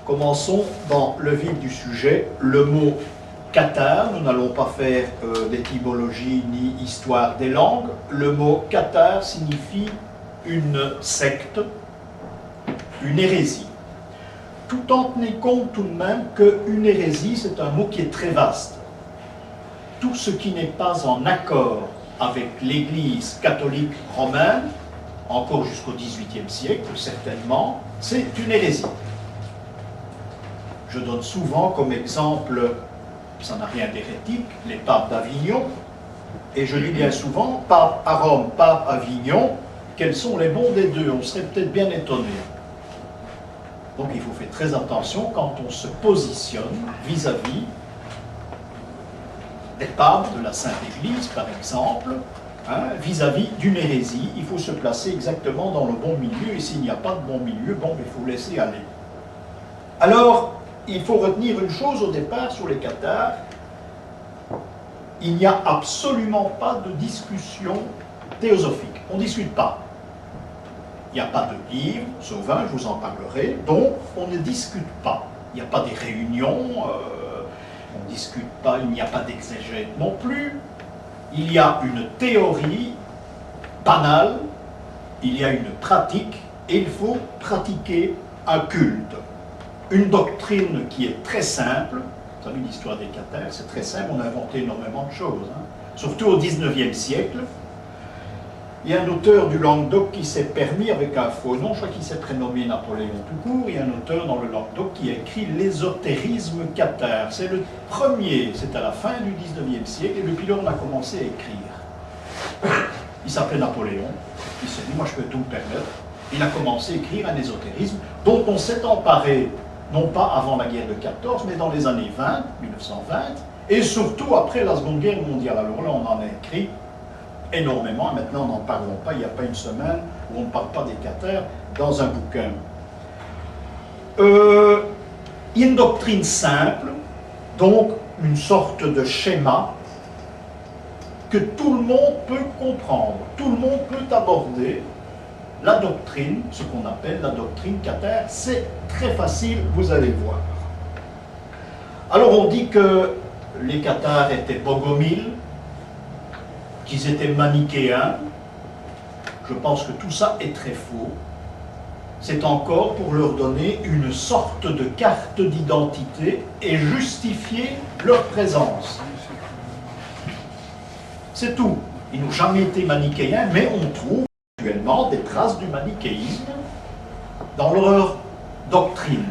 Commençons dans le vif du sujet. Le mot cathare, nous n'allons pas faire d'étymologie ni histoire des langues. Le mot cathare signifie une secte, une hérésie. Tout en tenez compte tout de même qu'une hérésie, c'est un mot qui est très vaste. Tout ce qui n'est pas en accord avec l'Église catholique romaine, encore jusqu'au XVIIIe siècle certainement, c'est une hérésie. Je donne souvent comme exemple, ça n'a rien d'hérétique, les papes d'Avignon, et je dis bien souvent, pape à Rome, pape à Avignon, quels sont les bons des deux? On serait peut-être bien étonné. Donc il faut faire très attention quand on se positionne vis-à-vis des papes de la Sainte Église, par exemple, vis-à-vis d'une hérésie. Il faut se placer exactement dans le bon milieu, et s'il n'y a pas de bon milieu, bon, il faut laisser aller. Alors, il faut retenir une chose au départ sur les cathares, il n'y a absolument pas de discussion théosophique, on ne discute pas. Il n'y a pas de livre, sauf un, je vous en parlerai, donc on ne discute pas. Il n'y a pas des réunions, on ne discute pas, il n'y a pas d'exégète non plus. Il y a une théorie banale, il y a une pratique, et il faut pratiquer un culte. Une doctrine qui est très simple, vous savez l'histoire des cathares, c'est très simple, on a inventé énormément de choses, surtout au XIXe siècle. Il y a un auteur du Languedoc qui s'est permis, avec un faux nom, je crois qu'il s'est prénommé Napoléon tout court, il y a un auteur dans le Languedoc qui a écrit l'ésotérisme cathare. C'est le premier, c'est à la fin du XIXe siècle, et depuis lors on a commencé à écrire. Il s'appelait Napoléon, il s'est dit, moi je peux tout me permettre. Il a commencé à écrire un ésotérisme dont on s'est emparé, non pas avant la guerre de 14, mais dans les années 20, 1920, et surtout après la Seconde Guerre mondiale. Alors là, on en a écrit énormément, et maintenant, n'en parlons pas, il n'y a pas une semaine où on ne parle pas des cathares dans un bouquin. Il y a une doctrine simple, donc une sorte de schéma que tout le monde peut comprendre, tout le monde peut aborder. La doctrine, ce qu'on appelle la doctrine cathare, c'est très facile, vous allez voir. Alors on dit que les cathares étaient bogomiles, qu'ils étaient manichéens. Je pense que tout ça est très faux. C'est encore pour leur donner une sorte de carte d'identité et justifier leur présence. C'est tout. Ils n'ont jamais été manichéens, mais on trouve actuellement des traces du manichéisme dans leur doctrine.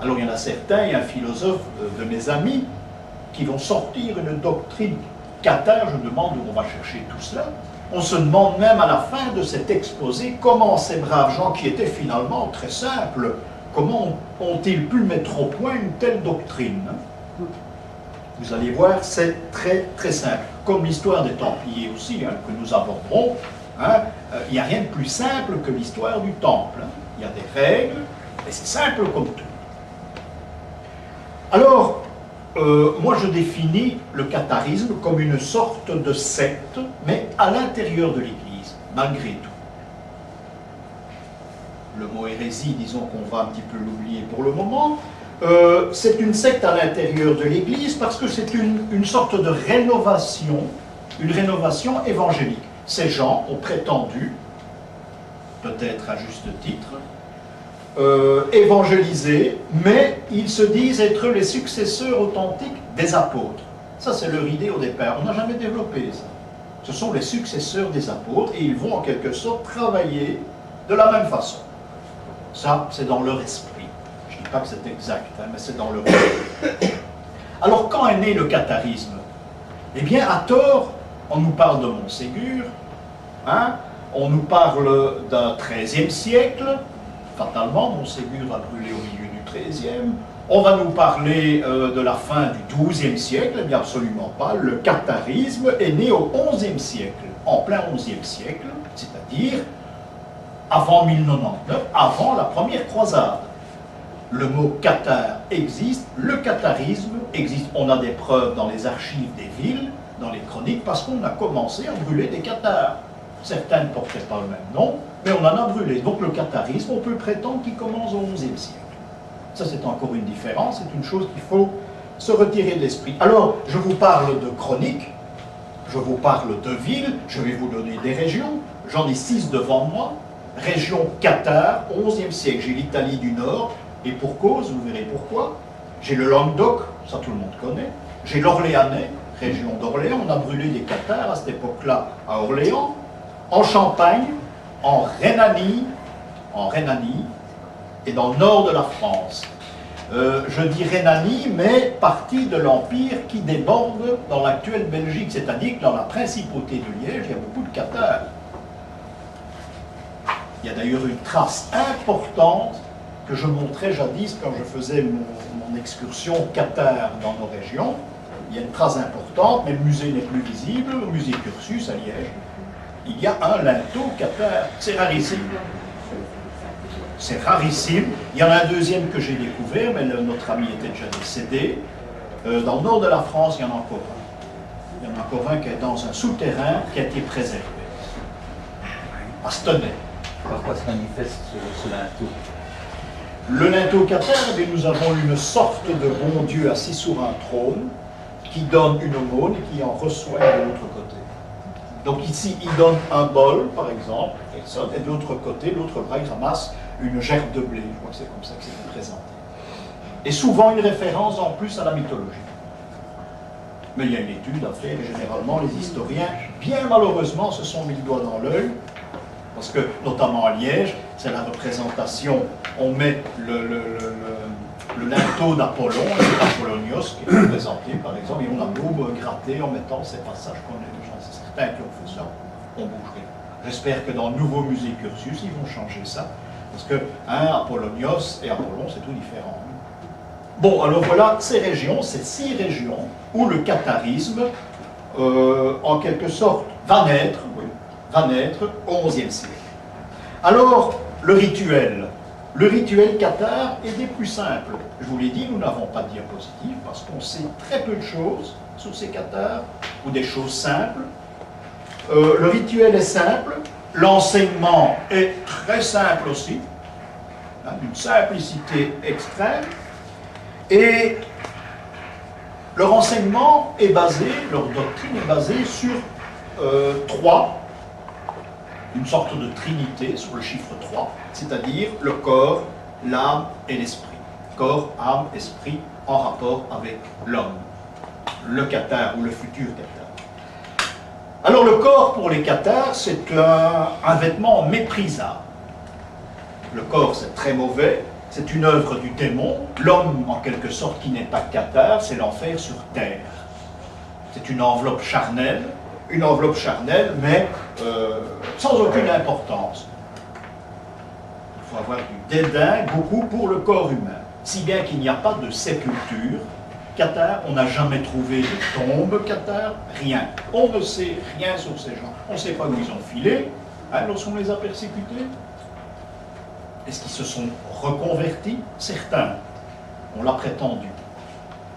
Alors il y en a certains, il y a un philosophe de mes amis qui vont sortir une doctrine cathare, je me demande où on va chercher tout cela. On se demande même à la fin de cet exposé comment ces braves gens qui étaient finalement très simples, comment ont-ils pu mettre au point une telle doctrine? Vous allez voir, c'est très très simple. Comme l'histoire des Templiers aussi, que nous aborderons, il n'y a rien de plus simple que l'histoire du Temple. Il y a des règles, et c'est simple comme tout. Alors, moi je définis le catharisme comme une sorte de secte, mais à l'intérieur de l'Église, malgré tout. Le mot hérésie, disons qu'on va un petit peu l'oublier pour le moment. C'est une secte à l'intérieur de l'Église parce que c'est une sorte de rénovation, une rénovation évangélique. Ces gens ont prétendu, peut-être à juste titre, évangéliser, mais ils se disent être les successeurs authentiques des apôtres. Ça, c'est leur idée au départ. On n'a jamais développé ça. Ce sont les successeurs des apôtres et ils vont en quelque sorte travailler de la même façon. Ça, c'est dans leur esprit. Je ne dis pas que c'est exact, mais c'est dans leur esprit. Alors, quand est né le catharisme? Eh bien, à tort, on nous parle de Montségur, on nous parle d'un XIIIe siècle, fatalement, Montségur a brûlé au milieu du XIIIe. On va nous parler de la fin du XIIe siècle, mais absolument pas. Le catharisme est né au XIe siècle, en plein XIe siècle, c'est-à-dire avant 1099, avant la première croisade. Le mot cathare existe, le catharisme existe. On a des preuves dans les archives des villes, dans les chroniques, parce qu'on a commencé à brûler des cathares. Certains ne portaient pas le même nom, mais on en a brûlé. Donc le catharisme, on peut prétendre qu'il commence au XIe siècle. Ça, c'est encore une différence, c'est une chose qu'il faut se retirer de l'esprit. Alors, je vous parle de chroniques, je vous parle de villes, je vais vous donner des régions, j'en ai 6 devant moi. Région Cathare, 11e siècle, j'ai l'Italie du Nord, et pour cause, vous verrez pourquoi. J'ai le Languedoc, ça tout le monde connaît. J'ai l'Orléanais, région d'Orléans, on a brûlé des cathares à cette époque-là à Orléans. En Champagne, en Rhénanie, et dans le nord de la France. Je dis Rhénanie, mais partie de l'Empire qui déborde dans l'actuelle Belgique, c'est-à-dire que dans la principauté de Liège, il y a beaucoup de cathares. Il y a d'ailleurs une trace importante que je montrais jadis quand je faisais mon excursion cathare dans nos régions. Il y a une trace importante, mais le musée n'est plus visible, au musée Cursus à Liège. Il y a un linteau cathare, c'est rarissime. C'est rarissime. Il y en a un deuxième que j'ai découvert, mais notre ami était déjà décédé. Dans le nord de la France, il y en a encore un. Il y en a encore un qui est dans un souterrain qui a été préservé. À Stenay. Par quoi se manifeste ce linteau? Le linteau cathare, eh nous avons une sorte de bon Dieu assis sur un trône qui donne une aumône et qui en reçoit de l'autre côté. Donc ici, il donne un bol, par exemple, et de l'autre côté, l'autre bras, il ramasse une gerbe de blé. Je crois que c'est comme ça que c'est présenté. Et souvent une référence en plus à la mythologie. Mais il y a une étude à faire, et généralement les historiens, bien malheureusement, se sont mis le doigt dans l'œil, parce que, notamment à Liège, c'est la représentation, on met le linteau d'Apollon, c'est Apollonios qui est représenté, par exemple, et on a beau gratter en mettant ces passages qu'on a déjà, c'est certains qui ont fait ça, on bougerait. J'espère que dans le nouveau musée Cursus, ils vont changer ça, parce que Apollonios et Apollon, c'est tout différent. Bon, alors voilà, ces régions, ces 6 régions, où le catharisme, en quelque sorte, va naître au XIe siècle. Alors, le rituel cathare est des plus simples. Je vous l'ai dit, nous n'avons pas de diapositive parce qu'on sait très peu de choses sur ces cathares, ou des choses simples. Le rituel est simple, l'enseignement est très simple aussi, d'une simplicité extrême, et leur enseignement est basé, leur doctrine est basée sur 3, une sorte de trinité sur le chiffre 3, c'est-à-dire le corps, l'âme et l'esprit. Corps, âme, esprit en rapport avec l'homme, le cathare ou le futur cathare. Alors le corps pour les cathares, c'est un vêtement méprisable. Le corps, c'est très mauvais, c'est une œuvre du démon. L'homme, en quelque sorte, qui n'est pas cathare, c'est l'enfer sur terre. C'est une enveloppe charnelle, mais sans aucune importance. Il faut avoir du dédain, beaucoup, pour le corps humain. Si bien qu'il n'y a pas de sépulture cathare, on n'a jamais trouvé de tombe cathare, rien. On ne sait rien sur ces gens. On ne sait pas où ils ont filé, lorsqu'on les a persécutés. Est-ce qu'ils se sont reconvertis? Certains. On l'a prétendu.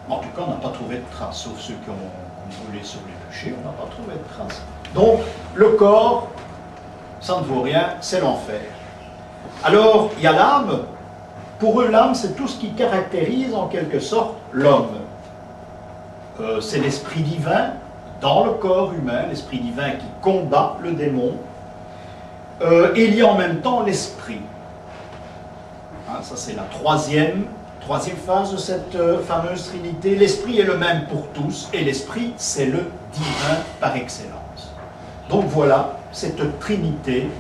En tout cas, on n'a pas trouvé de traces, sauf ceux qui ont volé sur les bûchers, on n'a pas trouvé de traces. Donc, le corps, ça ne vaut rien, c'est l'enfer. Alors, il y a l'âme. Pour eux, l'âme, c'est tout ce qui caractérise en quelque sorte l'homme. C'est l'esprit divin dans le corps humain, l'esprit divin qui combat le démon. Et il y a en même temps l'esprit. Ça, c'est la troisième phase de cette fameuse trinité. L'esprit est le même pour tous, et l'esprit, c'est le divin par excellence. Donc voilà, cette trinité,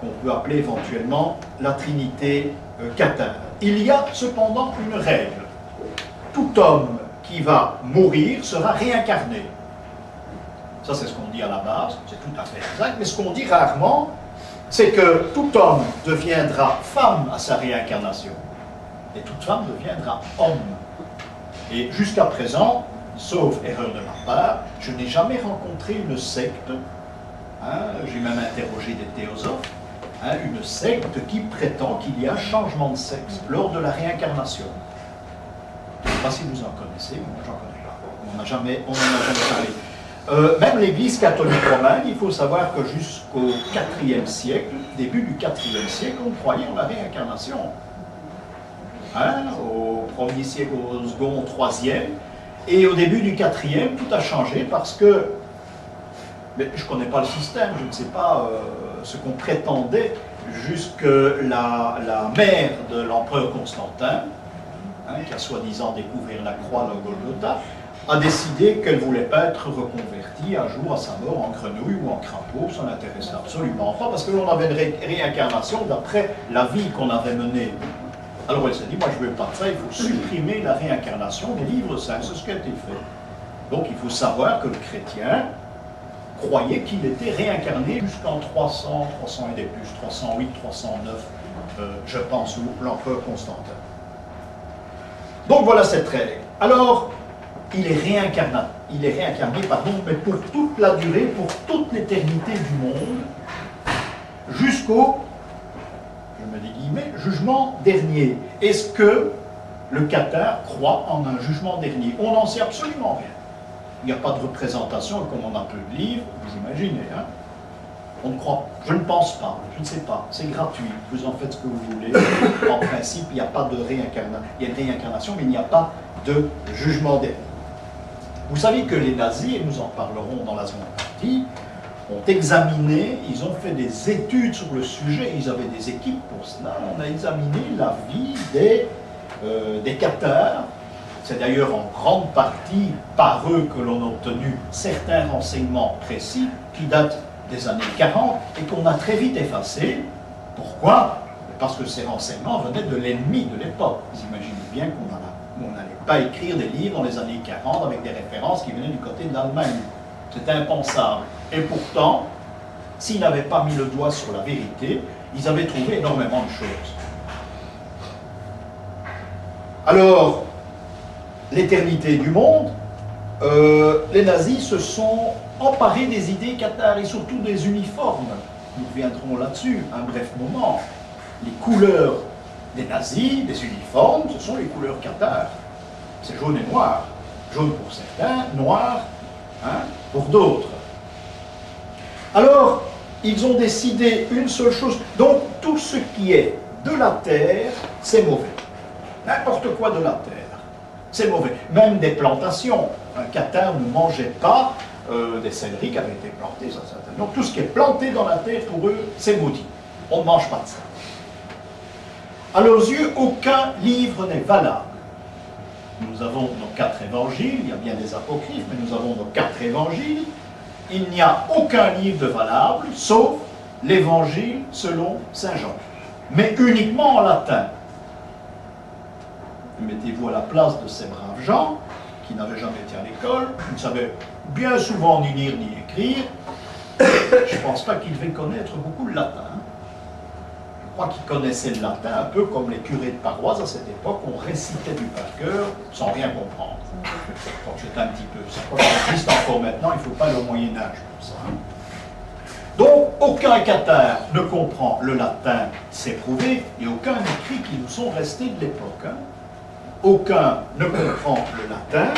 qu'on peut appeler éventuellement la trinité cathare. Il y a cependant une règle. Tout homme qui va mourir sera réincarné. Ça, c'est ce qu'on dit à la base, c'est tout à fait exact, mais ce qu'on dit rarement, c'est que tout homme deviendra femme à sa réincarnation, et toute femme deviendra homme. Et jusqu'à présent, sauf erreur de ma part, je n'ai jamais rencontré une secte, j'ai même interrogé des théosophes, une secte qui prétend qu'il y a changement de sexe lors de la réincarnation. Je ne sais pas si vous en connaissez, moi j'en connais pas. On n'en a jamais parlé. Même l'Église catholique romaine, il faut savoir que jusqu'au IVe siècle, début du IVe siècle, on croyait en la réincarnation. hein, au 1er siècle, au second, au 3e, et au début du 4e, tout a changé parce que, mais je ne connais pas le système, je ne sais pas ce qu'on prétendait, jusque la mère de l'empereur Constantin, hein, qui a soi-disant découvert la croix, le Golgotha, a décidé qu'elle ne voulait pas être reconvertie un jour à sa mort en grenouille ou en crapaud. Ça n'intéressait absolument pas, parce que l'on avait une réincarnation d'après la vie qu'on avait menée. Alors elle s'est dit, moi je ne veux pas de ça, il faut supprimer la réincarnation des livres saints. C'est ce qui a été fait. Donc il faut savoir que le chrétien croyait qu'il était réincarné jusqu'en 300 et des plus, 308, 309, je pense, sous l'empereur Constantin. Donc voilà cette règle. Alors, il est réincarné, mais pour toute la durée, pour toute l'éternité du monde, jusqu'au, je mets des guillemets, jugement dernier. Est-ce que le cathare croit en un jugement dernier? On n'en sait absolument rien. Il n'y a pas de représentation, comme on a peu de livres, vous imaginez, hein? On ne croit, je ne pense pas, je ne sais pas, c'est gratuit, vous en faites ce que vous voulez. En principe, il n'y a pas de réincarnation, il y a une réincarnation, mais il n'y a pas de jugement dernier. Vous savez que les nazis, et nous en parlerons dans la seconde partie, ont examiné, ils ont fait des études sur le sujet, ils avaient des équipes pour cela, on a examiné la vie des cathares. C'est d'ailleurs en grande partie par eux que l'on a obtenu certains renseignements précis qui datent des années 40 et qu'on a très vite effacés. Pourquoi? Parce que ces renseignements venaient de l'ennemi de l'époque. Vous imaginez bien qu'on n'allait pas écrire des livres dans les années 40 avec des références qui venaient du côté de l'Allemagne. C'était impensable. Et pourtant, s'ils n'avaient pas mis le doigt sur la vérité, ils avaient trouvé énormément de choses. Alors, l'éternité du monde, les nazis se sont emparés des idées cathares et surtout des uniformes. Nous reviendrons là-dessus un bref moment. Les couleurs des nazis, des uniformes, ce sont les couleurs cathares. C'est jaune et noir. Jaune pour certains, noir pour d'autres. Alors, ils ont décidé une seule chose. Donc, tout ce qui est de la terre, c'est mauvais. N'importe quoi de la terre, c'est mauvais. Même des plantations. Un cathare ne mangeait pas des céleris qui avaient été plantés. Donc, tout ce qui est planté dans la terre, pour eux, c'est maudit. On ne mange pas de ça. À leurs yeux, aucun livre n'est valable. Nous avons nos 4 évangiles, il y a bien des apocryphes, mais nous avons nos 4 évangiles. Il n'y a aucun livre de valable, sauf l'évangile selon Saint Jean. Mais uniquement en latin. Mettez-vous à la place de ces braves gens, qui n'avaient jamais été à l'école, qui ne savaient bien souvent ni lire ni écrire. Je ne pense pas qu'ils devaient connaître beaucoup le latin. Je crois qu'ils connaissaient le latin un peu comme les curés de paroisse à cette époque, on récitait du par cœur sans rien comprendre. Donc c'est un petit peu ça. Ça existe encore maintenant, il ne faut pas aller au Moyen-Âge pour ça. Donc aucun cathare ne comprend le latin, c'est prouvé, et aucun écrit qui nous sont restés de l'époque. Aucun ne comprend le latin,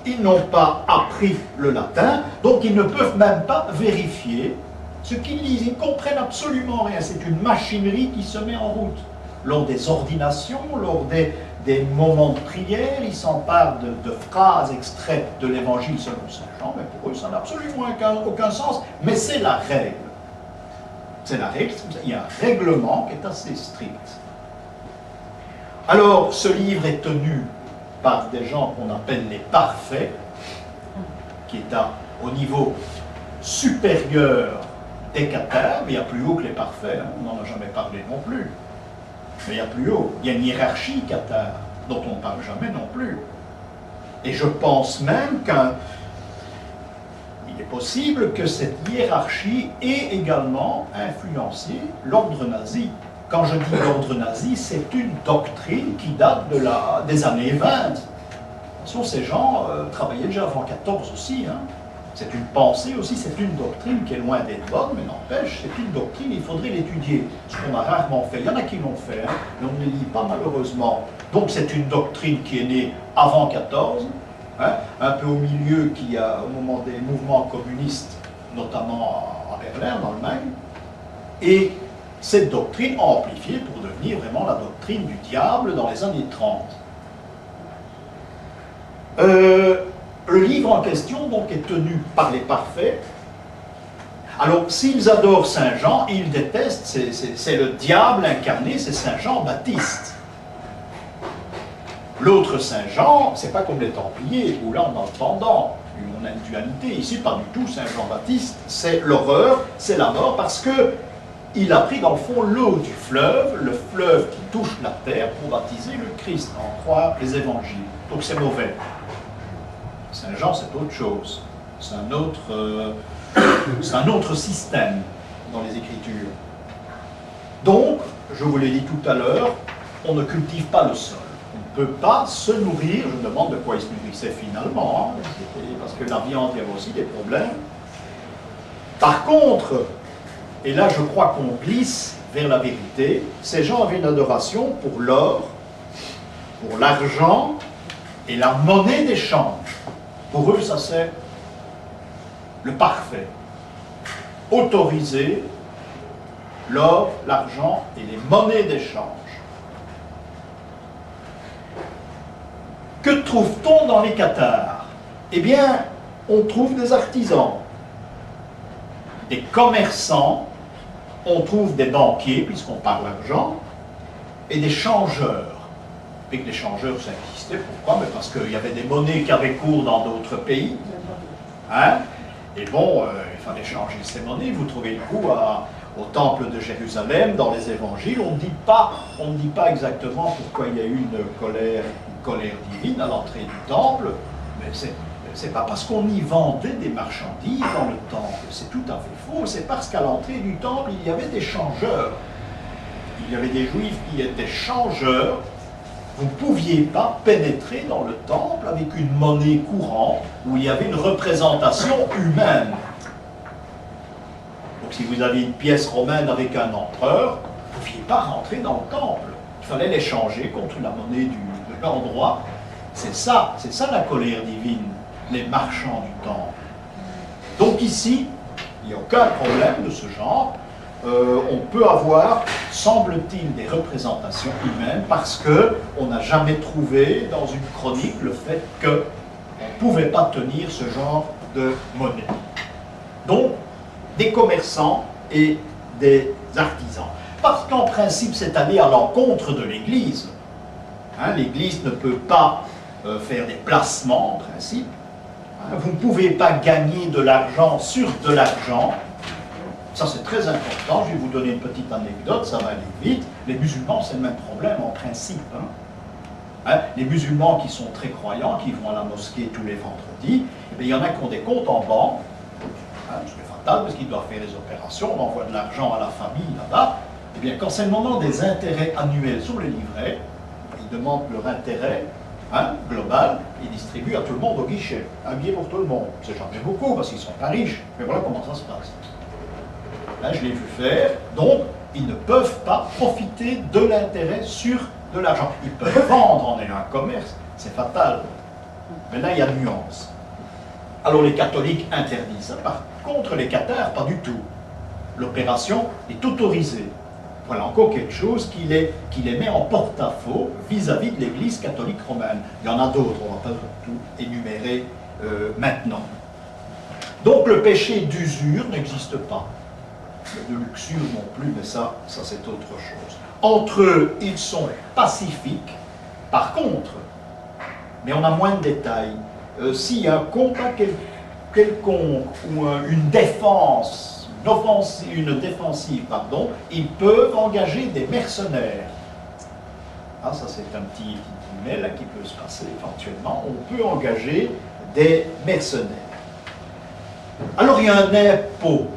ils n'ont pas appris le latin, donc ils ne peuvent même pas vérifier ce qu'ils lisent. Ils ne comprennent absolument rien. C'est une machinerie qui se met en route. Lors des ordinations, lors des moments de prière, ils s'emparent de phrases extraites de l'évangile selon Saint Jean, mais pour eux, ça n'a absolument aucun sens. Mais c'est la règle. C'est la règle. Il y a un règlement qui est assez strict. Alors, ce livre est tenu par des gens qu'on appelle les parfaits, qui est au niveau supérieur des cathares, mais il y a plus haut que les parfaits, hein. On n'en a jamais parlé non plus. Mais il y a plus haut. Il y a une hiérarchie cathare, dont on ne parle jamais non plus. Et je pense même qu'il est possible que cette hiérarchie ait également influencé l'ordre nazi. Quand je dis l'ordre nazi, c'est une doctrine qui date des années 20. Attention, ces gens travaillaient déjà avant 14 aussi. Hein. C'est une pensée aussi, c'est une doctrine qui est loin d'être bonne, mais n'empêche, c'est une doctrine, il faudrait l'étudier. Ce qu'on a rarement fait. Il y en a qui l'ont fait, hein, mais on ne les lit pas malheureusement. Donc c'est une doctrine qui est née avant 14, hein, un peu au milieu, au moment des mouvements communistes, notamment à Berlin, en Allemagne, et cette doctrine amplifiée pour devenir vraiment la doctrine du diable dans les années 30. Le livre en question donc est tenu par les parfaits. Alors, s'ils adorent Saint Jean, ils détestent, c'est le diable incarné, c'est Saint Jean Baptiste. L'autre Saint Jean, c'est pas comme les Templiers, où là on a le pendant, on a une dualité. Ici, pas du tout, Saint Jean Baptiste, c'est l'horreur, c'est la mort, parce que il a pris dans le fond l'eau du fleuve, le fleuve qui touche la terre, pour baptiser le Christ, en croire les évangiles. Donc c'est mauvais. Saint Jean, c'est autre chose. C'est un autre système dans les Écritures. Donc, je vous l'ai dit tout à l'heure, on ne cultive pas le sol. On ne peut pas se nourrir, je me demande de quoi il se nourrissait finalement, hein, parce que la viande, il y avait aussi des problèmes. Par contre, et là je crois qu'on glisse vers la vérité, ces gens avaient une adoration pour l'or, pour l'argent et la monnaie d'échange. Pour eux, ça c'est le parfait. Autoriser l'or, l'argent et les monnaies d'échange. Que trouve-t-on dans les cathares? Eh bien, on trouve des artisans, des commerçants, on trouve des banquiers, puisqu'on parle d'argent, et des changeurs. Et que les changeurs, ça existait, pourquoi? Mais parce qu'il y avait des monnaies qui avaient cours dans d'autres pays. Hein? Et bon, il fallait changer ces monnaies. Vous trouvez le coup au temple de Jérusalem, dans les évangiles, on ne dit pas exactement pourquoi il y a eu une colère divine à l'entrée du temple, mais c'est pas parce qu'on y vendait des marchandises dans le temple, c'est tout à fait faux, c'est parce qu'à l'entrée du temple, il y avait des changeurs. Il y avait des juifs qui étaient changeurs. Vous ne pouviez pas pénétrer dans le temple avec une monnaie courante où il y avait une représentation humaine. Donc si vous aviez une pièce romaine avec un empereur, vous ne pouviez pas rentrer dans le temple. Il fallait l'échanger contre la monnaie de l'endroit. C'est ça la colère divine, les marchands du temple. Donc ici, il n'y a aucun problème de ce genre. On peut avoir, semble-t-il, des représentations humaines parce qu'on n'a jamais trouvé dans une chronique le fait qu'on ne pouvait pas tenir ce genre de monnaie. Donc, des commerçants et des artisans. Parce qu'en principe, c'est aller à l'encontre de l'Église. Hein, l'Église ne peut pas faire des placements, en principe. Hein, vous ne pouvez pas gagner de l'argent sur de l'argent. Ça, c'est très important. Je vais vous donner une petite anecdote, ça va aller vite. Les musulmans, c'est le même problème, en principe. Hein, les musulmans qui sont très croyants, qui vont à la mosquée tous les vendredis, il y en a qui ont des comptes en banque. Hein, c'est fatal, parce qu'ils doivent faire des opérations, on envoie de l'argent à la famille là-bas. Eh bien, quand c'est le moment des intérêts annuels sur les livrets, ils demandent leur intérêt global, ils distribuent à tout le monde au guichet. Un billet pour tout le monde. C'est jamais beaucoup, parce qu'ils ne sont pas riches. Mais voilà comment ça se passe. Là, je l'ai vu faire. Donc, ils ne peuvent pas profiter de l'intérêt sur de l'argent. Ils peuvent vendre en ayant un commerce. C'est fatal. Mais là, il y a nuance. Alors, les catholiques interdisent ça. Par contre, les cathares, pas du tout. L'opération est autorisée. Voilà encore quelque chose qui les met en porte-à-faux vis-à-vis de l'Église catholique romaine. Il y en a d'autres, on ne va pas tout énumérer maintenant. Donc le péché d'usure n'existe pas. De luxure non plus, mais ça c'est autre chose. Entre eux, ils sont pacifiques. Par contre, mais on a moins de détails, s'il y a un combat quelconque ou une défense, une défensive, pardon, ils peuvent engager des mercenaires. Ah, ça c'est un petit email là, qui peut se passer éventuellement. On peut engager des mercenaires. Alors il y a un impôt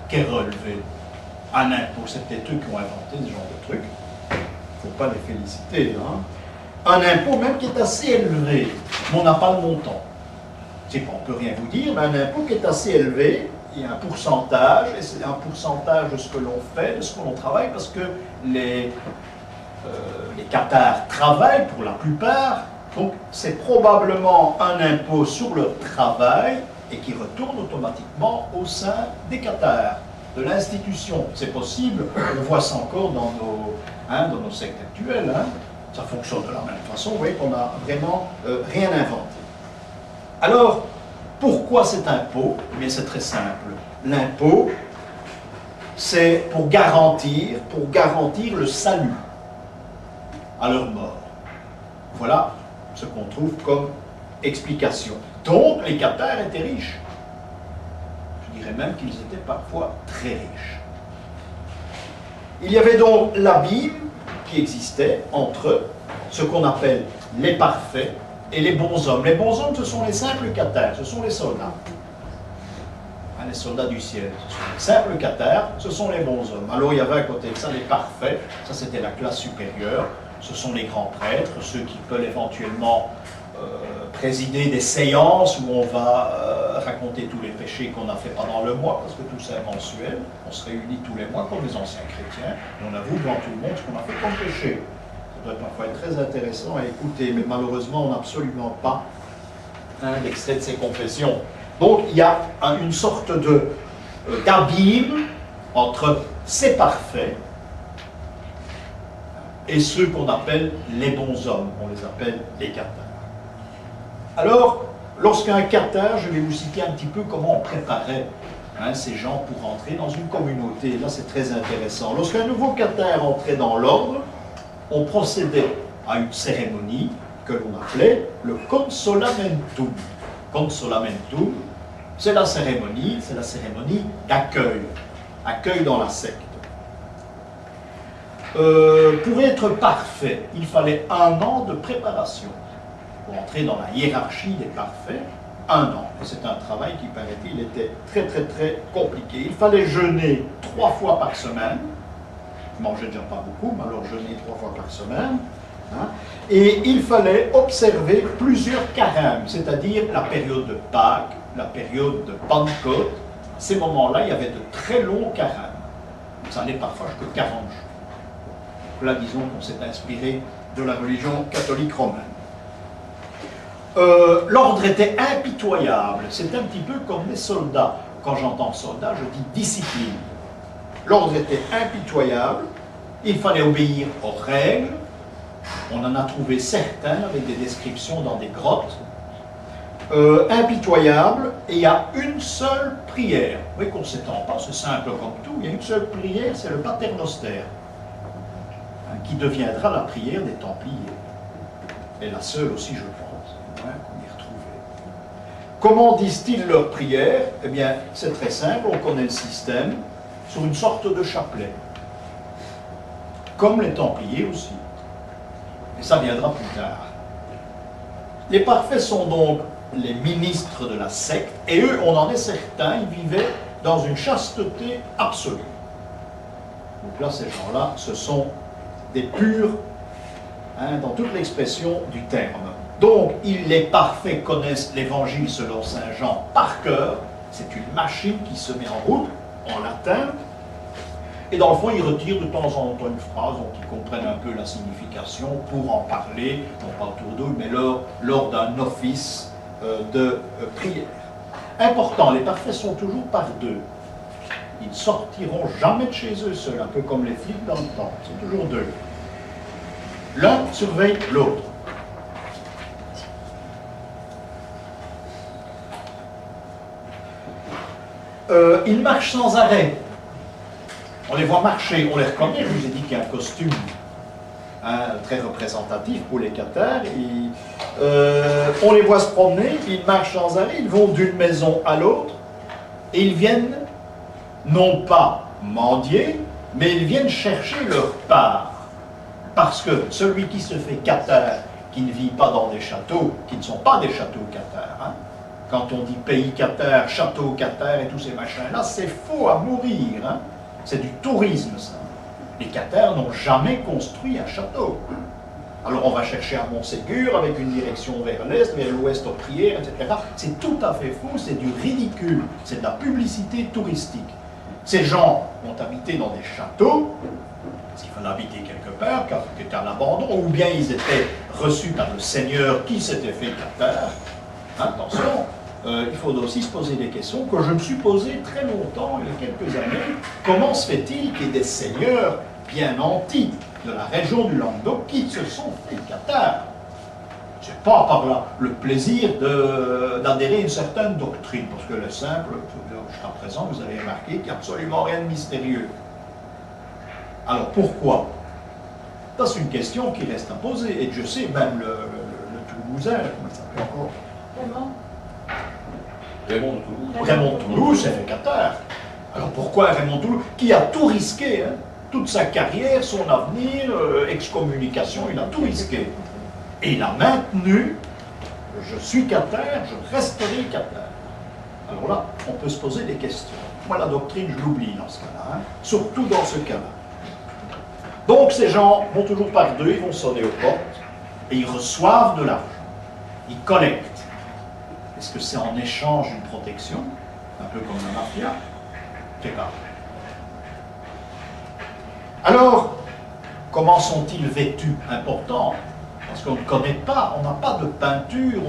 qui est relevé. Un impôt, c'est peut-être eux qui ont inventé ce genre de truc. Il ne faut pas les féliciter. Hein. Un impôt même qui est assez élevé, mais on n'a pas le montant. On ne peut rien vous dire, mais un impôt qui est assez élevé, il y a un pourcentage, et c'est un pourcentage de ce que l'on fait, de ce que l'on travaille, parce que les cathares travaillent pour la plupart, donc c'est probablement un impôt sur le travail et qui retourne automatiquement au sein des cathares. de l'institution. C'est possible, on voit ça encore dans nos sectes actuelles. Hein. Ça fonctionne de la même façon, vous voyez qu'on n'a vraiment rien inventé. Alors, pourquoi cet impôt? Mais c'est très simple. L'impôt, c'est pour garantir le salut à leur mort. Voilà ce qu'on trouve comme explication. Donc, les Cathares étaient riches. Je dirais même qu'ils étaient parfois très riches. Il y avait donc l'abîme qui existait entre ce qu'on appelle les parfaits et les bons hommes. Les bons hommes, ce sont les simples Cathares, ce sont les soldats. Hein, les soldats du ciel. Ce sont les simples Cathares, ce sont les bons hommes. Alors il y avait à côté de ça les parfaits, ça c'était la classe supérieure. Ce sont les grands prêtres, ceux qui peuvent éventuellement présider des séances où on va raconter tous les péchés qu'on a fait pendant le mois, parce que tout ça est mensuel. On se réunit tous les mois comme les anciens chrétiens, et on avoue devant tout le monde ce qu'on a fait comme péché. Ça doit parfois être très intéressant à écouter, mais malheureusement, on n'a absolument pas l'extrait de ces confessions. Donc, il y a une sorte d'abîme entre ces parfaits et ceux qu'on appelle les bons hommes, on les appelle les Cathares. Alors, lorsqu'un Cathare, je vais vous citer un petit peu comment on préparait ces gens pour entrer dans une communauté. Là, c'est très intéressant. Lorsqu'un nouveau Cathare entrait dans l'ordre, on procédait à une cérémonie que l'on appelait le consolamentum. Consolamentum, c'est la cérémonie d'accueil, accueil dans la secte. Pour être parfait, il fallait 1 an de préparation. Pour entrer dans la hiérarchie des parfaits, 1 an. Et c'est un travail qui, paraît-il, était très très très compliqué. Il fallait jeûner 3 fois par semaine. Je mangeais déjà pas beaucoup, mais alors jeûner 3 fois par semaine. Hein. Et il fallait observer plusieurs carêmes, c'est-à-dire la période de Pâques, la période de Pentecôte. À ces moments-là, il y avait de très longs carêmes. Ça allait parfois jusqu'à 40 jours. Là, disons qu'on s'est inspiré de la religion catholique romaine. L'ordre était impitoyable. C'est un petit peu comme les soldats. Quand j'entends soldat, je dis discipline. L'ordre était impitoyable. Il fallait obéir aux règles. On en a trouvé certains avec des descriptions dans des grottes. Impitoyable. Et il y a une seule prière. Vous voyez qu'on ne s'étend pas, c'est simple comme tout. Il y a une seule prière, c'est le Paternoster, qui deviendra la prière des Templiers. Et la seule aussi, je pense, qu'on y retrouvait. Comment disent-ils leur prière? Eh bien, c'est très simple, on connaît le système, sur une sorte de chapelet. Comme les Templiers aussi. Et ça viendra plus tard. Les parfaits sont donc les ministres de la secte, et eux, on en est certain, ils vivaient dans une chasteté absolue. Donc là, ces gens-là, ce sont des purs, dans toute l'expression du terme. Donc, les parfaits connaissent l'évangile selon saint Jean par cœur. C'est une machine qui se met en route, en latin, et dans le fond, ils retirent de temps en temps une phrase dont ils comprennent un peu la signification pour en parler, non pas autour d'eux, mais lors d'un office de prière. Important, les parfaits sont toujours par 2. Ils ne sortiront jamais de chez eux seuls, un peu comme les flics dans le temps. C'est toujours 2. L'un surveille l'autre. Ils marchent sans arrêt. On les voit marcher, on les reconnaît. Je vous ai dit qu'il y a un costume très représentatif pour les Cathares. On les voit se promener, ils marchent sans arrêt, ils vont d'une maison à l'autre et ils viennent non pas mendier, mais ils viennent chercher leur part. Parce que celui qui se fait Cathare, qui ne vit pas dans des châteaux, qui ne sont pas des châteaux Cathares, quand on dit pays Cathare, château Cathare et tous ces machins-là, c'est faux à mourir. C'est du tourisme, ça. Les Cathares n'ont jamais construit un château. Alors on va chercher à Montségur avec une direction vers l'est, vers l'ouest aux prières, etc. C'est tout à fait faux, c'est du ridicule, c'est de la publicité touristique. Ces gens ont habité dans des châteaux, parce qu'il fallait habiter quelque part, car c'était à l'abandon, ou bien ils étaient reçus par le seigneur qui s'était fait Cathare. Attention, il faut aussi se poser des questions que je me suis posées très longtemps, il y a quelques années. Comment se fait-il qu'il y ait des seigneurs bien nantis de la région du Languedoc qui se sont fait cathare? C'est pas par là le plaisir d'adhérer à une certaine doctrine, parce que le simple, jusqu'à présent, vous avez remarqué qu'il n'y a absolument rien de mystérieux. Alors pourquoi? Ça, c'est une question qui reste à poser, et je sais, même le Toulousain, comment il s'appelle encore? Raymond de Toulouse. Raymond de Toulouse s'est fait cathare. Alors pourquoi Raymond de Toulouse, qui a tout risqué, hein, toute sa carrière, son avenir, excommunication, il a tout risqué. Et il a maintenu, je suis cathare, je resterai cathare. Alors là, on peut se poser des questions. Moi, la doctrine, je l'oublie dans ce cas-là, hein, surtout dans ce cas-là. Donc ces gens vont toujours par deux, ils vont sonner aux portes, et ils reçoivent de l'argent. Ils collectent. Est-ce que c'est en échange d'une protection, un peu comme la mafia? C'est pas. Alors, comment sont-ils vêtus? Important, parce qu'on ne connaît pas, on n'a pas de peinture,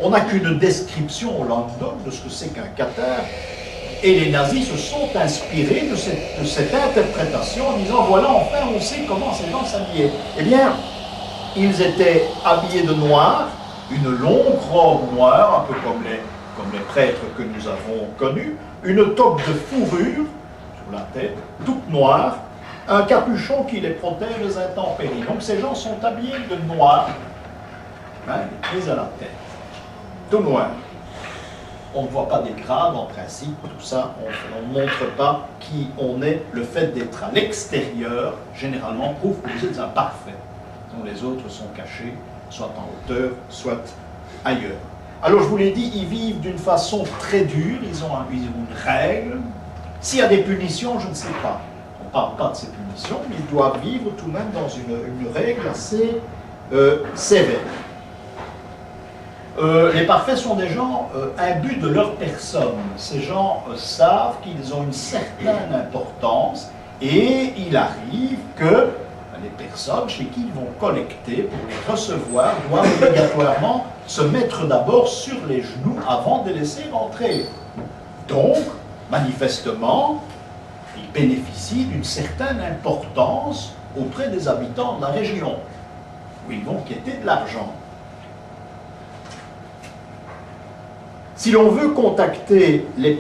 on n'a qu'une description au Languedoc de ce que c'est qu'un cathare, et les nazis se sont inspirés de cette interprétation en disant, voilà, enfin, on sait comment ces gens s'habillaient. Eh bien, ils étaient habillés de noir, une longue robe noire, un peu comme les prêtres que nous avons connus, une toque de fourrure sur la tête, toute noire, un capuchon qui les protège des intempéries. Donc ces gens sont habillés de noir, hein, les pieds à la tête, tout noir. On ne voit pas des grades en principe, tout ça, on ne montre pas qui on est. Le fait d'être à l'extérieur, généralement, prouve que vous êtes un parfait, dont les autres sont cachés, soit en hauteur, soit ailleurs. Alors je vous l'ai dit, ils vivent d'une façon très dure, ils ont une règle. S'il y a des punitions, je ne sais pas. On ne parle pas de ces punitions, mais ils doivent vivre tout de même dans une règle assez sévère. Les parfaits sont des gens imbus de leur personne. Ces gens savent qu'ils ont une certaine importance et il arrive que les personnes chez qui ils vont collecter pour les recevoir doivent obligatoirement se mettre d'abord sur les genoux avant de les laisser rentrer. Donc, manifestement, ils bénéficient d'une certaine importance auprès des habitants de la région où ils vont quêter de l'argent. Si l'on veut contacter les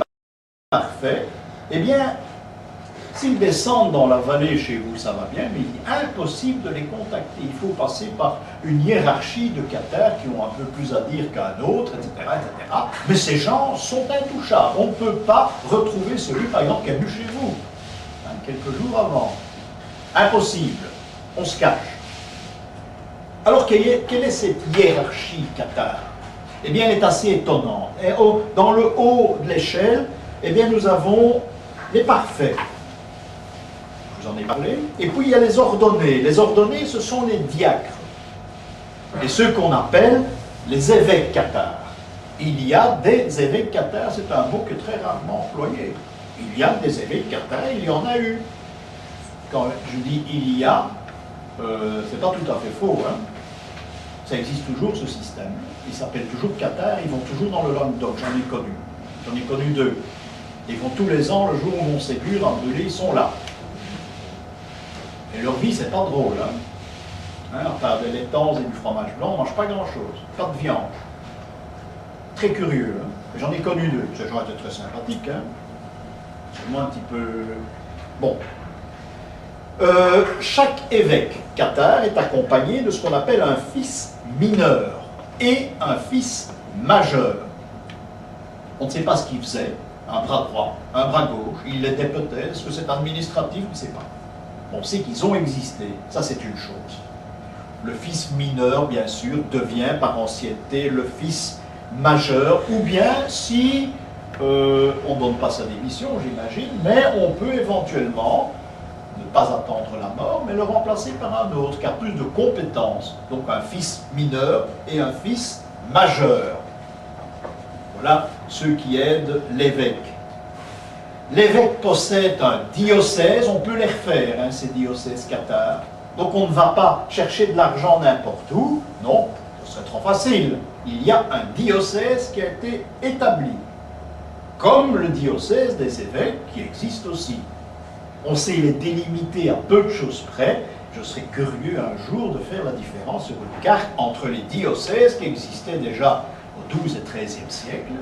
parfaits, eh bien, s'ils descendent dans la vallée chez vous, ça va bien, mais il est impossible de les contacter. Il faut passer par une hiérarchie de cathares qui ont un peu plus à dire qu'un autre, etc., etc. Mais ces gens sont intouchables. On ne peut pas retrouver celui, par exemple, qui est venu chez vous, hein, quelques jours avant. Impossible. On se cache. Alors, quelle est cette hiérarchie cathare? Eh bien, elle est assez étonnante. Et dans le haut de l'échelle, eh bien, nous avons les parfaits. Je vous en ai parlé. Et puis, il y a les ordonnés. Les ordonnés, ce sont les diacres. Et ceux qu'on appelle les évêques cathares. Il y a des évêques cathares, c'est un mot qui est très rarement employé. Il y a des évêques cathares, il y en a eu. Quand je dis il y a, c'est pas tout à fait faux, hein. Ça existe toujours, ce système. Ils s'appellent toujours cathares, ils vont toujours dans le Languedoc, j'en ai connu. J'en ai connu deux. Ils vont tous les ans, le jour où Montségur a brûlé, ils sont là. Et leur vie, c'est pas drôle. Hein, à part des laitances et du fromage blanc, on ne mange pas grand-chose. Pas de viande. Très curieux. Hein. J'en ai connu deux. Ces gens étaient très sympathiques. Hein. Seulement un petit peu... Bon. Chaque évêque cathare est accompagné de ce qu'on appelle un fils mineur et un fils majeur. On ne sait pas ce qu'il faisait. Un bras droit, un bras gauche. Il l'était peut-être. Est-ce que c'est administratif? On ne sait pas. On sait qu'ils ont existé. Ça, c'est une chose. Le fils mineur, bien sûr, devient par ancienneté le fils majeur, ou bien si on ne donne pas sa démission, j'imagine, mais on peut éventuellement ne pas attendre la mort, mais le remplacer par un autre qui a plus de compétences. Donc un fils mineur et un fils majeur. Voilà ceux qui aident l'évêque. L'évêque possède un diocèse, on peut les refaire, hein, ces diocèses cathares. Donc on ne va pas chercher de l'argent n'importe où, non, ce serait trop facile. il y a un diocèse qui a été établi, comme le diocèse des évêques qui existe aussi. On sait les délimiter à peu de choses près. Je serais curieux un jour de faire la différence sur une carte entre les diocèses qui existaient déjà au XIIe et XIIIe siècle,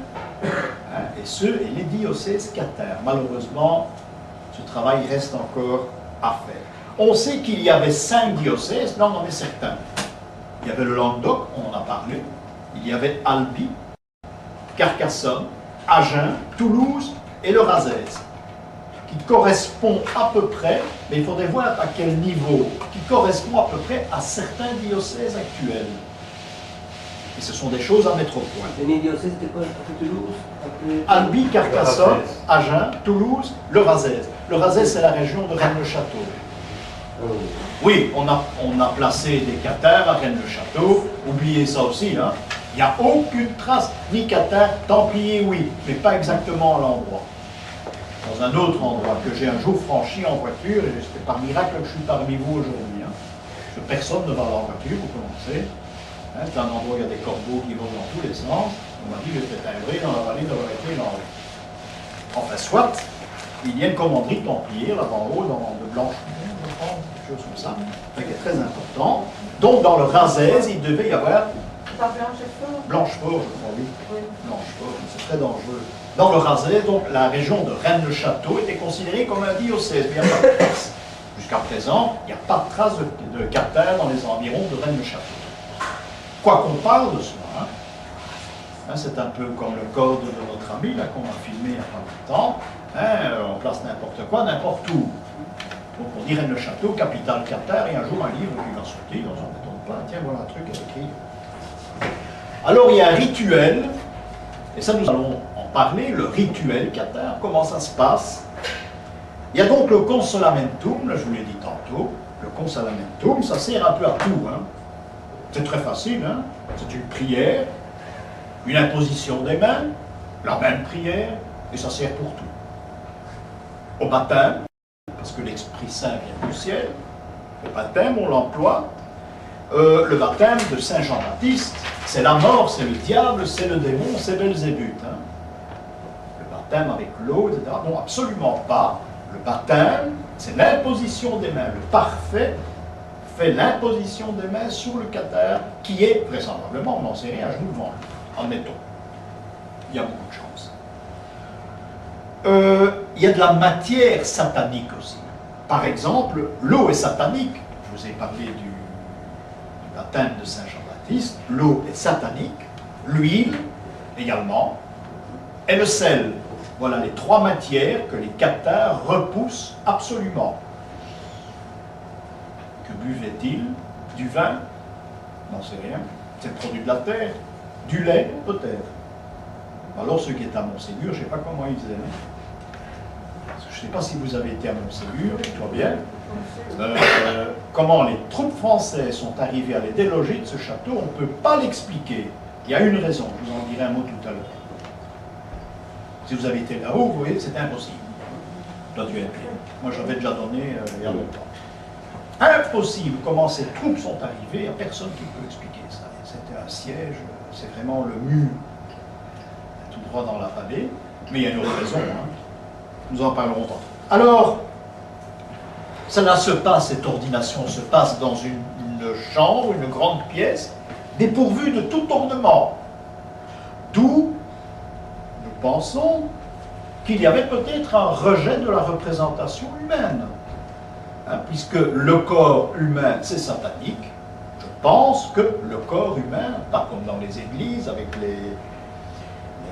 hein, et les diocèses cathares. Malheureusement, ce travail reste encore à faire. On sait qu'il y avait 5 diocèses, là on en est certain. Il y avait le Languedoc, on en a parlé, il y avait Albi, Carcassonne, Agen, Toulouse et le Razès, qui correspond à peu près, mais il faudrait voir à quel niveau, qui correspond à peu près à certains diocèses actuels. Et ce sont des choses à mettre au point. Les diocèses, c'était quoi? Après Toulouse? Albi, Carcassonne, Agen, Toulouse, le Razès. Le Razès, c'est la région de Rennes-le-Château. Oui, on a placé des cathares à Rennes-le-Château. Oubliez ça aussi, hein. Il n'y a aucune trace, ni cathare, templier, oui, mais pas exactement à l'endroit. Dans un autre endroit que j'ai un jour franchi en voiture, et c'est par miracle que je suis parmi vous aujourd'hui. Hein. Parce que personne ne va en voiture, vous commencez. Hein, c'est un endroit où il y a des corbeaux qui vont dans tous les sens. On m'a dit que j'étais timbré dans la vallée de Loreto et dans l'eau. Enfin, soit, il y a une commanderie templière là-bas en haut, de Blanchemont, je pense, quelque chose comme ça, qui est très important. Donc, dans le Razès, il devait y avoir. Blanchefort, je crois, oui. Blanchefort, c'est très dangereux. Dans le Razès, donc, la région de Rennes-le-Château était considérée comme un diocèse. Il n'y a pas de trace. Jusqu'à présent, il n'y a pas de trace de cathares dans les environs de Rennes-le-Château. Quoi qu'on parle de cela, hein, c'est un peu comme le code de notre ami, là, qu'on a filmé il n'y a pas longtemps. Hein, on place n'importe quoi, n'importe où. Donc on dit Rennes-le-Château, capitale cathare, et un jour un livre qui va sortir, on s'en étonne pas, tiens, voilà un truc à écrire. Alors il y a un rituel, et ça nous allons en parler, le rituel cathare, comment ça se passe. Il y a donc le consolamentum, là je vous l'ai dit tantôt, le consolamentum, ça sert un peu à tout. Hein. C'est très facile, hein. C'est une prière, une imposition des mains, la même prière, et ça sert pour tout. Au baptême, parce que l'Esprit Saint vient du ciel, le baptême, on l'emploie. Le baptême de Saint Jean-Baptiste, c'est la mort, c'est le diable, c'est le démon, c'est Belzébuth. Hein. Le baptême avec l'eau, etc. Non, absolument pas. Le baptême, c'est l'imposition des mains. Le parfait fait l'imposition des mains sur le cathare, qui est, vraisemblablement, on n'en sait rien, à genoux devant lui. Admettons. Il y a beaucoup de chance. Il y a de la matière satanique aussi. Par exemple, l'eau est satanique. Je vous ai parlé du baptême de Saint Jean-Baptiste. L'eau est satanique, l'huile également, et le sel. Voilà les 3 matières que les cathares repoussent absolument. Que buvaient-ils? Du vin? N'en sais rien. C'est le produit de la terre. Du lait? Peut-être. Alors ceux qui étaient à Montségur, je ne sais pas comment ils faisaient. Je ne sais pas si vous avez été à Montségur, toi bien. Comment les troupes françaises sont arrivées à les déloger de ce château, on ne peut pas l'expliquer. Il y a une raison, je vous en dirai un mot tout à l'heure. Si vous avez été là-haut, vous voyez, c'est impossible. Ça doit être bien. Moi, j'avais déjà donné il y a longtemps. Impossible comment ces troupes sont arrivées, il n'y a personne qui peut expliquer ça. C'était un siège, c'est vraiment le mur, tout droit dans la vallée, mais il y a une autre raison, hein. Nous en parlerons tantôt. Alors, cela se passe, cette ordination se passe dans une chambre, une grande pièce, dépourvue de tout ornement. D'où nous pensons qu'il y avait peut-être un rejet de la représentation humaine. Hein, puisque le corps humain, c'est satanique, je pense que le corps humain, pas comme dans les églises, avec les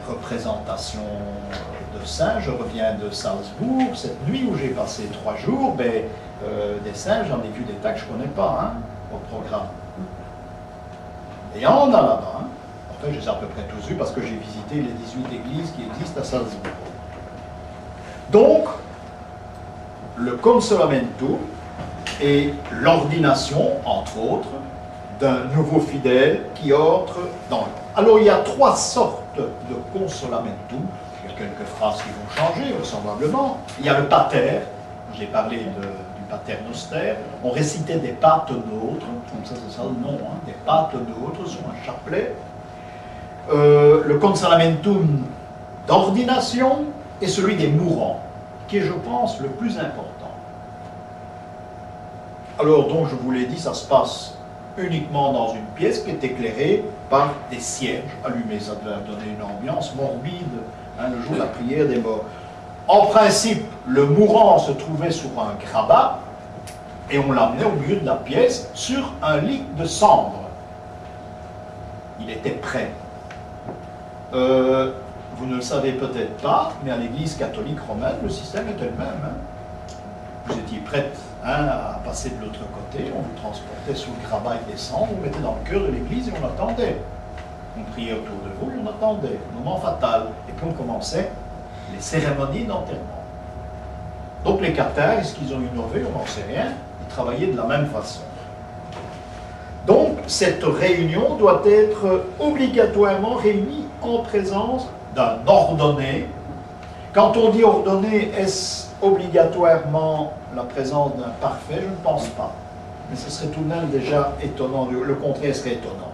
représentations de saints, je reviens de Salzbourg, cette nuit où j'ai passé 3 jours, des saints, j'en ai vu des tas que je ne connais pas, hein, au programme. Et il y en a là-bas. Hein. En fait, je les ai à peu près tous vus parce que j'ai visité les 18 églises qui existent à Salzbourg. Donc, le consolamento et l'ordination, entre autres, d'un nouveau fidèle qui entre dans l'ordre. Alors, il y a 3 sortes de consolamento. Il y a quelques phrases qui vont changer, vraisemblablement. Il y a le pater, j'ai parlé du pater noster. On récitait des patenôtres, comme ça c'est ça le nom, hein, des patenôtres sur un chapelet. le consolamentum d'ordination et celui des mourants, qui est, je pense, le plus important. Alors, donc, je vous l'ai dit, ça se passe uniquement dans une pièce qui est éclairée par des cierges allumés. Ça doit donner une ambiance morbide, hein, le jour de la prière des morts. En principe, le mourant se trouvait sur un grabat et on l'amenait au milieu de la pièce sur un lit de cendre. Il était prêt. Vous ne le savez peut-être pas, mais à l'Église catholique romaine, le système était le même. Hein. Vous étiez prête, hein, à passer de l'autre côté, on vous transportait sous le grabat avec des cendres, on vous mettait dans le cœur de l'église et on attendait. On priait autour de vous et on attendait, moment fatal. Et puis on commençait les cérémonies d'enterrement. Donc les cathares, est-ce qu'ils ont innové? On n'en sait rien, ils travaillaient de la même façon. Donc cette réunion doit être obligatoirement réunie en présence d'un ordonné. Quand on dit ordonné, est-ce obligatoirement la présence d'un parfait? Je ne pense pas. Mais ce serait tout de même déjà étonnant, le contraire serait étonnant.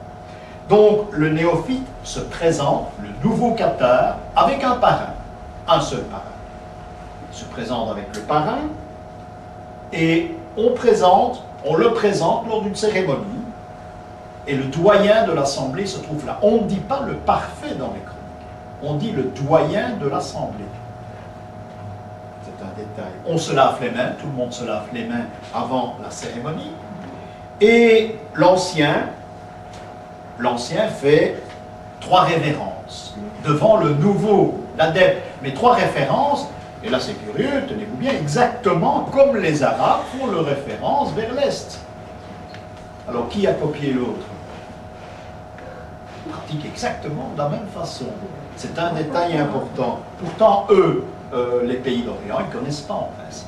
Donc le néophyte se présente, le nouveau cathare, avec un parrain, un seul parrain. Il se présente avec le parrain et on le présente lors d'une cérémonie et le doyen de l'assemblée se trouve là. On ne dit pas le parfait dans les chroniques, on dit le doyen de l'assemblée. C'est un détail. On se lave les mains, tout le monde se lave les mains avant la cérémonie. Et l'ancien fait 3 révérences devant le nouveau, l'adepte. Mais 3 références, et là c'est curieux, tenez-vous bien, exactement comme les Arabes font leur référence vers l'Est. Alors qui a copié l'autre? Ils pratiquent exactement de la même façon. C'est un détail important. Pourtant, eux, les pays d'Orient, ils ne connaissent pas en principe.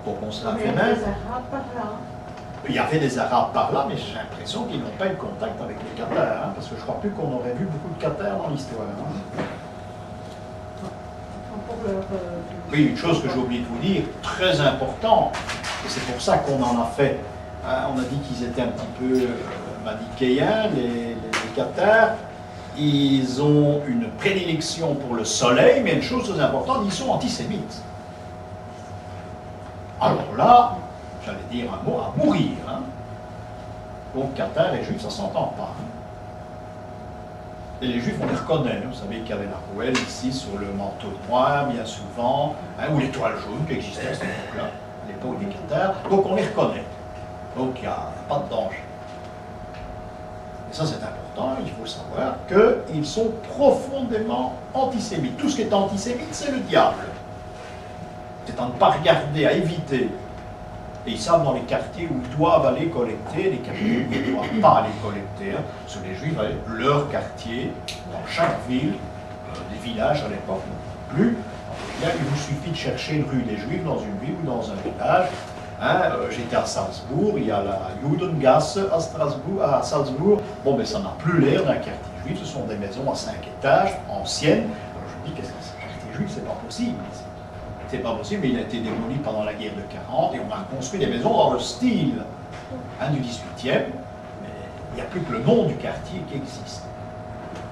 Donc on se lave les mains. Il y avait des Arabes par là, mais j'ai l'impression qu'ils n'ont pas eu contact avec les Cathares, hein, parce que je ne crois plus qu'on aurait vu beaucoup de Cathares dans l'histoire. Hein. Oui, une chose que j'ai oublié de vous dire, très importante, et c'est pour ça qu'on en a fait, hein, on a dit qu'ils étaient un petit peu manichéens, les Cathares. Ils ont une prédilection pour le soleil, mais une chose très importante, ils sont antisémites. Alors là, j'allais dire un mot à mourir. Hein. Donc, Cathares et Juifs, ça ne s'entend pas. Hein. Et les Juifs, on les reconnaît. Hein. Vous savez qu'il y avait la rouelle ici sur le manteau noir, bien souvent, hein, ou l'étoile jaune qui existait à cette époque-là, l'époque des Cathares. Donc, on les reconnaît. Donc, il n'y a pas de danger. Et ça, c'est important, il faut savoir qu'ils sont profondément antisémites. Tout ce qui est antisémite, c'est le diable. C'est à ne pas regarder, à éviter. Et ils savent dans les quartiers où ils doivent aller collecter, les quartiers où ils ne doivent pas aller collecter. Hein. Parce que les Juifs avaient leur quartier, dans chaque ville, des villages à l'époque, non plus. Il vous suffit de chercher une rue des Juifs dans une ville ou dans un village. Hein, j'étais à Salzbourg, il y a la Judengasse à Salzbourg. Bon, mais ça n'a plus l'air d'un quartier juif, ce sont des maisons à 5 étages, anciennes. Alors je me dis, qu'est-ce que c'est un quartier juif? C'est pas possible. C'est pas possible, mais il a été démoli pendant la guerre de 40 et on a construit des maisons dans le style du 18e, mais il n'y a plus que le nom du quartier qui existe.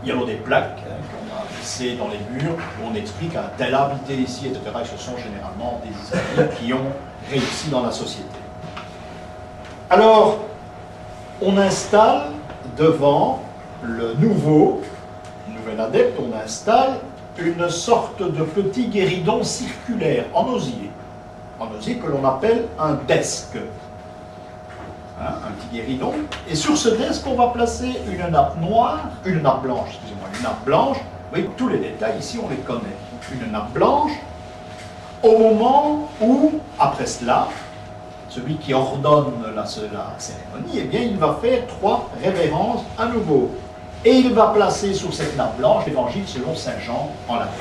Il y a des plaques qu'on a laissées dans les murs où on explique un tel habité ici, etc. Et ce sont généralement des Israéliens qui ont réussi dans la société. Alors, on installe devant le nouvel adepte, on installe une sorte de petit guéridon circulaire en osier que l'on appelle un desk. Hein, un petit guéridon. Et sur ce desk, on va placer une nappe blanche, une nappe blanche. Oui, tous les détails ici, on les connaît. Une nappe blanche. Au moment où, après cela, celui qui ordonne la cérémonie, eh bien, il va faire 3 révérences à nouveau. Et il va placer sur cette nappe blanche l'évangile selon saint Jean en latin.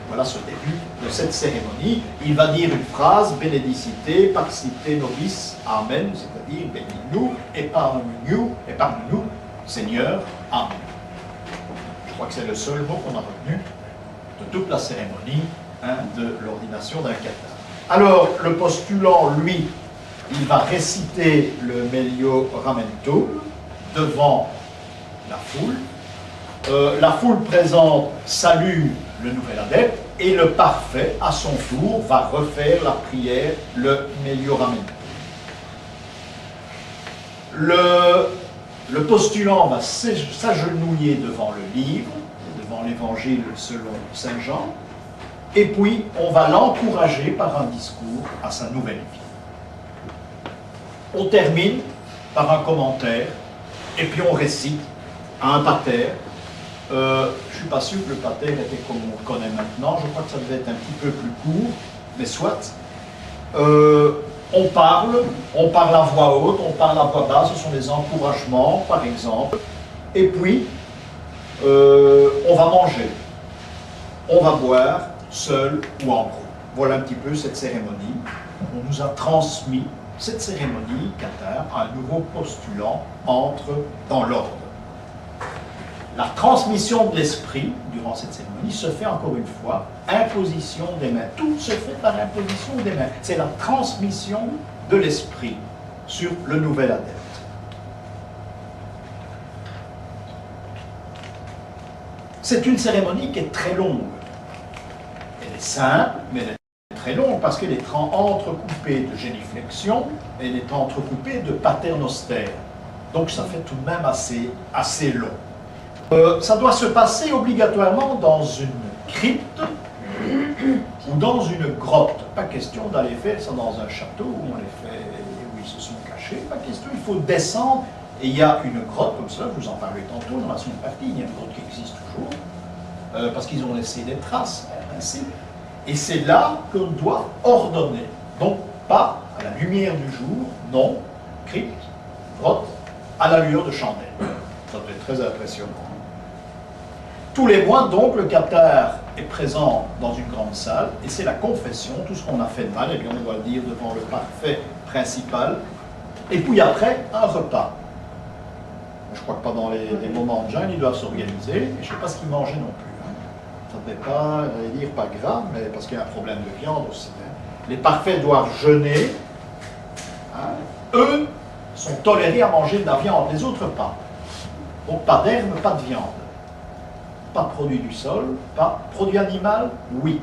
Voilà ce début de cette cérémonie. Il va dire une phrase, Benedicite, Paxite Nobis, Amen, c'est-à-dire bénis-nous, épargne-nous, Seigneur, Amen. Je crois que c'est le seul mot qu'on a retenu de toute la cérémonie de l'ordination d'un cathare. Alors, le postulant, lui, il va réciter le Melio Ramentum devant la foule. La foule présente salue le nouvel adepte et le parfait, à son tour, va refaire la prière, le Melior Amen. Le postulant va s'agenouiller devant le livre, devant l'évangile selon Saint Jean, et puis on va l'encourager par un discours à sa nouvelle vie. On termine par un commentaire, et puis on récite à un pater. Je ne suis pas sûr que le pater était comme on le connaît maintenant, je crois que ça devait être un petit peu plus court, mais soit. On parle à voix haute, on parle à voix basse, ce sont des encouragements, par exemple. Et puis, on va manger, on va boire, seul ou en groupe. Voilà un petit peu cette cérémonie. On nous a transmis cette cérémonie qu'un nouveau postulant entre dans l'ordre. La transmission de l'esprit, durant cette cérémonie, se fait encore une fois, imposition des mains. Tout se fait par imposition des mains. C'est la transmission de l'esprit sur le nouvel adepte. C'est une cérémonie qui est très longue. Elle est simple, mais elle est très longue parce qu'elle est entrecoupée de géniflexion, elle est entrecoupée de paternoster. Donc ça fait tout de même assez long. Ça doit se passer obligatoirement dans une crypte ou dans une grotte. Pas question d'aller faire ça dans un château où on les fait, où ils se sont cachés. Pas question, il faut descendre. Et il y a une grotte comme ça, je vous en parlais tantôt dans la seconde partie, il y a une grotte qui existe toujours, parce qu'ils ont laissé des traces, ainsi. Et c'est là qu'on doit ordonner. Donc pas à la lumière du jour, non, crypte, grotte, à la lueur de chandelle. Ça doit être très impressionnant. Tous les mois, donc, le cathare est présent dans une grande salle, et c'est la confession, tout ce qu'on a fait de mal, et bien on doit le dire devant le parfait principal, et puis après, un repas. Je crois que pendant les moments de jeûne, ils doivent s'organiser, et je ne sais pas ce qu'ils mangeaient non plus. Hein. Ça ne devait pas, j'allais dire, pas gras, mais parce qu'il y a un problème de viande aussi. Hein. Les parfaits doivent jeûner, hein. Eux sont tolérés à manger de la viande, les autres pas. Donc pas d'herbe, pas de viande. Pas de produit du sol, pas produit animal, oui.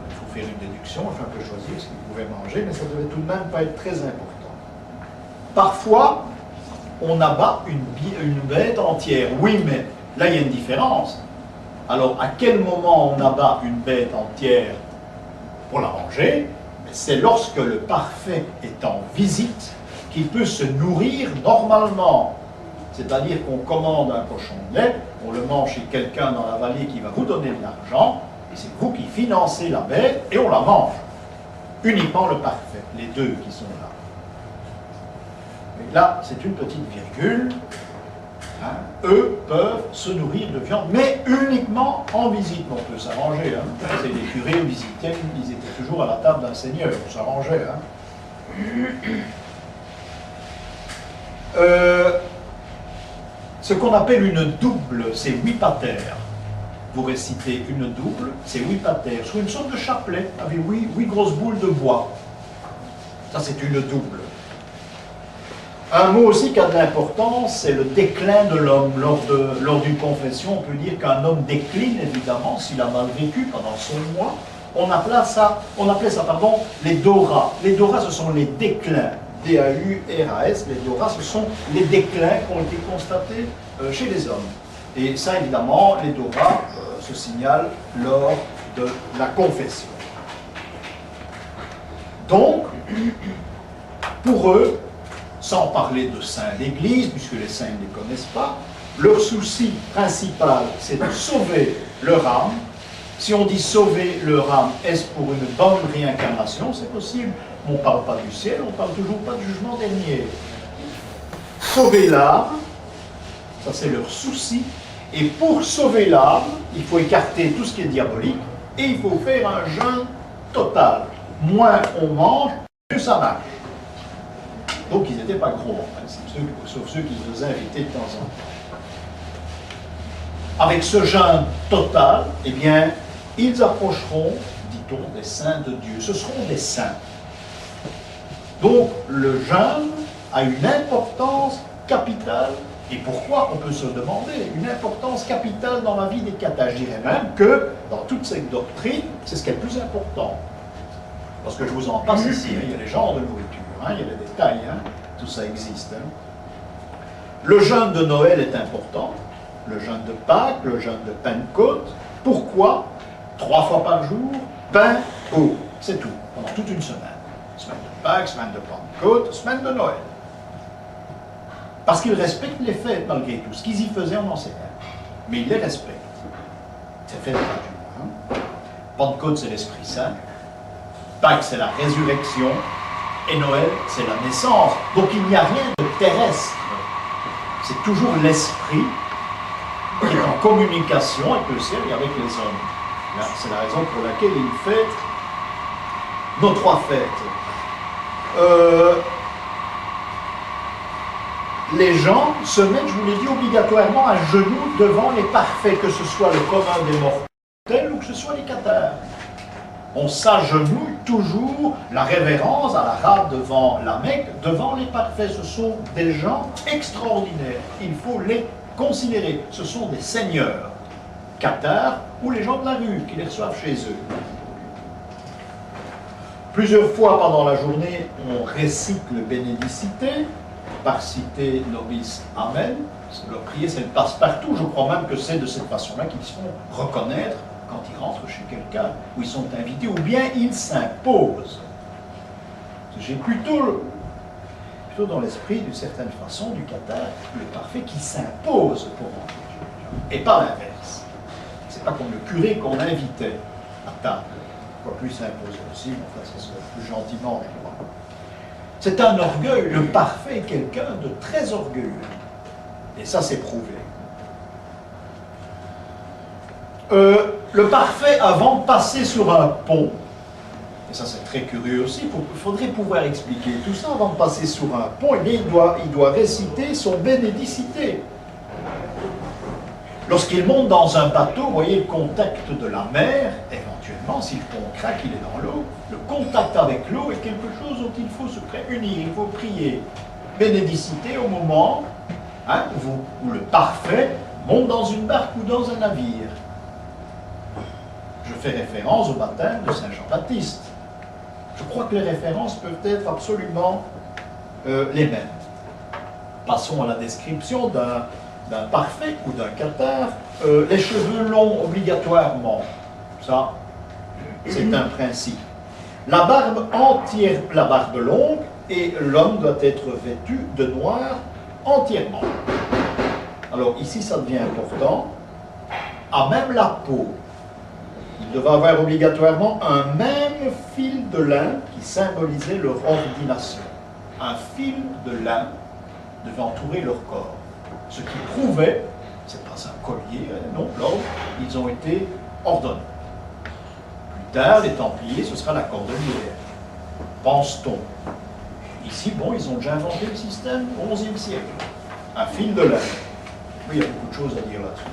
Il faut faire une déduction, enfin un peu choisir ce qu'ils pouvaient manger, mais ça ne devait tout de même pas être très important. Parfois, on abat une bête entière. Oui, mais là, il y a une différence. Alors, à quel moment on abat une bête entière pour la manger? C'est lorsque le parfait est en visite qu'il peut se nourrir normalement. C'est-à-dire qu'on commande un cochon de lait, on le mange chez quelqu'un dans la vallée qui va vous donner de l'argent, et c'est vous qui financez la bête, et on la mange. Uniquement le parfait, les deux qui sont là. Mais là, c'est une petite virgule. Hein. Eux peuvent se nourrir de viande, mais uniquement en visite. On peut s'arranger. Hein. C'est les curés visitaient, ils étaient toujours à la table d'un seigneur, on s'arrangeait. Hein. Ce qu'on appelle une double, c'est 8 patères. Vous récitez une double, c'est 8 patères, sur une sorte de chapelet, avec 8 grosses boules de bois. Ça, c'est une double. Un mot aussi qui a de l'importance, c'est le déclin de l'homme. Lors d'une confession, on peut dire qu'un homme décline, évidemment, s'il a mal vécu pendant son mois. On appelait ça, les doras. Les doras, ce sont les déclins. D-A-U-R-A-S, les doras, ce sont les déclins qui ont été constatés chez les hommes. Et ça, évidemment, les doras se signalent lors de la confession. Donc, pour eux, sans parler de saints d'Église, puisque les saints ne les connaissent pas, leur souci principal, c'est de sauver leur âme. Si on dit sauver leur âme, est-ce pour une bonne réincarnation? C'est possible. On ne parle pas du ciel, on ne parle toujours pas du jugement dernier. Sauver l'âme, ça c'est leur souci. Et pour sauver l'âme, il faut écarter tout ce qui est diabolique et il faut faire un jeûne total. Moins on mange, mieux ça marche. Donc ils n'étaient pas gros, en fait, sauf ceux qui se faisaient inviter de temps en temps. Avec ce jeûne total, eh bien, ils approcheront, dit-on, des saints de Dieu. Ce seront des saints. Donc le jeûne a une importance capitale Et pourquoi? On peut se demander. Une importance capitale dans la vie des cathares. Je dirais même que dans toute cette doctrine, c'est ce qui est le plus important. Parce que je vous en passe ici, hein, il y a les genres de nourriture, hein, il y a les détails, hein, tout ça existe. Hein. Le jeûne de Noël est important, le jeûne de Pâques, le jeûne de Pentecôte. Pourquoi? 3 fois par jour, pain, eau, c'est tout, pendant toute une semaine. Semaine de Pâques, semaine de Pentecôte, semaine de Noël. Parce qu'ils respectent les fêtes malgré tout. Ce qu'ils y faisaient, on n'en sait rien. Mais ils les respectent. C'est fait de nature. Hein. Pentecôte, c'est l'Esprit Saint. Pâques, c'est la résurrection. Et Noël, c'est la naissance. Donc il n'y a rien de terrestre. C'est toujours l'Esprit qui est en communication avec le ciel et avec les hommes. C'est la raison pour laquelle il fête nos 3 fêtes. Les gens se mettent, je vous l'ai dit, obligatoirement à genoux devant les parfaits, que ce soit le commun des mortels ou que ce soit les cathares. On s'agenouille toujours, la révérence à la rade devant la Mecque, devant les parfaits. Ce sont des gens extraordinaires. Il faut les considérer. Ce sont des seigneurs, cathares ou les gens de la rue qui les reçoivent chez eux. Plusieurs fois pendant la journée, on récite le Bénédicité, par cité nobis amen. Leur prier, c'est le passe-partout. Je crois même que c'est de cette façon-là qu'ils se font reconnaître quand ils rentrent chez quelqu'un, où ils sont invités, ou bien ils s'imposent. J'ai plutôt dans l'esprit, d'une certaine façon, du cathare, le parfait qui s'impose pour rentrer, et pas l'inverse. C'est pas comme le curé qu'on invitait à table. Quoi plus s'imposer aussi, mais enfin, ça se fait plus gentiment, je crois. C'est un orgueil. Le parfait est quelqu'un de très orgueilleux. Et ça, c'est prouvé. Le parfait, avant de passer sur un pont, et ça c'est très curieux aussi, il faudrait pouvoir expliquer tout ça avant de passer sur un pont, eh bien il doit réciter son Bénédicité. Lorsqu'il monte dans un bateau, vous voyez le contact de la mer, éventuellement, si le pont craque, il est dans l'eau, le contact avec l'eau est quelque chose dont il faut se préunir, il faut prier. Bénédicité au moment hein, où le parfait monte dans une barque ou dans un navire. Je fais référence au baptême de Saint Jean-Baptiste. Je crois que les références peuvent être absolument les mêmes. Passons à la description d'un parfait ou d'un cathare. Les cheveux longs, obligatoirement. Ça, c'est un principe. La barbe entière, la barbe longue, et l'homme doit être vêtu de noir entièrement. Alors ici, ça devient important. À même la peau. Il devait avoir obligatoirement un même fil de lin qui symbolisait leur ordination. Un fil de lin devait entourer leur corps. Ce qui prouvait, c'est pas un collier, non, l'ordre, ils ont été ordonnés. Plus tard, les Templiers, ce sera la cordelière. Pense-t-on. Ici, bon, ils ont déjà inventé le système au XIe siècle. Un fil de lin. Oui, il y a beaucoup de choses à dire là-dessus.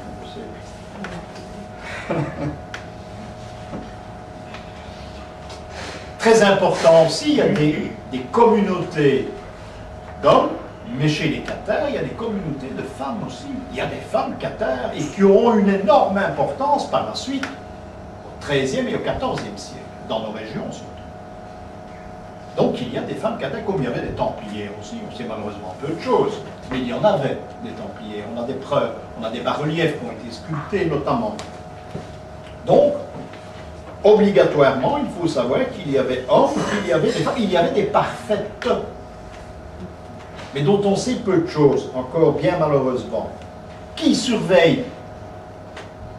Très important aussi, il y a des communautés d'hommes, mais chez les cathares, il y a des communautés de femmes aussi. Il y a des femmes cathares et qui auront une énorme importance par la suite, au XIIIe et au XIVe siècle, dans nos régions surtout. Donc il y a des femmes cathares, comme il y avait des Templiers aussi, on sait malheureusement peu de choses, mais il y en avait des Templiers, on a des preuves, on a des bas-reliefs qui ont été sculptés notamment. Donc, obligatoirement, il faut savoir qu'il y avait hommes, qu'il y avait des femmes, il y avait des parfaites, mais dont on sait peu de choses, encore bien malheureusement. Qui surveille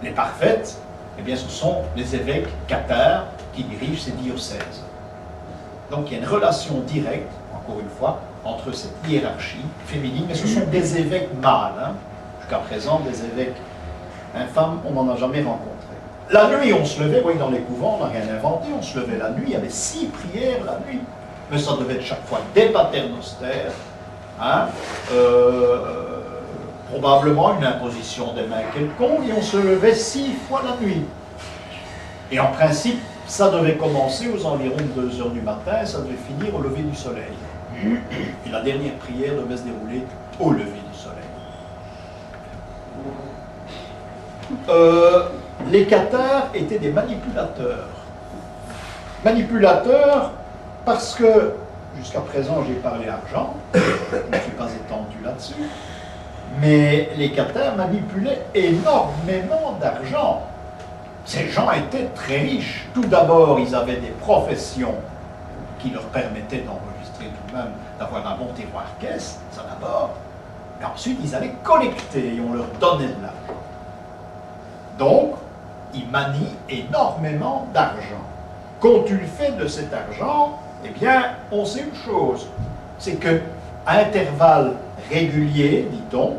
les parfaites? Eh bien, ce sont les évêques cathares qui dirigent ces diocèses. Donc, il y a une relation directe, encore une fois, entre cette hiérarchie féminine, mais ce sont des évêques mâles. Hein. Jusqu'à présent, des évêques infâmes, on n'en a jamais rencontré. La nuit, on se levait, oui, dans les couvents, on n'a rien inventé, on se levait la nuit, il y avait 6 prières la nuit, mais ça devait être chaque fois des paternosters, hein, probablement une imposition des mains quelconque, et on se levait 6 fois la nuit. Et en principe, ça devait commencer aux environs de 2 heures du matin, et ça devait finir au lever du soleil. Et la dernière prière devait se dérouler au lever du soleil. les cathares étaient des manipulateurs. Manipulateurs parce que, jusqu'à présent j'ai parlé argent, je ne suis pas étendu là-dessus, mais les cathares manipulaient énormément d'argent. Ces gens étaient très riches. Tout d'abord, ils avaient des professions qui leur permettaient d'enregistrer tout de même, d'avoir un bon tiroir-caisse, ça d'abord. Et ensuite, ils allaient collecter et on leur donnait de l'argent. Donc, ils manient énormément d'argent. Qu'ont-ils fait de cet argent? Eh bien, on sait une chose, c'est qu'à intervalles réguliers, dit-on,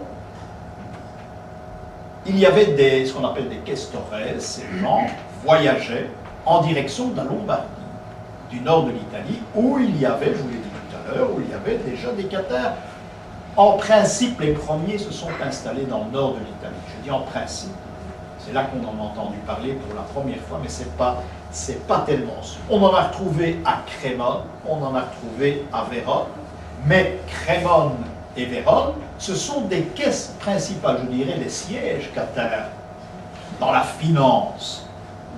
il y avait ce qu'on appelle des questores. Ces gens voyageaient en direction de la Lombardie, du nord de l'Italie, où il y avait, je vous l'ai dit tout à l'heure, où il y avait déjà des cathares. En principe, les premiers se sont installés dans le nord de l'Italie. Je dis en principe. C'est là qu'on en a entendu parler pour la première fois, mais c'est pas tellement sûr. On en a retrouvé à Crémone, on en a retrouvé à Vérone, mais Crémone et Vérone, ce sont des caisses principales, je dirais, les sièges cathares dans la finance.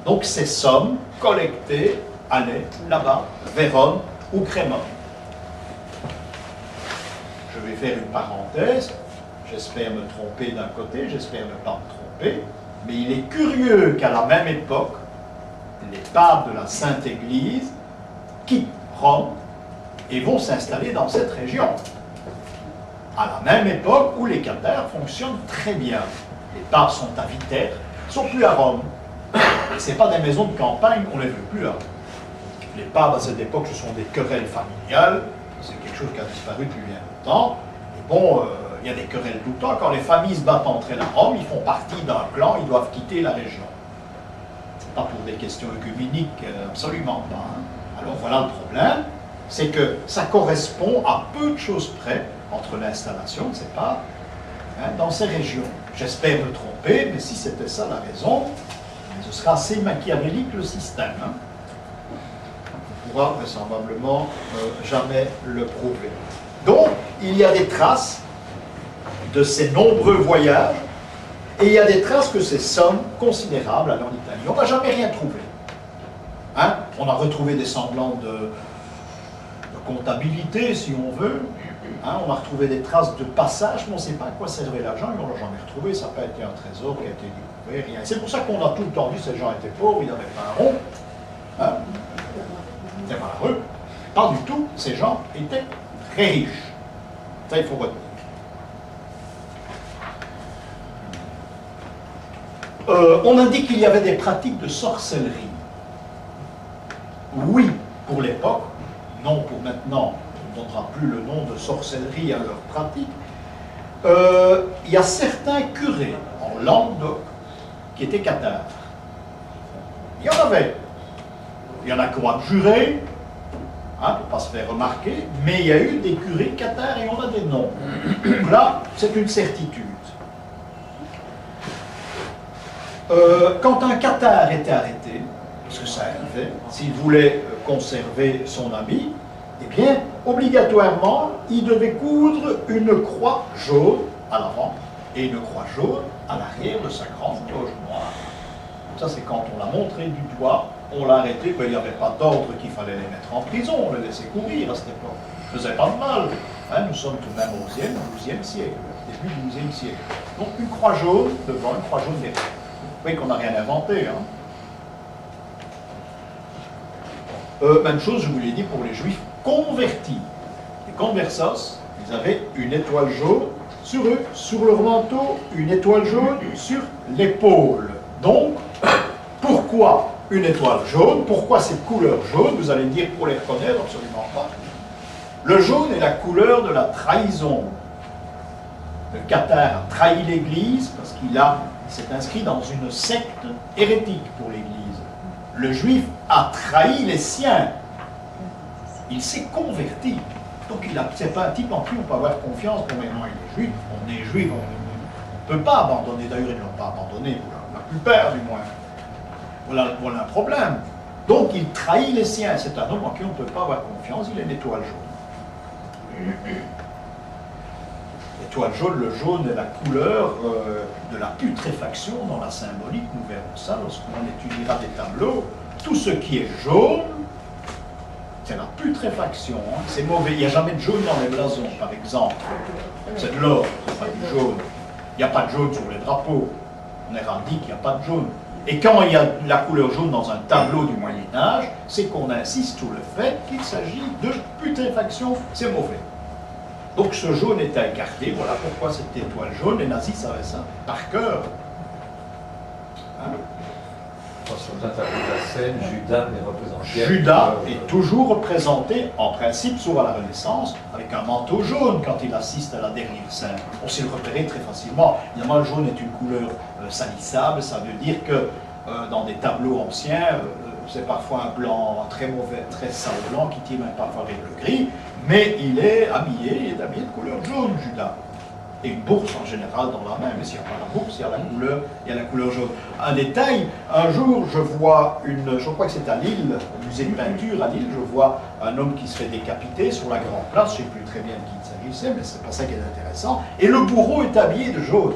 Donc ces sommes collectées allaient là-bas, Vérone ou Crémone. Je vais faire une parenthèse, j'espère me tromper d'un côté, j'espère ne pas me tromper, mais il est curieux qu'à la même époque, les papes de la Sainte Église quittent Rome et vont s'installer dans cette région. À la même époque où les cathares fonctionnent très bien. Les papes sont à Viterbo, ils ne sont plus à Rome. Ce n'est pas des maisons de campagne, on ne les veut plus là. Les papes à cette époque, ce sont des querelles familiales, c'est quelque chose qui a disparu depuis bien longtemps. Et bon, il y a des querelles tout le temps. Quand les familles se battent entre elles à Rome, ils font partie d'un clan, ils doivent quitter la région. Pas pour des questions œcuméniques, absolument pas. Hein. Alors voilà le problème, c'est que ça correspond à peu de choses près entre l'installation de ces papes dans ces régions. J'espère me tromper, mais si c'était ça la raison, ce sera assez machiavélique le système. Hein. On ne pourra vraisemblablement jamais le prouver. Donc, il y a des traces de ces nombreux voyages, et il y a des traces que ces sommes considérables allaient en Italie. On n'a jamais rien trouvé. Hein? On a retrouvé des semblants de comptabilité, si on veut. Hein? On a retrouvé des traces de passage, mais on ne sait pas à quoi servait l'argent, et on ne l'a jamais retrouvé. Ça n'a pas été un trésor qui a été découvert, rien. C'est pour ça qu'on a tout le temps dit que ces gens étaient pauvres, ils n'avaient pas un rond. Hein? C'était malheureux. Pas du tout. Ces gens étaient très riches. Ça, il faut retenir. On indique qu'il y avait des pratiques de sorcellerie. Oui, pour l'époque, non pour maintenant, on ne donnera plus le nom de sorcellerie à leur pratique. Il y a certains curés en Languedoc qui étaient cathares. Il y en avait. Il y en a qui ont abjuré, hein, pour ne pas se faire remarquer, mais il y a eu des curés cathares et on a des noms. Donc là, c'est une certitude. Quand un cathare était arrêté, parce que ça arrivait, s'il voulait conserver son habit, eh bien, obligatoirement, il devait coudre une croix jaune à l'avant et une croix jaune à l'arrière de sa grande toge noire. Ça, c'est quand on l'a montré du doigt, on l'a arrêté, ben, il n'y avait pas d'ordre qu'il fallait les mettre en prison, on les laissait courir à cette époque. Ça ne faisait pas de mal. Hein, nous sommes tout de même au XIIe siècle, début du XIIe siècle. Donc une croix jaune devant, une croix jaune derrière. Vous voyez qu'on n'a rien inventé. Hein. Même chose, je vous l'ai dit, pour les juifs convertis. Les conversos, ils avaient une étoile jaune sur eux, sur leur manteau, une étoile jaune sur l'épaule. Donc, pourquoi une étoile jaune? Pourquoi cette couleur jaune? Vous allez me dire, pour les reconnaître, absolument pas. Le jaune est la couleur de la trahison. Le cathare a trahi l'Église parce qu'il s'est inscrit dans une secte hérétique pour l'Église. Le juif a trahi les siens. Il s'est converti. Donc c'est pas un type en qui on peut avoir confiance. Bon, maintenant il est juif, on est juif, on ne peut pas abandonner. D'ailleurs, ils ne l'ont pas abandonné, pour la plupart du moins. Voilà un problème. Donc il trahit les siens. C'est un homme en qui on ne peut pas avoir confiance. Il est une étoile jaune. l'étoile jaune, le jaune est la couleur de la putréfaction dans la symbolique. Nous verrons ça lorsqu'on étudiera des tableaux. Tout ce qui est jaune, c'est la putréfaction. Hein. C'est mauvais. Il n'y a jamais de jaune dans les blasons, par exemple. C'est de l'or, c'est pas du jaune. Il n'y a pas de jaune sur les drapeaux. On est dit qu'il n'y a pas de jaune. Et quand il y a la couleur jaune dans un tableau du Moyen-Âge, c'est qu'on insiste sur le fait qu'il s'agit de putréfaction. C'est mauvais. Donc ce jaune est à écarter. Voilà pourquoi cette étoile jaune, les nazis savaient ça par cœur. Hein? Sur un tableau de la scène, Judas est représenté. Judas est toujours représenté, en principe, sauf à la Renaissance, avec un manteau jaune quand il assiste à la dernière scène. On sait le repérer très facilement. Évidemment, le jaune est une couleur salissable. Ça veut dire que dans des tableaux anciens, c'est parfois un blanc très mauvais, très sale blanc, qui tire même parfois avec le gris, mais il est habillé de couleur jaune, Judas. Et une bourse en général dans la main, mais s'il n'y a pas la bourse, il y a la couleur jaune. Un détail, un jour je vois je crois que c'est à Lille, au musée de peinture à Lille, je vois un homme qui se fait décapiter sur la grande place, je ne sais plus très bien de qui il s'agissait, mais c'est pas ça qui est intéressant, et le bourreau est habillé de jaune.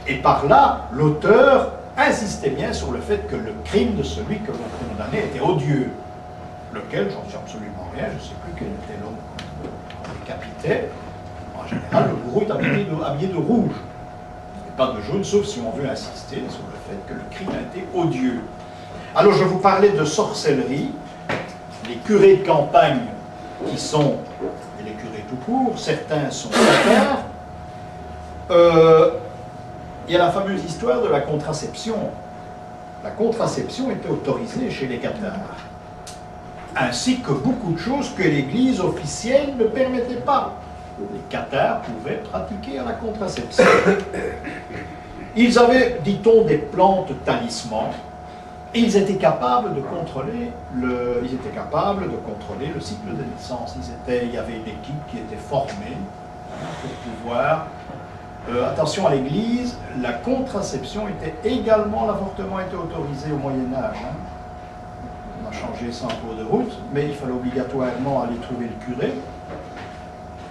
Et par là, l'auteur insistait bien sur le fait que le crime de celui que l'on condamnait était odieux, lequel, j'en sais absolument rien, je ne sais plus quel était l'homme qu'on décapitait. En général, le bourreau est habillé de rouge, et pas de jaune, sauf si on veut insister sur le fait que le crime a été odieux. Alors, je vous parlais de sorcellerie. Les curés de campagne qui sont, et les curés tout court, certains sont cathares. Il y a la fameuse histoire de la contraception. La contraception était autorisée chez les cathares, ainsi que beaucoup de choses que l'Église officielle ne permettait pas. Les cathares pouvaient pratiquer la contraception. Ils avaient, dit-on, des plantes talismans, et ils étaient capables de contrôler le cycle de naissance. Il y avait une équipe qui était formée pour pouvoir... attention à l'Église, la contraception était également, l'avortement était autorisé au Moyen-Âge. Hein. On a changé ça en cours de route, mais il fallait obligatoirement aller trouver le curé.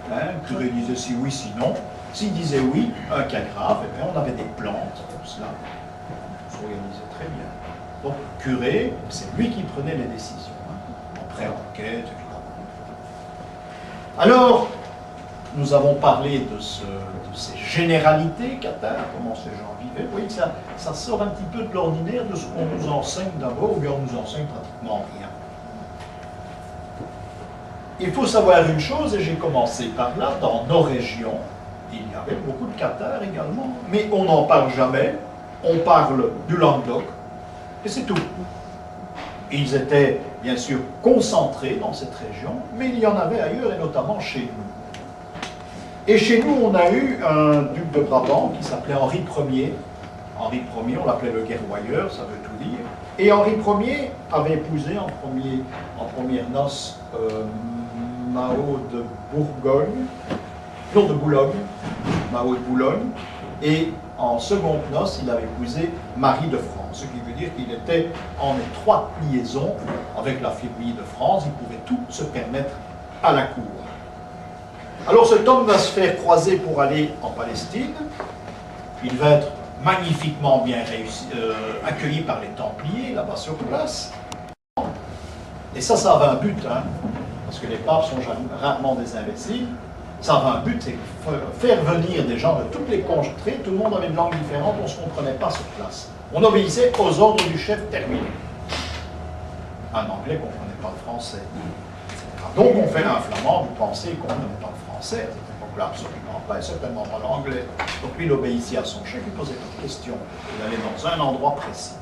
Le curé disait si oui, si non. S'il disait oui, un cas grave, et bien on avait des plantes, tout cela. On s'organisait très bien. Donc, curé, c'est lui qui prenait les décisions, hein, après enquête, évidemment. Alors, nous avons parlé de ces généralités cathares, comment ces gens vivaient. Vous voyez que ça sort un petit peu de l'ordinaire de ce qu'on nous enseigne d'abord, ou bien on nous enseigne pratiquement rien. Il faut savoir une chose, et j'ai commencé par là, dans nos régions, il y avait beaucoup de cathares également, mais on n'en parle jamais, on parle du Languedoc, et c'est tout. Ils étaient bien sûr concentrés dans cette région, mais il y en avait ailleurs, et notamment chez nous. Et chez nous, on a eu un duc de Brabant qui s'appelait Henri Ier. Henri Ier, on l'appelait le guerroyeur, ça veut tout dire. Et Henri Ier avait épousé en première noces Mao de Bourgogne, non de Boulogne, Mao de Boulogne, et en seconde noces, il avait épousé Marie de France, ce qui veut dire qu'il était en étroite liaison avec la famille de France, il pouvait tout se permettre à la cour. Alors cet homme va se faire croiser pour aller en Palestine, il va être magnifiquement bien accueilli par les Templiers, là-bas sur place, et ça avait un but, hein, parce que les papes sont rarement des imbéciles. Ça avait un but, c'est faire venir des gens de toutes les contrées, tout le monde avait une langue différente, on ne se comprenait pas sur place. On obéissait aux ordres du chef terminé. Un anglais ne comprenait pas le français, etc. Donc on fait un flamand, vous pensez qu'on n'aime pas le français, à cette époque-là, absolument pas, et certainement pas l'anglais. Donc lui, il obéissait à son chef, il posait pas de questions, il allait dans un endroit précis.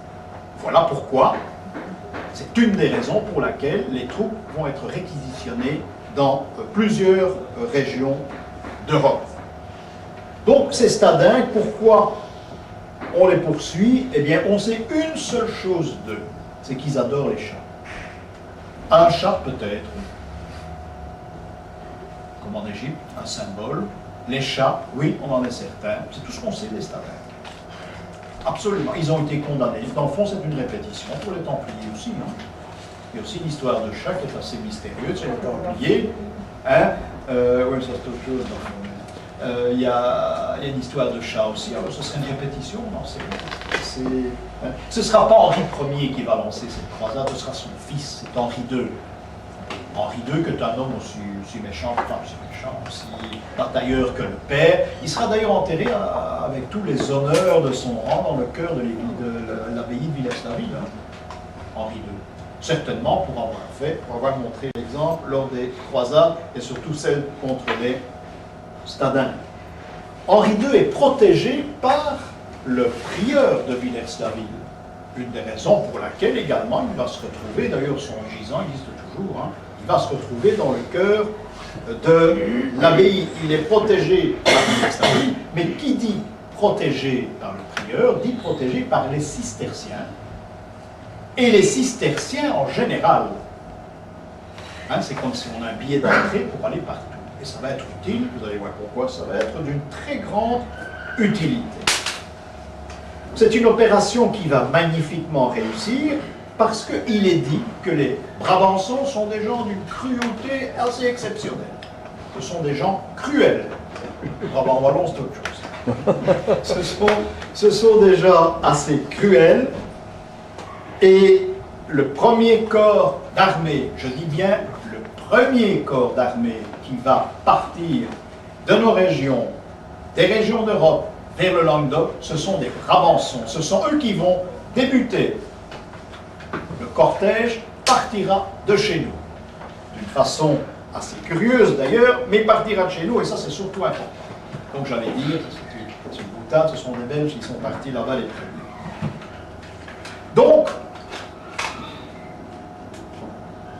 Voilà pourquoi, c'est une des raisons pour laquelle les troupes vont être réquisitionnées dans plusieurs régions d'Europe. Donc ces Stadins, pourquoi on les poursuit? Eh bien, on sait une seule chose d'eux, c'est qu'ils adorent les chats. Un chat peut-être, comme en Égypte, un symbole. Les chats, oui, on en est certain. C'est tout ce qu'on sait des Stadins. Absolument, ils ont été condamnés. Dans le fond, c'est une répétition pour les Templiers aussi. Hein. Il y a aussi l'histoire de chat qui est assez mystérieuse, c'est les Templiers. Hein? Oui, ça c'est autre chose. Il y a une histoire de chat aussi. Alors, ce serait une répétition, non? Ce ne sera pas Henri Ier qui va lancer cette croisade, ce sera son fils, c'est Henri II. Henri II, qui est un homme aussi méchant, aussi batailleur que le père. Il sera d'ailleurs enterré avec tous les honneurs de son rang dans le cœur de l'abbaye de Villers-la-Ville, hein, Henri II. Certainement pour avoir montré l'exemple lors des croisades et surtout celle contre les Stadins. Henri II est protégé par le prieur de Villers-la-Ville. Une des raisons pour laquelle également il va se retrouver, d'ailleurs son gisant existe toujours, hein, il va se retrouver dans le cœur de l'abbaye. Il est protégé par Villers-la-Ville, mais qui dit protégé par le prieur, dit protégé par les cisterciens. Et les cisterciens en général, hein, c'est comme si on a un billet d'entrée pour aller partout. Et ça va être utile, vous allez voir pourquoi, ça va être d'une très grande utilité. C'est une opération qui va magnifiquement réussir parce qu'il est dit que les Brabançons sont des gens d'une cruauté assez exceptionnelle. Ce sont des gens cruels. Le Brabant wallon, c'est autre chose. Ce sont des gens assez cruels. Et le premier corps d'armée, je dis bien le premier corps d'armée qui va partir de nos régions, des régions d'Europe, vers le Languedoc, ce sont des Brabançons. Ce sont eux qui vont débuter. Le cortège partira de chez nous. D'une façon assez curieuse d'ailleurs, mais partira de chez nous, et ça c'est surtout important. Donc j'allais dire, c'est une boutade, ce sont des Belges qui sont partis là-bas les premiers. Donc,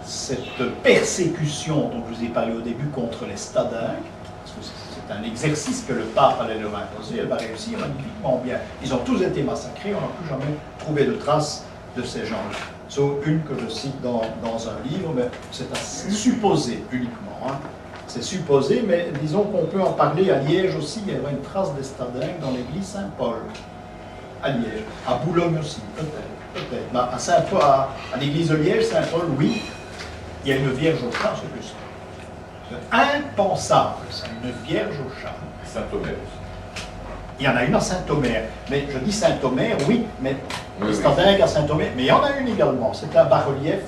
cette persécution dont je vous ai parlé au début contre les Stadins, parce que c'est un exercice que le pape allait leur imposer, elle va réussir magnifiquement bien. Ils ont tous été massacrés, on n'a plus jamais trouvé de traces de ces gens-là. Sauf une que je cite dans un livre, mais c'est à supposer uniquement. Hein. C'est supposé, mais disons qu'on peut en parler à Liège aussi, il y avait une trace des Stadins dans l'église Saint-Paul. À Liège. À Boulogne aussi, peut-être. Mais à Saint-Paul, à l'église de Liège, Saint-Paul, oui. Il y a une vierge au chat, c'est plus ça. C'est impensable, ça, une vierge au chat. Saint-Omer aussi. Il y en a une à Saint-Omer. Mais je dis Saint-Omer, oui, mais Stadingue à Saint-Omer. Mais il y en a une également. C'est un bas-relief,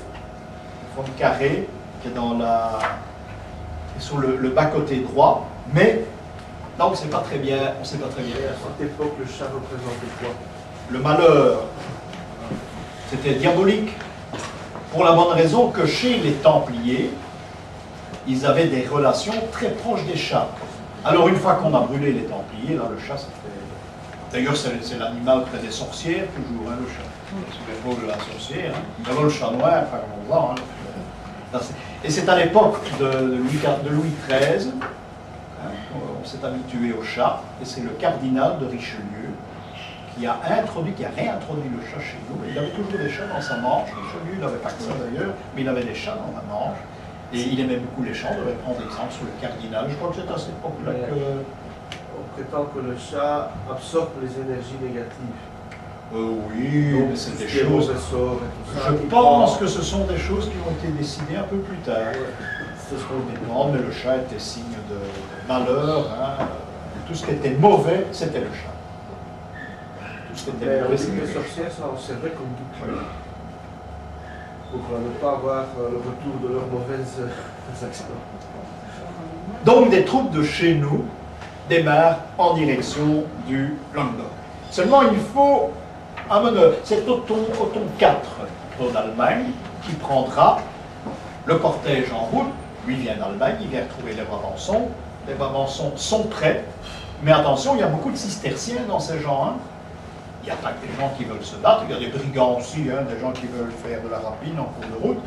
en forme carrée, qui est dans sur le bas-côté droit. Mais, donc, c'est pas très bien. On ne sait pas très bien. Et à cette époque, le chat représentait quoi? Le malheur. C'était diabolique. Pour la bonne raison que chez les Templiers, ils avaient des relations très proches des chats. Alors une fois qu'on a brûlé les Templiers, là le chat, ça fait... D'ailleurs c'est l'animal près des sorcières, toujours, hein, le chat. C'est le rôle de la sorcière. Hein. D'abord le chat noir, enfin on va voir. Hein. Et c'est à l'époque de Louis XIII, hein, on s'est habitué au chat, et c'est le cardinal de Richelieu qui a réintroduit le chat chez nous. Il avait toujours des chats dans sa manche. Richelieu n'avait pas que ça d'ailleurs, mais il avait des chats dans la manche. Et il aimait beaucoup les chats. On devrait prendre exemple sur le cardinal. Je crois que c'est à cette époque-là que... On prétend que le chat absorbe les énergies négatives. Oui, donc, mais c'est des les choses... mauvais sorts et tout ça, Je pense que ce sont des choses qui ont été décidées un peu plus tard. c'est ce qu'on dit. Non, mais le chat était signe de malheur. Hein. Tout ce qui était mauvais, c'était le chat. Mais on dit que les sorcières sont observées comme bouclier pour ne pas avoir le retour de leurs mauvaises actions. Donc des troupes de chez nous démarrent en direction du Languedoc. Seulement il faut amener, c'est Othon IV d'Allemagne qui prendra le cortège en route. Lui vient d'Allemagne, il vient retrouver les Brabançons. Les Brabançons sont prêts, mais attention, il y a beaucoup de cisterciens dans ces gens. Hein. Il n'y a pas que des gens qui veulent se battre, il y a des brigands aussi, hein, des gens qui veulent faire de la rapine en cours de route,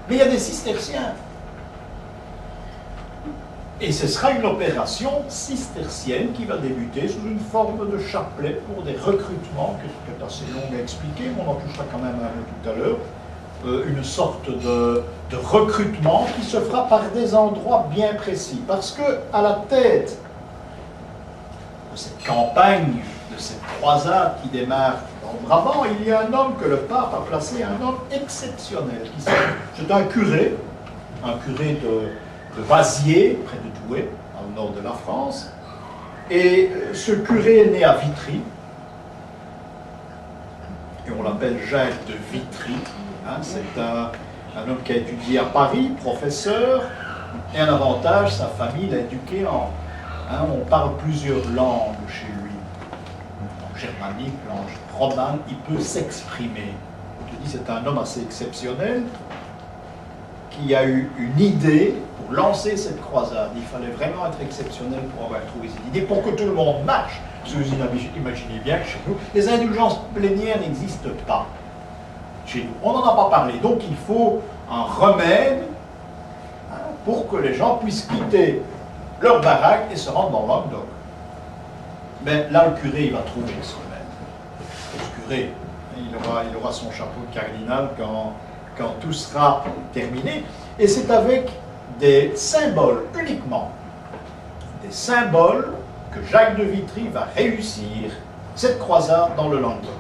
mais il y a des cisterciens. Et ce sera une opération cistercienne qui va débuter sous une forme de chapelet pour des recrutements, qui est assez long à expliquer, mais on en touchera quand même un peu tout à l'heure, une sorte de recrutement qui se fera par des endroits bien précis. Parce que à la tête de cette campagne, de cette croisade qui démarre dans le Brabant, il y a un homme que le pape a placé, un homme exceptionnel. C'est un curé de Vaziers, près de Douai, dans le nord de la France. Et ce curé est né à Vitry, et on l'appelle Jacques de Vitry. Hein, c'est un homme qui a étudié à Paris, professeur, et un avantage, sa famille l'a éduqué en... Hein, on parle plusieurs langues chez lui. Langue germanique, langue romane, il peut s'exprimer. Je dis, c'est un homme assez exceptionnel qui a eu une idée pour lancer cette croisade. Il fallait vraiment être exceptionnel pour avoir trouvé cette idée, pour que tout le monde marche. Parce que vous imaginez bien que chez nous, les indulgences plénières n'existent pas. Chez nous, on n'en a pas parlé. Donc il faut un remède, hein, pour que les gens puissent quitter leur baraque et se rendre dans Languedoc. Mais là, le curé, il va trouver ce remède. Le curé, il aura son chapeau de cardinal quand tout sera terminé. Et c'est avec des symboles uniquement, des symboles, que Jacques de Vitry va réussir cette croisade dans le Languedoc.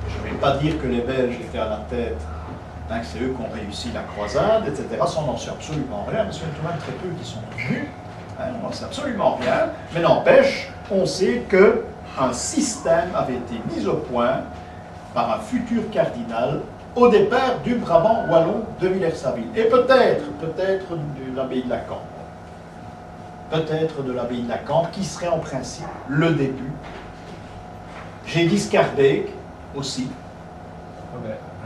Je ne vais pas dire que les Belges étaient à la tête, hein, que c'est eux qui ont réussi la croisade, etc. Ça, on n'en sait absolument rien, parce qu'il y en a tout de même très peu qui sont venus. Hein, on n'en sait absolument rien. Mais n'empêche, on sait qu'un système avait été mis au point par un futur cardinal au départ du Brabant wallon de Villers-Saville. Et peut-être de l'abbaye de Lacan. Peut-être de l'abbaye de Lacan, qui serait en principe le début. J'ai dit Scarbeck aussi.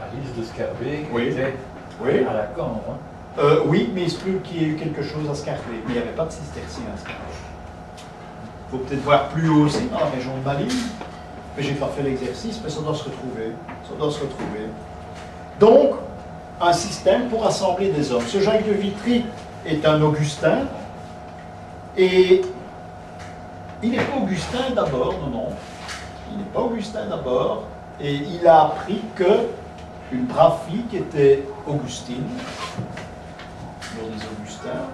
Alice de Scarbeck Oui. était Oui. à Lacan. Hein. Oui, mais il se peut qu'il y ait eu quelque chose à Scarbeck. Mais il n'y avait pas de cistercien à Scarbeck. Il faut peut-être voir plus haut aussi, dans la région de Malines. Mais j'ai pas fait l'exercice, mais ça doit se retrouver. Ça doit se retrouver. Donc, un système pour assembler des hommes. Ce Jacques de Vitry est un Augustin. Et il n'est pas Augustin d'abord, non. Il n'est pas Augustin d'abord. Et il a appris qu'une brave fille qui était Augustine, lors des Augustins,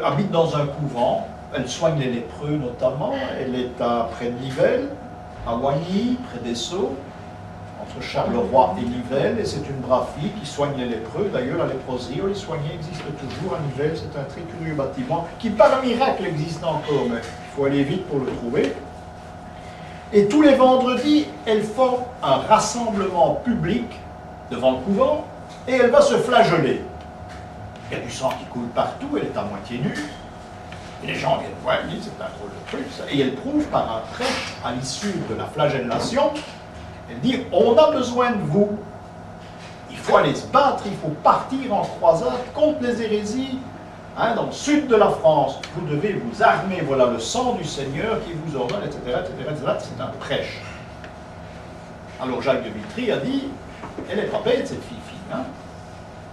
habite dans un couvent. Elle soigne les lépreux notamment. Elle est près de Nivelles, à Oigny, près des Sceaux, entre Charleroi et Nivelles. Et c'est une brave fille qui soigne les lépreux. D'ailleurs, la léproserie, on les soignait, existe toujours à Nivelles. C'est un très curieux bâtiment qui, par miracle, existe encore. Mais il faut aller vite pour le trouver. Et tous les vendredis, elle forme un rassemblement public devant le couvent et elle va se flageller. Il y a du sang qui coule partout, elle est à moitié nue. Et les gens viennent voir, ils disent c'est un drôle de truc ça. Et elle prouve par un prêche, à l'issue de la flagellation, elle dit on a besoin de vous. Il faut aller se battre, il faut partir en croisade contre les hérésies. Hein, dans le sud de la France, vous devez vous armer, voilà le sang du Seigneur qui vous ordonne, etc., etc., etc. C'est un prêche. Alors Jacques de Vitry a dit, elle n'est pas bête cette fille. Hein.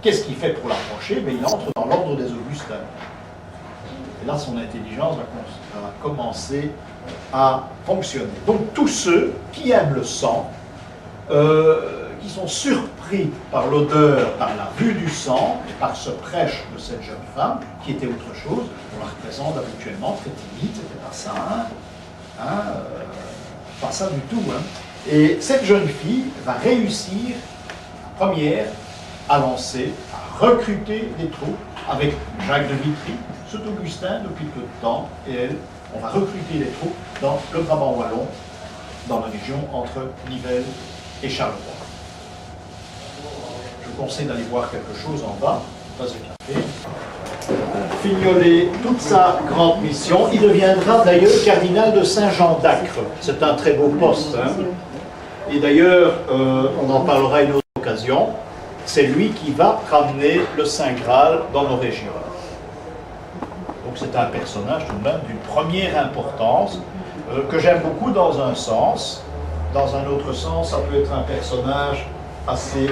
Qu'est-ce qu'il fait pour l'approcher? Il entre dans l'ordre des Augustins. Et là, son intelligence va commencer à fonctionner. Donc tous ceux qui aiment le sang, qui sont surpris par l'odeur, par la vue du sang, et par ce prêche de cette jeune femme, qui était autre chose, on la représente habituellement très timide, c'était pas ça, pas ça du tout. Hein. Et cette jeune fille va réussir, la première, à lancer, à recruter des troupes avec Jacques de Vitry, cet Augustin depuis peu de temps, et elle, on va recruter des troupes dans le Brabant wallon, dans la région entre Nivelles et Charleroi. Je vous conseille d'aller voir quelque chose en bas, tasse de café. Fignoler toute sa grande mission. Il deviendra d'ailleurs cardinal de Saint-Jean d'Acre. C'est un très beau poste. Hein. Et d'ailleurs, on en parlera une autre occasion. C'est lui qui va ramener le Saint Graal dans nos régions. Donc c'est un personnage tout de même d'une première importance, que j'aime beaucoup dans un sens. Dans un autre sens, ça peut être un personnage assez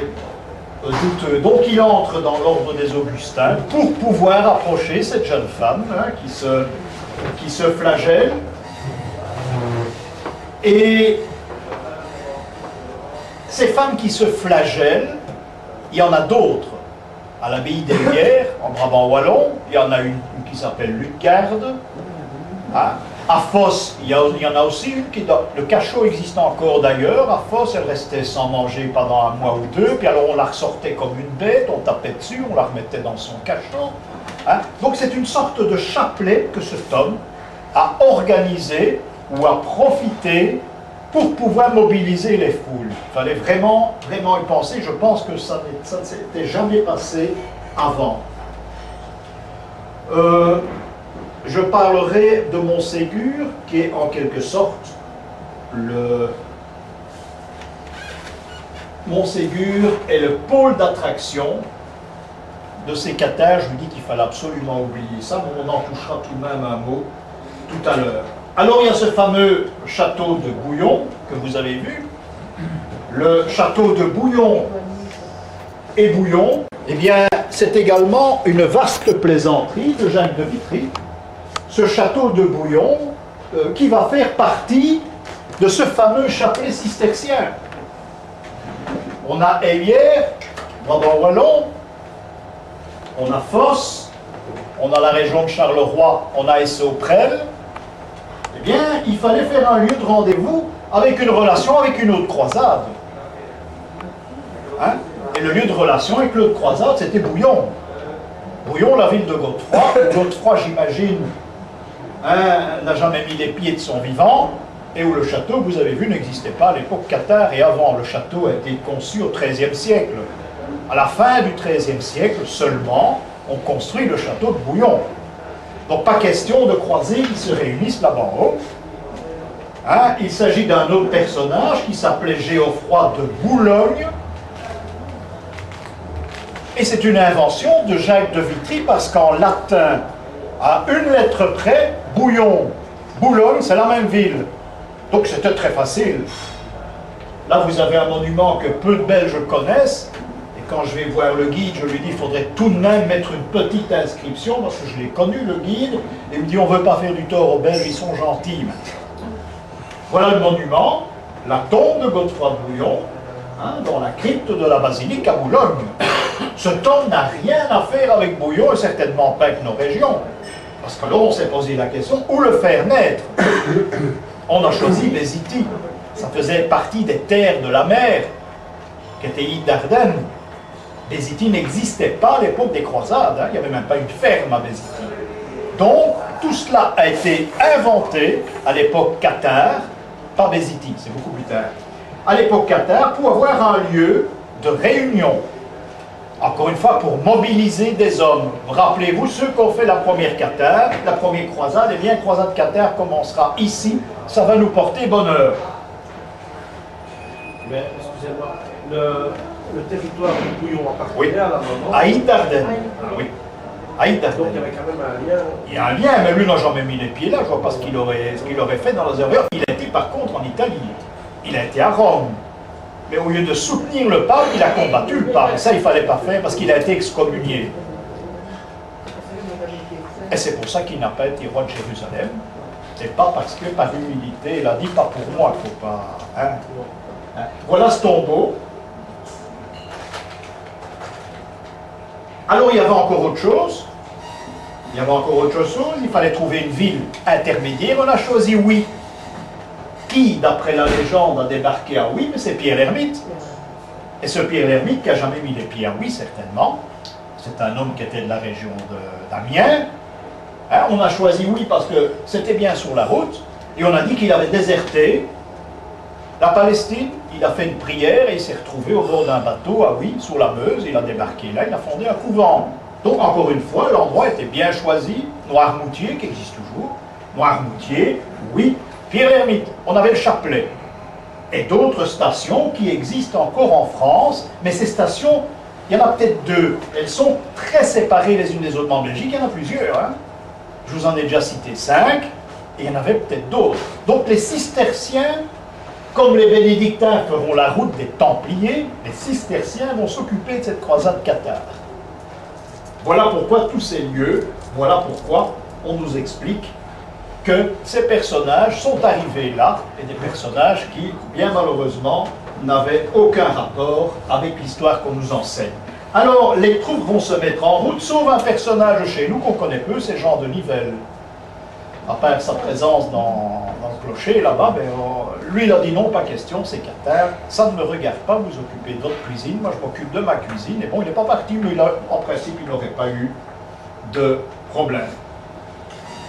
douteux. Donc il entre dans l'ordre des Augustins pour pouvoir approcher cette jeune femme hein, qui se flagelle. Et ces femmes qui se flagellent, il y en a d'autres. À l'abbaye d'Elguères, en Brabant wallon, il y en a une qui s'appelle Lucarde. Hein. À Foss, il y en a aussi une qui... Le cachot existe encore d'ailleurs. À Foss, elle restait sans manger pendant un mois ou deux. Puis alors on la ressortait comme une bête, on tapait dessus, on la remettait dans son cachot. Hein. Donc c'est une sorte de chapelet que cet homme à organiser ou à profiter pour pouvoir mobiliser les foules. Il fallait vraiment, vraiment y penser. Je pense que ça ne s'était jamais passé avant. Je parlerai de Montségur, qui est en quelque sorte Montségur est le pôle d'attraction de ces cathares. Je vous dis qu'il fallait absolument oublier ça, mais on en touchera tout de même un mot tout à l'heure. Alors il y a ce fameux château de Bouillon que vous avez vu. Le château de Bouillon et Bouillon, eh bien, c'est également une vaste plaisanterie de Jacques de Vitry. Ce château de Bouillon qui va faire partie de ce fameux chapelet cistercien. On a Eyrières, Brabant-Wallon, on a Fosse, on a la région de Charleroi, on a Essauprel. Eh bien, il fallait faire un lieu de rendez-vous avec une relation avec une autre croisade. Hein? Et le lieu de relation avec l'autre croisade, c'était Bouillon. Bouillon, la ville de Godefroy. Godefroy, j'imagine, hein, n'a jamais mis les pieds de son vivant, et où le château, vous avez vu, n'existait pas à l'époque cathare, et avant. Le château a été conçu au XIIIe siècle. À la fin du XIIIe siècle seulement, on construit le château de Bouillon. Donc pas question de croisés qui se réunissent là-bas en haut. Hein, il s'agit d'un autre personnage qui s'appelait Géoffroy de Boulogne. Et c'est une invention de Jacques de Vitry parce qu'en latin, à une lettre près, Bouillon, Boulogne, c'est la même ville. Donc c'était très facile. Là, vous avez un monument que peu de Belges connaissent. Quand je vais voir le guide, je lui dis qu'il faudrait tout de même mettre une petite inscription, parce que je l'ai connu, le guide, et il me dit on ne veut pas faire du tort aux Belges, ils sont gentils. Voilà le monument, la tombe de Godefroy de Bouillon, hein, dans la crypte de la basilique à Boulogne. Ce tombe n'a rien à faire avec Bouillon, et certainement pas avec nos régions. Parce que là, on s'est posé la question, où le faire naître? On a choisi Bézitis. Ça faisait partie des terres de la mer, qui étaient îles d'Ardennes. Bézitis n'existait pas à l'époque des croisades, hein. Il n'y avait même pas une ferme à Bézitis. Donc, tout cela a été inventé à l'époque cathare, pas Bézitis, c'est beaucoup plus tard. À l'époque cathare, pour avoir un lieu de réunion. Encore une fois, pour mobiliser des hommes. Rappelez-vous, ceux qui ont fait la première cathare, la première croisade, eh bien, la croisade cathare commencera ici, ça va nous porter bonheur. Mais, excusez-moi, le territoire de Bouillon appartenait à la maman. À île d'Ardennes. Oui. À île d'Ardennes. Donc il y avait quand même un lien. Il y a un lien, mais lui n'a jamais mis les pieds là. Je vois pas ce qu'il aurait fait dans les heures. Il a été par contre en Italie. Il a été à Rome. Mais au lieu de soutenir le pape, il a combattu le pape. Et ça, il ne fallait pas faire parce qu'il a été excommunié. Et c'est pour ça qu'il n'a pas été roi de Jérusalem. C'est pas parce que par humilité, il a dit pas pour moi, il ne faut pas. Hein. Voilà ce tombeau. Alors il y avait encore autre chose. Il fallait trouver une ville intermédiaire. On a choisi Oui. Qui, d'après la légende, a débarqué à Oui? Mais c'est Pierre l'Ermite. Et ce Pierre l'Ermite qui n'a jamais mis les pieds à Oui, certainement. C'est un homme qui était de la région d'Amiens. Hein, on a choisi Oui parce que c'était bien sur la route. Et on a dit qu'il avait déserté la Palestine. Il a fait une prière et il s'est retrouvé au bord d'un bateau à Oui, sur la Meuse. Il a débarqué là, il a fondé un couvent. Donc, encore une fois, l'endroit était bien choisi. Noirmoutier, qui existe toujours. Noirmoutier, Oui. Pierre l'Ermite, on avait le chapelet. Et d'autres stations qui existent encore en France, mais ces stations, il y en a peut-être deux. Elles sont très séparées les unes des autres. En Belgique, il y en a plusieurs. Hein. Je vous en ai déjà cité 5, et il y en avait peut-être d'autres. Donc les cisterciens, comme les bénédictins feront la route des Templiers, les cisterciens vont s'occuper de cette croisade cathare. Voilà pourquoi tous ces lieux, voilà pourquoi on nous explique que ces personnages sont arrivés là, et des personnages qui, bien malheureusement, n'avaient aucun rapport avec l'histoire qu'on nous enseigne. Alors, les troupes vont se mettre en route, sauf un personnage chez nous qu'on connaît peu, c'est Jean de Nivelle. À part sa présence dans le clocher, là-bas, ben, lui, il a dit non, pas question, c'est cathare, ça ne me regarde pas, vous occupez de votre cuisine, moi je m'occupe de ma cuisine, et bon, il n'est pas parti, mais en principe, il n'aurait pas eu de problème.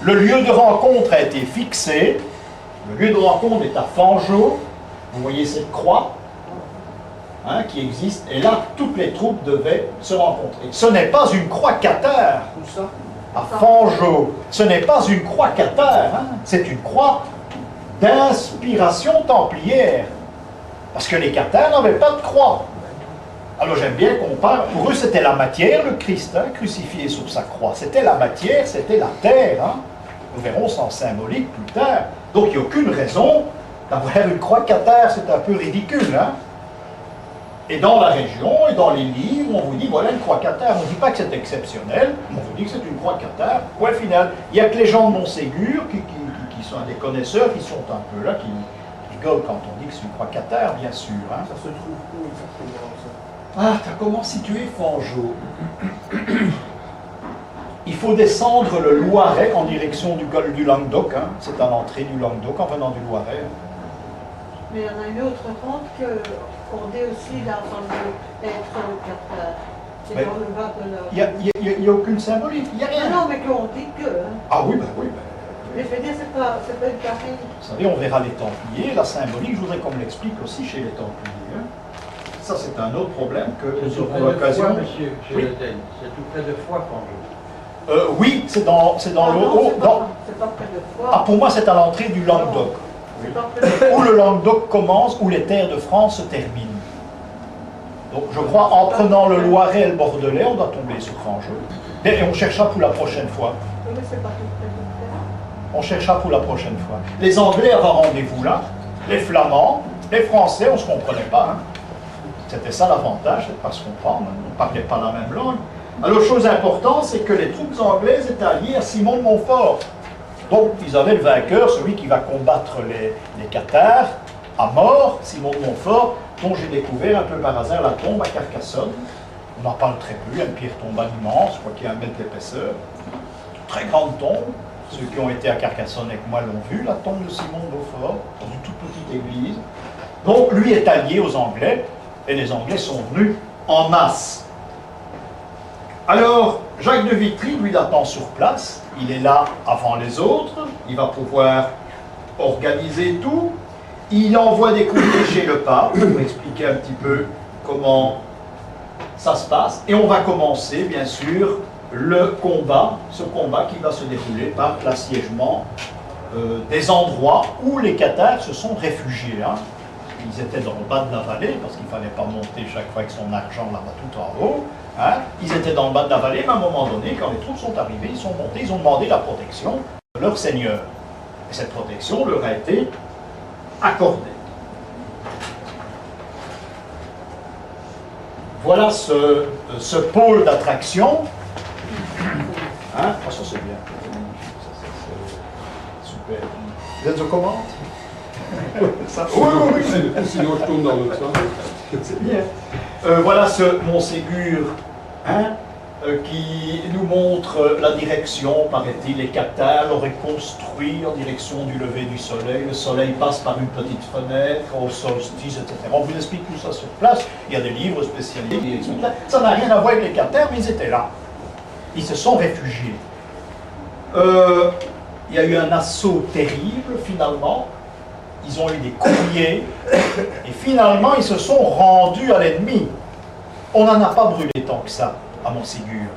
Le lieu de rencontre a été fixé. Le lieu de rencontre est à Fangeau. Vous voyez cette croix hein, qui existe. Et là, toutes les troupes devaient se rencontrer. Ce n'est pas une croix cathare. Où ça? À Fangeau. Ce n'est pas une croix cathare. Hein. C'est une croix d'inspiration templière. Parce que les cathares n'avaient pas de croix. Alors j'aime bien qu'on parle. Pour eux, c'était la matière, le Christ, hein, crucifié sur sa croix. C'était la matière, c'était la terre. Hein. Nous verrons ça en symbolique plus tard. Donc il n'y a aucune raison d'avoir une croix cathare, c'est un peu ridicule. Hein. Et dans la région et dans les livres, on vous dit voilà une croix cathare. On ne dit pas que c'est exceptionnel, on vous dit que c'est une croix cathare. Point final. Il n'y a que les gens de Montségur qui sont des connaisseurs, qui sont un peu là, qui rigolent quand on dit que c'est une croix cathare, bien sûr. Hein. Ça se trouve où exactement ça? Ah, t'as comment situé Fangeau? Il faut descendre le Loiret en direction du col du Languedoc. Hein. C'est à l'entrée du Languedoc en venant du Loiret. Mais il y en a une autre compte qu'on dit aussi là, sans être cathare. C'est Mais dans le bas de la... Il n'y a aucune symbolique, il n'y a rien. Non, mais qu'on dit que... Hein. Ah oui, ben oui. Mais je veux dire, c'est pas une pareille. Vous savez, on verra les Templiers. La symbolique, je voudrais qu'on me l'explique aussi chez les Templiers. Hein. Ça, c'est un autre problème que nous aurons l'occasion. Monsieur, Oui. c'est tout près de Foix, Fangeau. Oui, c'est dans le haut. C'est pas près de Foix. Ah, pour moi, c'est à l'entrée du Languedoc. C'est pas près de Foix. Où le Languedoc commence, où les terres de France se terminent. Donc, je crois, en prenant le Loiret et le Bordelais, on doit tomber sur Fangeau. Et on cherchera pour la prochaine fois. Oui, mais c'est pas tout près de Foix. On cherchera pour la prochaine fois. Les Anglais avaient rendez-vous là. Les Flamands, les Français, on ne se comprenait pas. Hein. C'était ça l'avantage, c'est parce qu'on ne parlait pas la même langue. Alors, chose importante, c'est que les troupes anglaises étaient alliées à Simon de Montfort. Donc, ils avaient le vainqueur, celui qui va combattre les cathares, à mort, Simon de Montfort, dont j'ai découvert un peu par hasard la tombe à Carcassonne. On en parle très peu, il y a une pierre tombale immense, je crois qu'il y a 1 mètre d'épaisseur. Très grande tombe. Ceux qui ont été à Carcassonne avec moi l'ont vu, la tombe de Simon de Montfort, dans une toute petite église. Donc, lui est allié aux Anglais, et les Anglais sont venus en masse. Alors, Jacques de Vitry, lui, l'attend sur place. Il est là avant les autres. Il va pouvoir organiser tout. Il envoie des courriers chez le pape pour expliquer un petit peu comment ça se passe. Et on va commencer, bien sûr, le combat, ce combat qui va se dérouler par l'assiègement des endroits où les cathares se sont réfugiés. Hein. Ils étaient dans le bas de la vallée, parce qu'il ne fallait pas monter chaque fois avec son argent là-bas tout en haut. Hein. Ils étaient dans le bas de la vallée, mais à un moment donné, quand les troupes sont arrivées, ils sont montés, ils ont demandé la protection de leur seigneur. Et cette protection leur a été accordée. Voilà ce pôle d'attraction. Hein? Ah, ça c'est bien. C'est super. Vous êtes aux commandes? Ça, oui. Sinon je tourne dans l'autre sens. C'est bien. Voilà ce Montségur hein, qui nous montre la direction, paraît-il, les cathares auraient construit en direction du lever du soleil. Le soleil passe par une petite fenêtre, au solstice, etc. On vous explique tout ça sur place. Il y a des livres spécialisés qui expliquent ça. Ça n'a rien à voir avec les cathares, mais ils étaient là. Ils se sont réfugiés. Il y a eu un assaut terrible, finalement. Ils ont eu des courriers, et finalement, ils se sont rendus à l'ennemi. On n'en a pas brûlé tant que ça, à Montségur.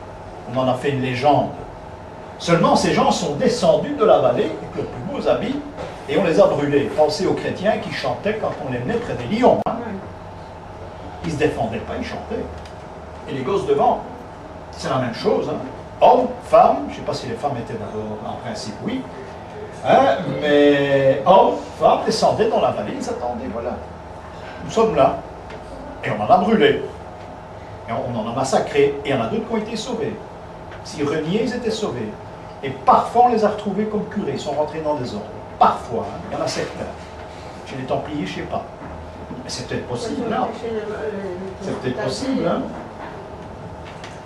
On en a fait une légende. Seulement, ces gens sont descendus de la vallée, avec leurs plus beaux habits, et on les a brûlés. Pensez aux chrétiens qui chantaient quand on les menait près des lions. Hein. Ils ne se défendaient pas, ils chantaient. Et les gosses devant, c'est la même chose. Hein. Hommes, femmes, je ne sais pas si les femmes étaient d'abord, en principe, oui. Hein, mais hommes, femmes descendaient dans la vallée, ils attendaient, voilà. Nous sommes là. Et on en a brûlé. Et on en a massacré. Et il y en a d'autres qui ont été sauvés. S'ils reniaient, ils étaient sauvés. Et parfois, on les a retrouvés comme curés. Ils sont rentrés dans des ordres. Parfois, hein, il y en a certains. Chez les Templiers, je ne sais pas. Mais c'est peut-être possible, hein. C'est peut-être possible, hein.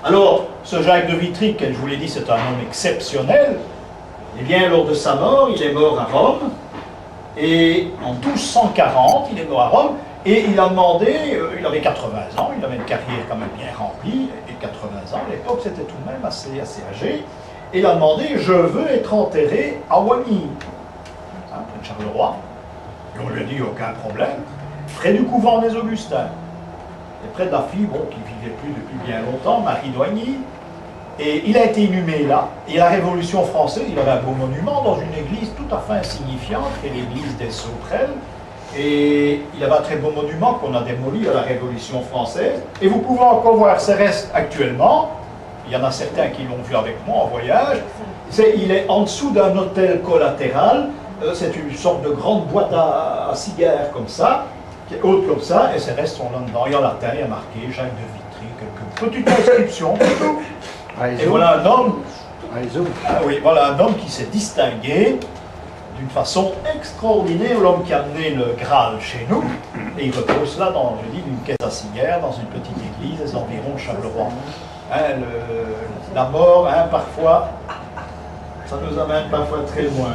Alors, ce Jacques de Vitry, que je vous l'ai dit, c'est un homme exceptionnel. Eh bien, lors de sa mort, il est mort à Rome, et en 1240, il est mort à Rome, et il a demandé, il avait 80 ans, il avait une carrière quand même bien remplie, et 80 ans, à l'époque, c'était tout de même assez âgé, Et il a demandé, je veux être enterré à Wagny, hein, près de Charleroi. Et on lui a dit, aucun problème, près du couvent des Augustins. Et près de la fille, bon, qui ne vivait plus depuis bien longtemps, Marie d'Oigny. Et il a été inhumé là. Et la Révolution française, il avait un beau monument dans une église tout à fait insignifiante, qui est l'église des Sauterelles. Et il avait un très beau monument qu'on a démoli à la Révolution française. Et vous pouvez encore voir ses restes actuellement. Il y en a certains qui l'ont vu avec moi en voyage. Il est en dessous d'un hôtel collatéral. C'est une sorte de grande boîte à cigares comme ça, qui est haute comme ça, et ses restes sont là-dedans. Et en latin, il y a marqué Jacques de Vitry, quelques petites inscriptions. Et voilà un homme. Ah oui, voilà un homme qui s'est distingué d'une façon extraordinaire, l'homme qui a amené le Graal chez nous, et il repose là dans, je dis, une caisse à cigares, dans une petite église, des environs de Charleroi. Hein, la mort, hein, parfois, ça nous amène parfois très loin.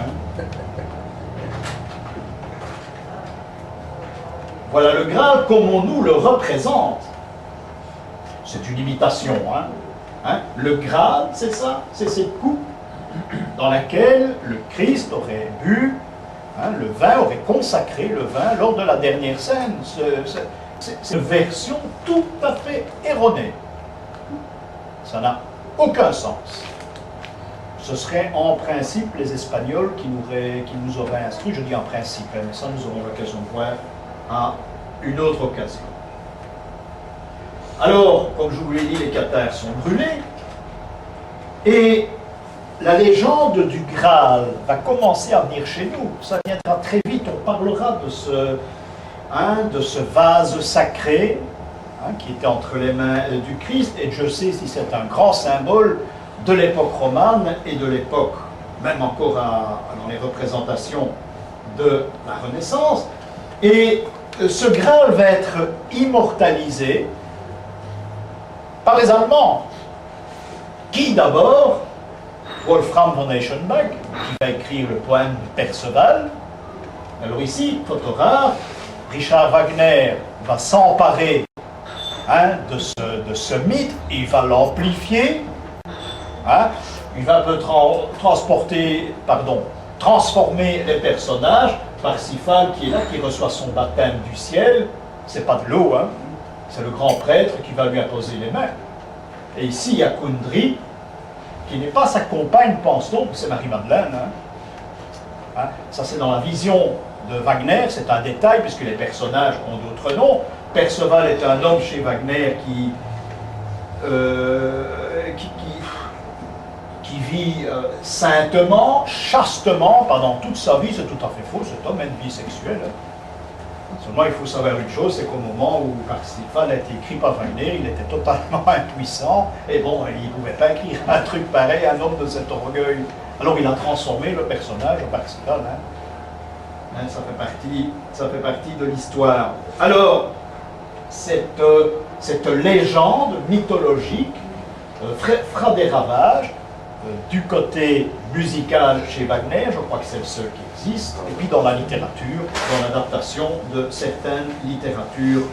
Voilà le Graal comme on nous le représente. C'est une imitation. Hein. Le Graal, c'est ça, c'est cette coupe dans laquelle le Christ aurait bu, hein, le vin, aurait consacré le vin lors de la dernière scène. C'est une version tout à fait erronée. Ça n'a aucun sens. Ce serait en principe les Espagnols qui nous auraient instruits, je dis en principe, mais ça nous aurons l'occasion de voir à une autre occasion. Alors, comme je vous l'ai dit, les cathares sont brûlés, et la légende du Graal va commencer à venir chez nous. Ça viendra très vite, on parlera de ce vase sacré, hein, qui était entre les mains du Christ, et je sais si c'est un grand symbole de l'époque romane et de l'époque, même encore dans les représentations de la Renaissance. Et ce Graal va être immortalisé par les Allemands. Qui d'abord? Wolfram von Eschenbach, qui va écrire le poème de Perceval. Alors ici, photo rare, Richard Wagner va s'emparer, hein, de ce mythe, il va l'amplifier, hein, il va un peu transformer les personnages. Parsifal qui est là, qui reçoit son baptême du ciel, c'est pas de l'eau, hein, c'est le grand prêtre qui va lui imposer les mains. Et ici, il y a Kundry, qui n'est pas sa compagne, pense-t-on, c'est Marie-Madeleine. Hein. Ça, c'est dans la vision de Wagner, c'est un détail, puisque les personnages ont d'autres noms. Perceval est un homme chez Wagner qui vit saintement, chastement, pendant toute sa vie. C'est tout à fait faux, cet homme a une vie sexuelle. Hein. Seulement, il faut savoir une chose, c'est qu'au moment où Parsifal a été écrit par Wagner, il était totalement impuissant, et bon, il ne pouvait pas écrire un truc pareil, un homme de cet orgueil. Alors il a transformé le personnage en Parsifal. Hein. Hein, ça fait partie de l'histoire. Alors, cette légende mythologique fera des ravages du côté musical chez Wagner, je crois que c'est le seul qui existe, et puis dans la littérature, dans l'adaptation de certaines littératures.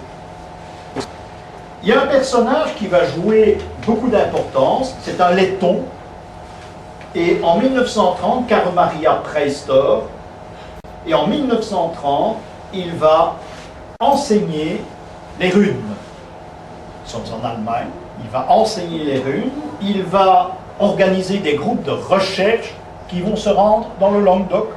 Il y a un personnage qui va jouer beaucoup d'importance, c'est un letton, et en 1930, Karl Maria Preistor, et en 1930, il va enseigner les runes. Nous sommes en Allemagne, il va enseigner les runes, il va organiser des groupes de recherche qui vont se rendre dans le Languedoc.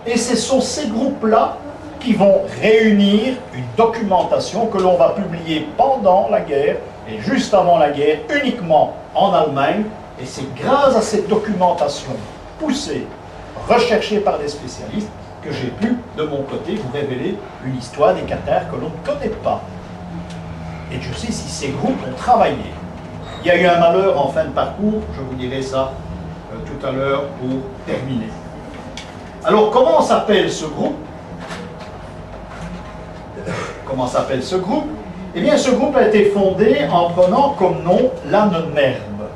Et ce sont ces groupes-là qui vont réunir une documentation que l'on va publier pendant la guerre et juste avant la guerre, uniquement en Allemagne. Et c'est grâce à cette documentation poussée, recherchée par des spécialistes, que j'ai pu, de mon côté, vous révéler une histoire des cathares que l'on ne connaît pas. Et je sais si ces groupes ont travaillé. Il y a eu un malheur en fin de parcours, je vous dirai ça tout à l'heure pour terminer. Alors, comment s'appelle ce groupe? Comment s'appelle ce groupe? Eh bien, ce groupe a été fondé en prenant comme nom l'Annenmerbe.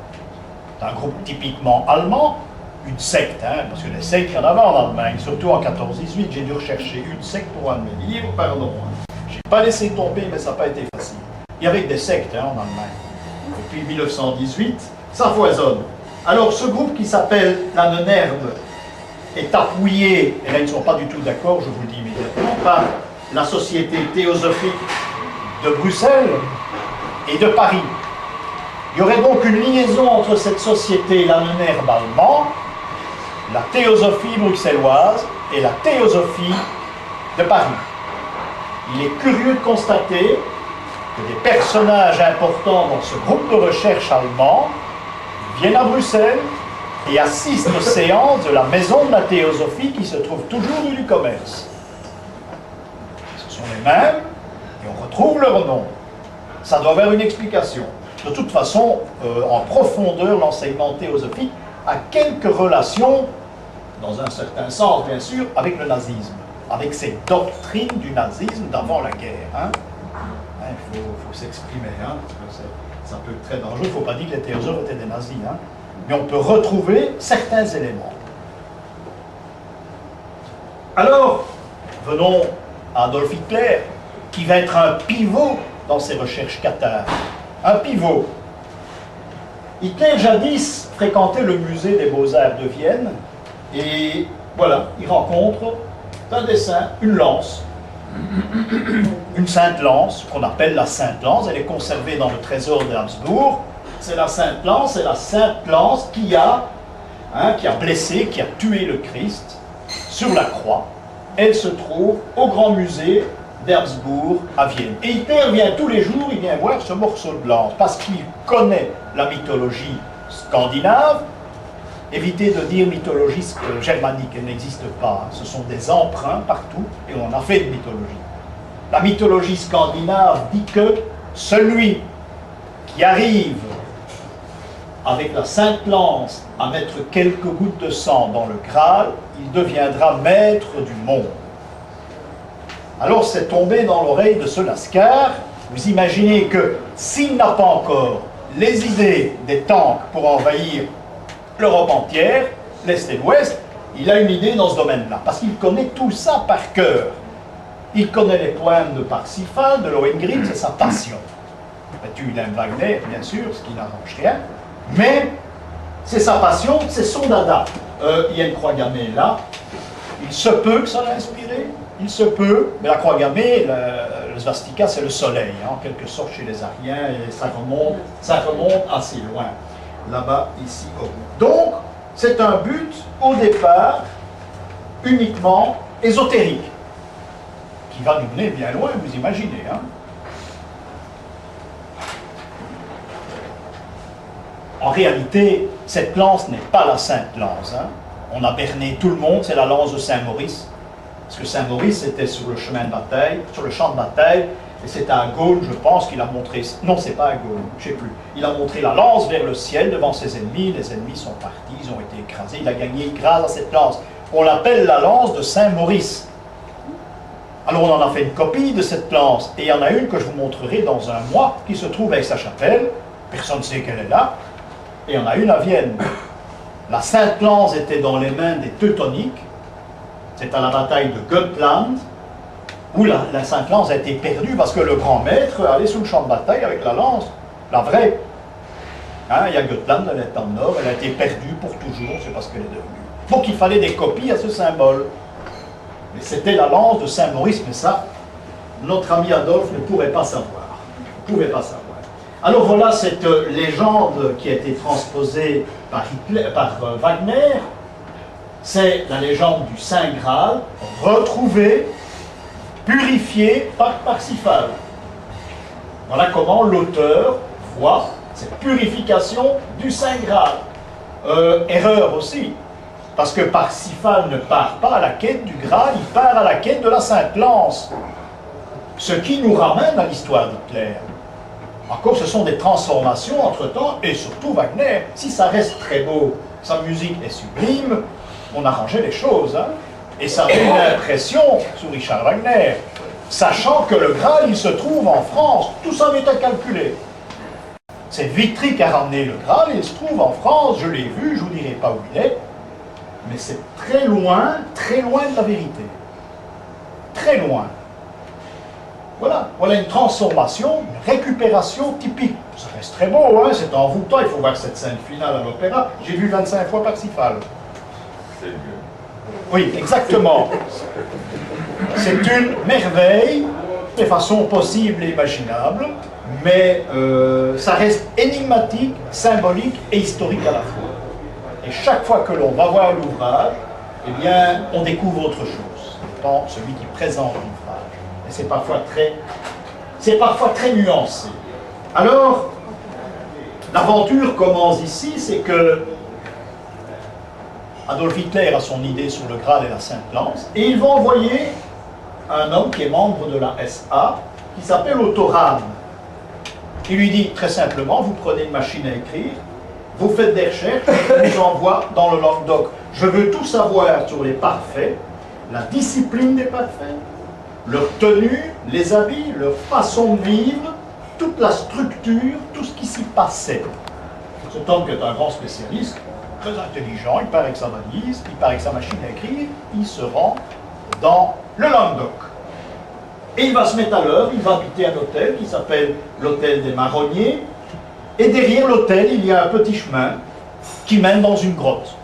C'est un groupe typiquement allemand, une secte, hein, parce que les sectes, il y en avait en Allemagne, surtout en 14-18, j'ai dû rechercher une secte pour un de mes livres, pardon. Je n'ai pas laissé tomber, mais ça n'a pas été facile. Il y avait des sectes, hein, en Allemagne. Depuis 1918, ça foisonne. Alors, ce groupe qui s'appelle la Nonherbe est appuyé, et là ils ne sont pas du tout d'accord, je vous le dis immédiatement, par la Société théosophique de Bruxelles et de Paris. Il y aurait donc une liaison entre cette société et la Nonherbe allemande, la théosophie bruxelloise et la théosophie de Paris. Il est curieux de constater que des personnages importants dans ce groupe de recherche allemand viennent à Bruxelles et assistent aux séances de la maison de la théosophie qui se trouve toujours rue du Commerce. Ce sont les mêmes et on retrouve leur nom. Ça doit avoir une explication. De toute façon, en profondeur, l'enseignement théosophique a quelques relations, dans un certain sens bien sûr, avec le nazisme, avec ces doctrines du nazisme d'avant la guerre. Hein. Il faut s'exprimer, hein, parce que ça peut être très dangereux. Il ne faut pas dire que les théosophes étaient des nazis, hein. Mais on peut retrouver certains éléments. Alors, venons à Adolf Hitler, qui va être un pivot dans ses recherches cathares. Un pivot. Hitler, jadis, fréquentait le musée des Beaux-Arts de Vienne, et voilà, il rencontre un dessin, une lance, une sainte lance, qu'on appelle la sainte lance. Elle est conservée dans le trésor d'Habsbourg. C'est la sainte lance qui a blessé, qui a tué le Christ sur la croix. Elle se trouve au grand musée d'Habsbourg à Vienne. Et Hitler vient tous les jours, il vient voir ce morceau de lance, parce qu'il connaît la mythologie scandinave. Évitez de dire mythologie germanique, elle n'existe pas. Ce sont des emprunts partout, et on en a fait de mythologie. La mythologie scandinave dit que celui qui arrive avec la sainte lance à mettre quelques gouttes de sang dans le Graal, il deviendra maître du monde. Alors c'est tombé dans l'oreille de ce Lascar. Vous imaginez que s'il n'a pas encore les idées des tanks pour envahir l'Europe entière, l'Est et l'Ouest, il a une idée dans ce domaine-là, parce qu'il connaît tout ça par cœur. Il connaît les poèmes de Parsifal, de Lohengrin, c'est sa passion. Il aime Wagner, bien sûr, ce qui n'arrange rien, mais c'est sa passion, c'est son dada. Il y a une croix gammée là, il se peut que ça l'a inspiré, il se peut, mais la croix gammée, le svastika, c'est le soleil, hein, en quelque sorte chez les Ariens, et ça remonte assez loin, là-bas, ici, au bout. Donc, c'est un but, au départ, uniquement ésotérique, qui va nous mener bien loin, vous imaginez, hein. En réalité, cette lance n'est pas la sainte lance. Hein. On a berné tout le monde, c'est la lance de Saint-Maurice. Parce que Saint-Maurice était sur le chemin de bataille, sur le champ de bataille, et c'est à Gaulle, je pense, qu'il a montré... Non, c'est pas à Gaulle, je ne sais plus. Il a montré la lance vers le ciel devant ses ennemis, les ennemis sont partis, ils ont été écrasés, il a gagné grâce à cette lance. On l'appelle la lance de Saint-Maurice. Alors on en a fait une copie de cette lance, et il y en a une que je vous montrerai dans un mois, qui se trouve avec sa chapelle, personne ne sait qu'elle est là, et il y en a une à Vienne. La sainte lance était dans les mains des Teutoniques, c'est à la bataille de Göttland, où la sainte lance a été perdue parce que le grand maître allait sous le champ de bataille avec la lance, la vraie. Hein, il y a Göttland, elle est en nord, elle a été perdue pour toujours, c'est parce qu'elle est devenue. Donc il fallait des copies à ce symbole. Mais c'était la lance de Saint-Maurice, mais ça, notre ami Adolphe ne pourrait pas savoir. Ne pouvait pas savoir. Alors voilà cette légende qui a été transposée par Wagner. C'est la légende du Saint Graal, retrouvée, purifiée par Parsifal. Voilà comment l'auteur voit cette purification du Saint Graal. Erreur aussi, parce que Parsifal ne part pas à la quête du Graal, il part à la quête de la Sainte Lance. Ce qui nous ramène à l'histoire d'Hitler. Encore, ce sont des transformations entre-temps, et surtout Wagner. Si ça reste très beau, sa musique est sublime, on arrangeait les choses. Hein, et ça donne l'impression, sous Richard Wagner, sachant que le Graal, il se trouve en France, tout ça m'était calculé. C'est Vitry qui a ramené le Graal, il se trouve en France, je l'ai vu, je ne vous dirai pas où il est, mais c'est très loin de la vérité. Très loin. Voilà une transformation, une récupération typique. Ça reste très beau, hein, c'est envoûtant, il faut voir cette scène finale à l'opéra. J'ai vu 25 fois Parsifal. C'est mieux. Oui, exactement. C'est une merveille, de façon possible et imaginable, mais ça reste énigmatique, symbolique et historique à la fois. Et chaque fois que l'on va voir l'ouvrage, eh bien, on découvre autre chose dans celui qui présente l'ouvrage. Et c'est parfois très nuancé. Alors, l'aventure commence ici, c'est que Adolf Hitler a son idée sur le Graal et la Sainte-Lance, et il va envoyer un homme qui est membre de la SA, qui s'appelle Otto Rahn. Il lui dit très simplement, vous prenez une machine à écrire, vous faites des recherches, je vous envoie dans le Languedoc. Je veux tout savoir sur les parfaits, la discipline des parfaits, leur tenue, les habits, leur façon de vivre, toute la structure, tout ce qui s'y passait. Cet homme qui est un grand spécialiste, très intelligent, il part avec sa valise, il part avec sa machine à écrire, il se rend dans le Languedoc. Et il va se mettre à l'œuvre, il va habiter un hôtel qui s'appelle l'hôtel des Marronniers, et derrière l'hôtel, il y a un petit chemin qui mène dans une grotte.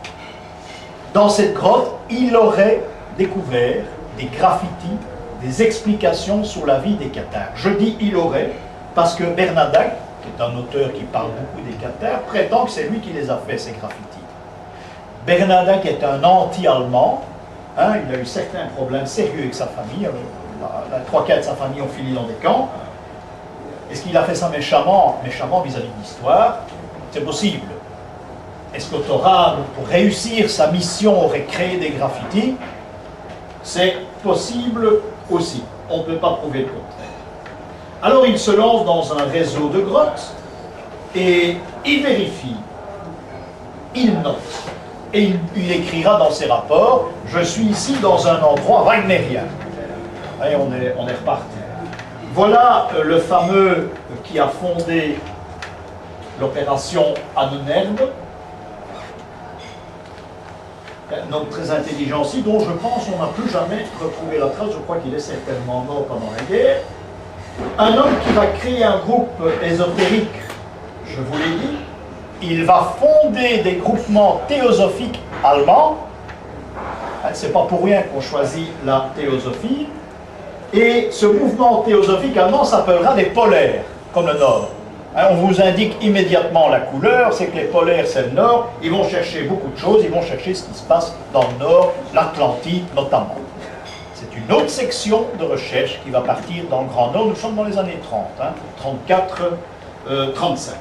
Dans cette grotte, il aurait découvert des graffitis, des explications sur la vie des Cathares. Je dis il aurait, parce que Bernadac, qui est un auteur qui parle beaucoup des Cathares, prétend que c'est lui qui les a fait, ces graffitis. Bernadac est un anti-allemand, hein, il a eu certains problèmes sérieux avec sa famille, la 3/4 de sa famille ont fini dans des camps. Est-ce qu'il a fait ça méchamment vis-à-vis de l'histoire? C'est possible. Est-ce qu'Otto Rahn, pour réussir sa mission, aurait créé des graffitis? C'est possible aussi. On ne peut pas prouver le contraire. Alors il se lance dans un réseau de grottes et il vérifie, il note. Et il écrira dans ses rapports, je suis ici dans un endroit wagnérien. Et on est reparti. Voilà le fameux qui a fondé l'opération Ahnenerbe, un homme très intelligent aussi, dont je pense on n'a plus jamais retrouvé la trace, je crois qu'il est certainement mort pendant la guerre. Un homme qui va créer un groupe ésotérique, je vous l'ai dit, il va fonder des groupements théosophiques allemands, c'est pas pour rien qu'on choisit la théosophie, et ce mouvement théosophique allemand s'appellera des polaires, comme le Nord. On vous indique immédiatement la couleur, c'est que les polaires c'est le Nord, ils vont chercher beaucoup de choses, ils vont chercher ce qui se passe dans le Nord, l'Atlantide notamment. C'est une autre section de recherche qui va partir dans le Grand Nord, nous sommes dans les années 30, 34, 35.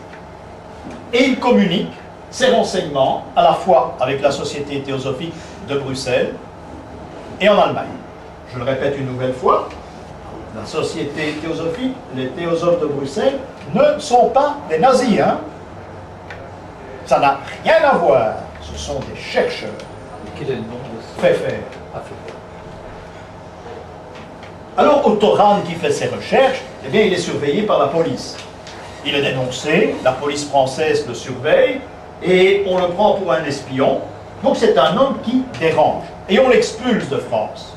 Et il communique ses renseignements à la fois avec la Société théosophique de Bruxelles et en Allemagne. Je le répète une nouvelle fois, la Société théosophique, les théosophes de Bruxelles ne sont pas des nazis. Ça n'a rien à voir. Ce sont des chercheurs. Quel est le nom de ce... Pfeffer. Ah, Pfeffer. Alors Otto Rahn qui fait ses recherches, eh bien il est surveillé par la police. Il est dénoncé, la police française le surveille, et on le prend pour un espion. Donc c'est un homme qui dérange. Et on l'expulse de France.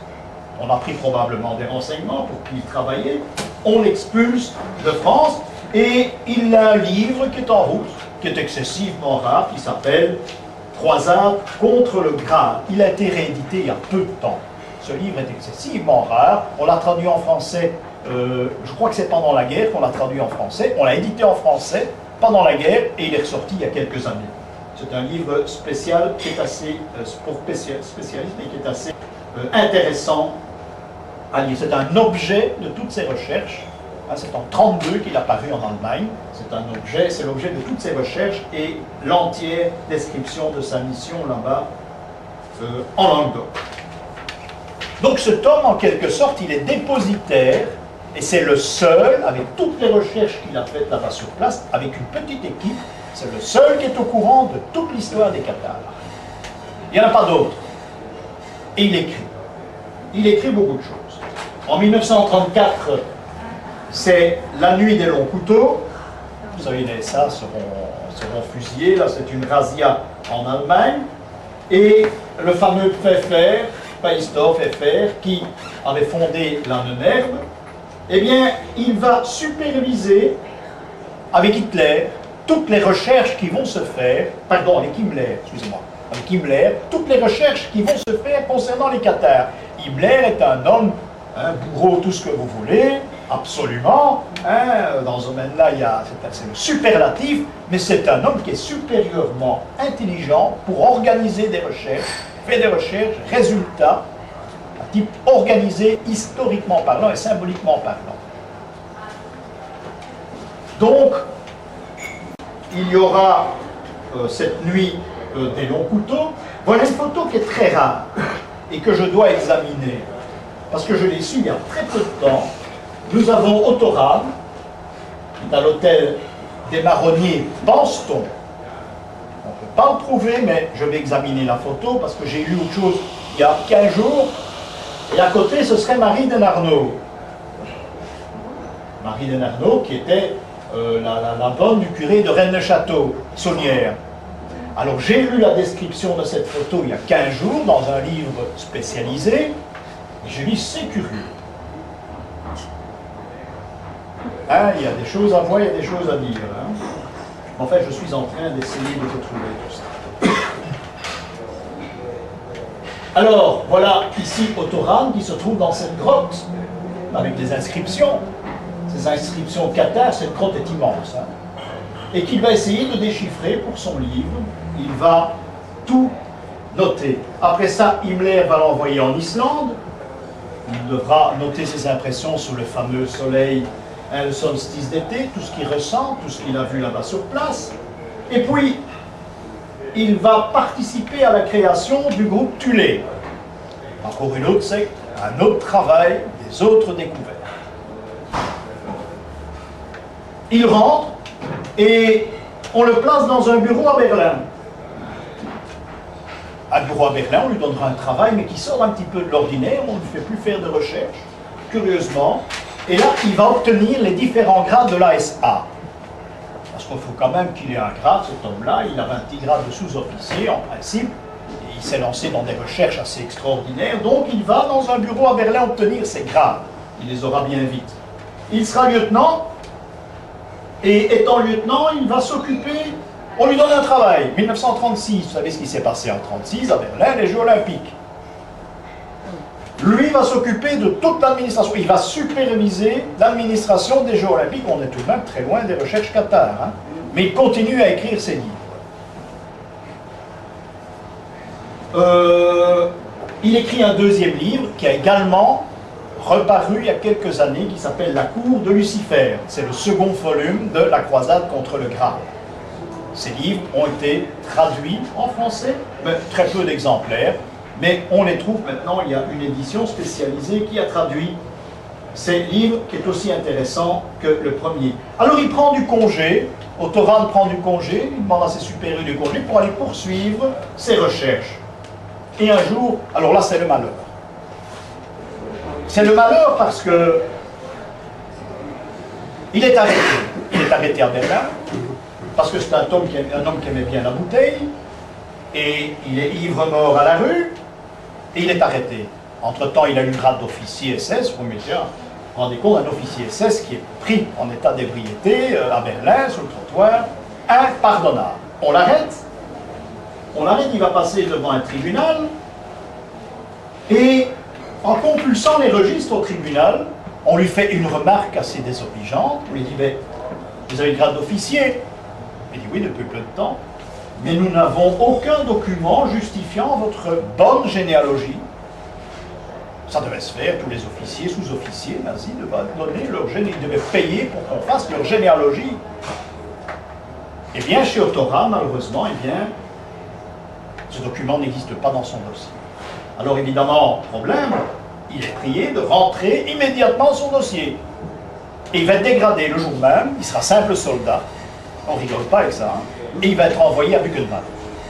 On a pris probablement des renseignements pour qui il travaillait. On l'expulse de France, et il a un livre qui est en route, qui est excessivement rare, qui s'appelle « Croisade contre le Graal ». Il a été réédité il y a peu de temps. Ce livre est excessivement rare. On l'a traduit en français, je crois que c'est pendant la guerre qu'on l'a traduit en français. On l'a édité en français pendant la guerre et il est ressorti il y a quelques années. C'est un livre spécial qui est assez, pour spécialistes et qui est assez intéressant à lire. C'est un objet de toutes ces recherches. C'est en 1932 qu'il a paru en Allemagne. C'est un objet, c'est l'objet de toutes ces recherches et l'entière description de sa mission là-bas en Languedoc. Donc cet homme, en quelque sorte, il est dépositaire, et c'est le seul, avec toutes les recherches qu'il a faites là-bas sur place, avec une petite équipe, c'est le seul qui est au courant de toute l'histoire des Cathares. Il n'y en a pas d'autres. Et il écrit. Il écrit beaucoup de choses. En 1934, c'est la nuit des longs couteaux. Vous savez, les SA seront fusillés. Là, c'est une razzia en Allemagne. Et le fameux Pfeffer, Pfeffer, qui avait fondé l'Ahnenerbe, eh bien, il va superviser avec Hitler toutes les recherches qui vont se faire, pardon, avec Himmler, excusez-moi, avec Himmler, toutes les recherches qui vont se faire concernant les cathares. Himmler est un homme, un bourreau, tout ce que vous voulez, absolument, dans ce domaine-là, c'est le superlatif, mais c'est un homme qui est supérieurement intelligent pour organiser des recherches, faire des recherches, résultats, à type organisé historiquement parlant et symboliquement parlant. Donc, il y aura cette nuit des longs couteaux. Voilà une photo qui est très rare et que je dois examiner, parce que je l'ai su il y a très peu de temps. Nous avons Autoram, qui est à l'hôtel des Marronniers, pense-t-on. On ne peut pas le prouver, mais je vais examiner la photo parce que j'ai lu autre chose il y a 15 jours. Et à côté, ce serait Marie Denarnaud. Marie Denarnaud, qui était la bonne du curé de Rennes-le-Château, Saunière. Alors j'ai lu la description de cette photo il y a 15 jours dans un livre spécialisé, et j'ai dit c'est curieux. Hein, il y a des choses à voir, il y a des choses à dire. Hein. En fait, je suis en train d'essayer de retrouver tout ça. Alors, voilà ici Autoram qui se trouve dans cette grotte, avec des inscriptions. Ces inscriptions cathares, cette grotte est immense. Hein, et qu'il va essayer de déchiffrer pour son livre. Il va tout noter. Après ça, Himmler va l'envoyer en Islande. Il devra noter ses impressions sur le fameux soleil, le solstice d'été, tout ce qu'il ressent, tout ce qu'il a vu là-bas sur place. Et puis, il va participer à la création du groupe Thulé. Encore une autre secte, un autre travail, des autres découvertes. Il rentre et on le place dans un bureau à Berlin. Un bureau à Berlin, on lui donnera un travail, mais qui sort un petit peu de l'ordinaire, on ne lui fait plus faire de recherche, curieusement. Et là, il va obtenir les différents grades de l'ASA. Parce qu'il faut quand même qu'il ait un grade, cet homme-là, il a un petit grade de sous-officier, en principe, et il s'est lancé dans des recherches assez extraordinaires, donc il va dans un bureau à Berlin obtenir ses grades. Il les aura bien vite. Il sera lieutenant, et étant lieutenant, il va s'occuper, on lui donne un travail. 1936, vous savez ce qui s'est passé en 1936 à Berlin, les Jeux Olympiques. Lui va s'occuper de toute l'administration. Il va superviser l'administration des Jeux Olympiques. On est tout de même très loin des recherches cathares. Hein. Mais il continue à écrire ses livres. Il écrit un deuxième livre qui a également reparu il y a quelques années, qui s'appelle La cour de Lucifer. C'est le second volume de la croisade contre le Graal. Ces livres ont été traduits en français, mais très peu d'exemplaires. Mais on les trouve maintenant, il y a une édition spécialisée qui a traduit ces livres, qui est aussi intéressant que le premier. Alors il prend du congé, Autoram prend du congé, il demande à ses supérieurs du congé pour aller poursuivre ses recherches. Et un jour, alors là c'est le malheur. C'est le malheur parce que il est arrêté. Il est arrêté à Berlin, parce que c'est un homme qui aimait bien la bouteille, et il est ivre-mort à la rue, et il est arrêté. Entre-temps, il a eu le grade d'officier SS, vous vous rendez compte, un officier SS qui est pris en état d'ébriété à Berlin, sur le trottoir, impardonnable. On l'arrête, il va passer devant un tribunal, et en compulsant les registres au tribunal, on lui fait une remarque assez désobligeante, on lui dit, mais vous avez le grade d'officier? Il dit, oui, depuis peu de temps. Mais nous n'avons aucun document justifiant votre bonne généalogie. Ça devait se faire, tous les officiers, sous-officiers nazis devaient donner leur généalogie, ils devaient payer pour qu'on fasse leur généalogie. Eh bien, chez Autoram, malheureusement, eh bien, ce document n'existe pas dans son dossier. Alors évidemment, problème, il est prié de rentrer immédiatement son dossier. Et il va être dégradé le jour même, il sera simple soldat. On ne rigole pas avec ça, hein. Et il va être envoyé à Buchenwald.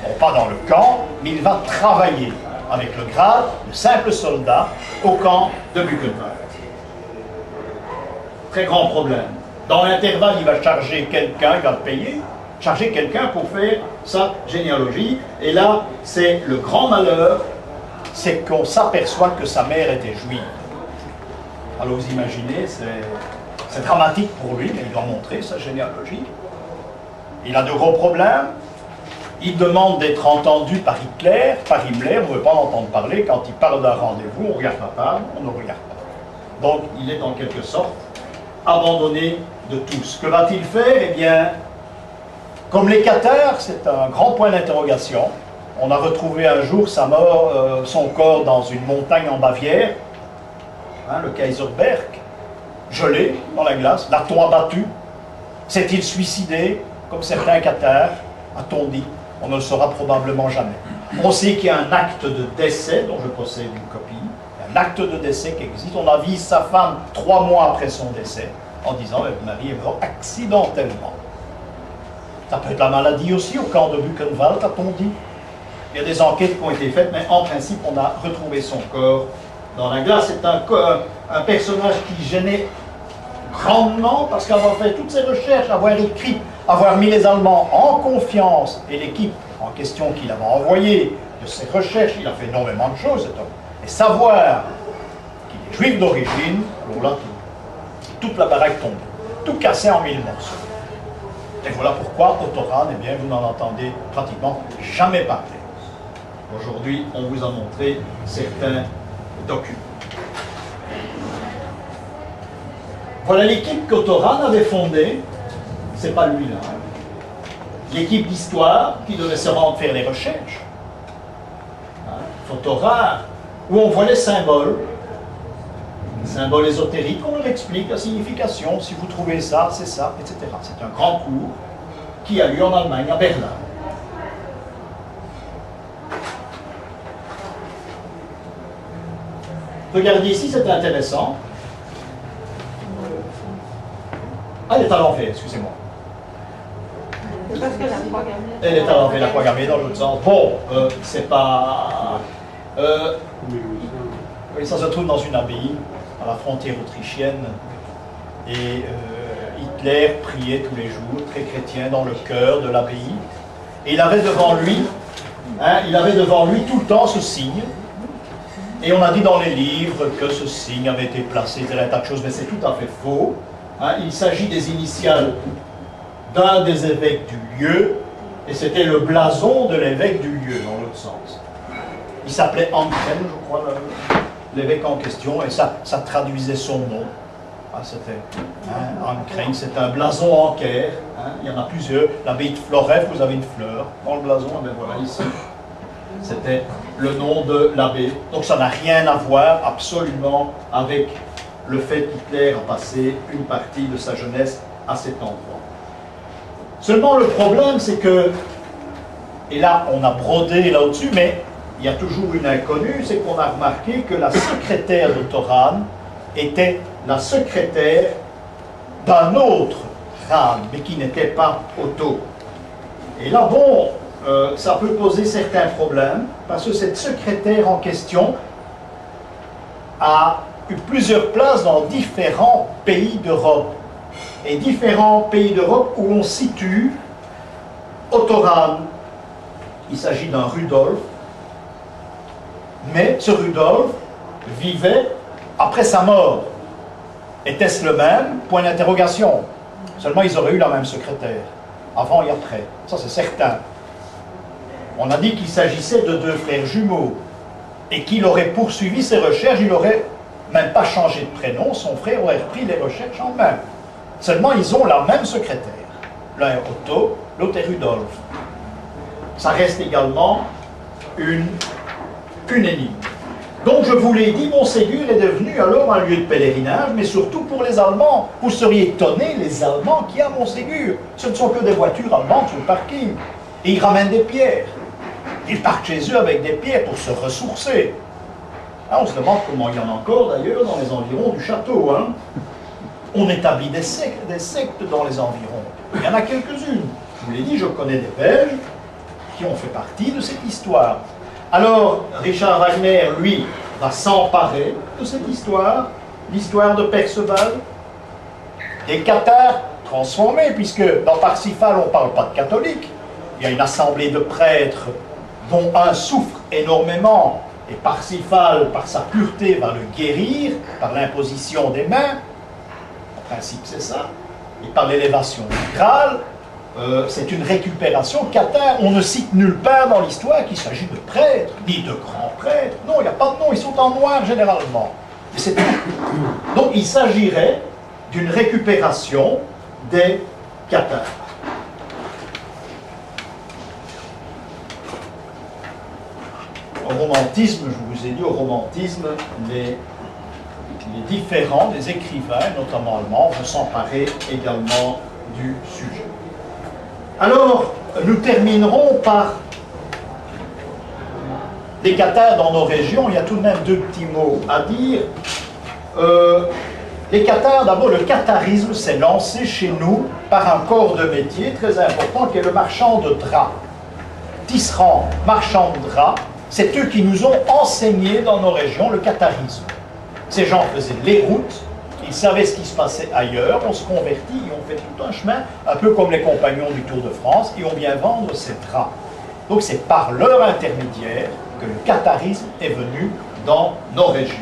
Bon, pas dans le camp, mais il va travailler avec le grade de simple soldat au camp de Buchenwald. Très grand problème. Dans l'intervalle, il va charger quelqu'un, il va le payer, charger quelqu'un pour faire sa généalogie. Et là, c'est le grand malheur, c'est qu'on s'aperçoit que sa mère était juive. Alors vous imaginez, c'est dramatique pour lui, mais il doit montrer sa généalogie. Il a de gros problèmes. Il demande d'être entendu par Hitler. On ne veut pas l'entendre parler. Quand il parle d'un rendez-vous, on regarde la table, on ne regarde pas. Donc il est en quelque sorte abandonné de tous. Que va-t-il faire? Eh bien, comme les Cathares, c'est un grand point d'interrogation. On a retrouvé un jour son corps dans une montagne en Bavière, hein, le Kaiserberg, gelé dans la glace. L'a-t-on abattu? S'est-il suicidé, comme certains Cathares, a-t-on dit? On ne le saura probablement jamais. On sait qu'il y a un acte de décès, dont je possède une copie, un acte de décès qui existe. On avise sa femme 3 mois après son décès, en disant « Votre mari est mort accidentellement ». Ça peut être la maladie aussi, au camp de Buchenwald, a-t-on dit. Il y a des enquêtes qui ont été faites, mais en principe, on a retrouvé son corps dans la glace. C'est un personnage qui gênait grandement, parce qu'avoir fait toutes ces recherches, avoir écrit, avoir mis les Allemands en confiance, et l'équipe en question qu'il avait envoyée de ces recherches, il a fait énormément de choses, cet homme. Et savoir qu'il est juif d'origine, alors là, toute la baraque tombe, tout cassé en 1000 morceaux. Et voilà pourquoi Otto Rahn, eh bien, vous n'en entendez pratiquement jamais parler. Aujourd'hui, on vous a montré certains documents. Voilà l'équipe qu'Otto Rahn avait fondée. C'est pas lui là. L'équipe d'histoire qui devait se rendre faire les recherches. Photo rare, où on voit les symboles ésotériques, on leur explique la signification. Si vous trouvez ça, c'est ça, etc. C'est un grand cours qui a lieu en Allemagne, à Berlin. Regardez ici, c'est intéressant. Ah, elle est à l'envers, excusez-moi. Parce que la croix gammée. Elle est à l'envers, la croix gammée dans l'autre sens. Bon, c'est pas... oui, ça se trouve dans une abbaye, à la frontière autrichienne. Et Hitler priait tous les jours, très chrétien, dans le cœur de l'abbaye. Et il avait devant lui tout le temps ce signe. Et on a dit dans les livres que ce signe avait été placé, un tas de choses, mais c'est tout à fait faux. Hein, il s'agit des initiales d'un des évêques du lieu, et c'était le blason de l'évêque du lieu, dans l'autre sens. Il s'appelait Ankren, je crois, l'évêque en question, et ça traduisait son nom. Ah, c'était Ankren, c'est un blason en Caire, hein, il y en a plusieurs. L'abbaye de Floref, vous avez une fleur dans le blason, et bien voilà, ici. C'était le nom de l'abbé. Donc ça n'a rien à voir absolument avec le fait qu'Hitler a passé une partie de sa jeunesse à cet endroit. Seulement le problème c'est que, et là on a brodé là-dessus, mais il y a toujours une inconnue, c'est qu'on a remarqué que la secrétaire d'Otto Rahn était la secrétaire d'un autre Rahn, mais qui n'était pas Otto. Et là bon, ça peut poser certains problèmes, parce que cette secrétaire en question a eu plusieurs places dans différents pays d'Europe. Et différents pays d'Europe où on situe Otto Rahn. Il s'agit d'un Rudolf, mais ce Rudolf vivait après sa mort. Était-ce le même? Point d'interrogation. Seulement ils auraient eu la même secrétaire, avant et après. Ça c'est certain. On a dit qu'il s'agissait de 2 frères jumeaux et qu'il aurait poursuivi ses recherches, il n'aurait même pas changé de prénom, son frère aurait repris les recherches en main. Seulement, ils ont la même secrétaire. L'un est Otto, l'autre est Rudolf. Ça reste également une énigme. Donc, je vous l'ai dit, Montségur est devenu alors un lieu de pèlerinage, mais surtout pour les Allemands. Vous seriez étonnés, les Allemands, qu'il y a à Montségur. Ce ne sont que des voitures allemandes sur le parking. Et ils ramènent des pierres. Ils partent chez eux avec des pierres pour se ressourcer. Ah, on se demande comment il y en a encore d'ailleurs dans les environs du château. Hein. On établit des sectes dans les environs. Il y en a quelques-unes. Je vous l'ai dit, je connais des Belges qui ont fait partie de cette histoire. Alors, Richard Wagner, lui, va s'emparer de cette histoire, l'histoire de Perceval, des cathares transformés, puisque dans Parsifal, on ne parle pas de catholiques. Il y a une assemblée de prêtres dont un souffre énormément Et Parsifal, par sa pureté, va le guérir par l'imposition des mains. En principe, c'est ça. Et par l'élévation du Graal, c'est une récupération cathare. On ne cite nulle part dans l'histoire qu'il s'agit de prêtres, ni de grands prêtres. Non, il n'y a pas de nom, ils sont en noir généralement. Et c'est tout. Donc il s'agirait d'une récupération des cathares. Au romantisme, je vous ai dit, au romantisme, les différents, les écrivains, notamment allemands, vont s'emparer également du sujet. Alors, nous terminerons par des cathares dans nos régions. Il y a tout de même deux petits mots à dire. Les cathares, d'abord, le catharisme s'est lancé chez nous par un corps de métier très important qui est le marchand de draps. Tisserand, marchand de draps, c'est eux qui nous ont enseigné dans nos régions le catharisme. Ces gens faisaient les routes, ils savaient ce qui se passait ailleurs, on se convertit et on fait tout un chemin, un peu comme les compagnons du Tour de France, et on vient vendre ces draps. Donc c'est par leur intermédiaire que le catharisme est venu dans nos régions.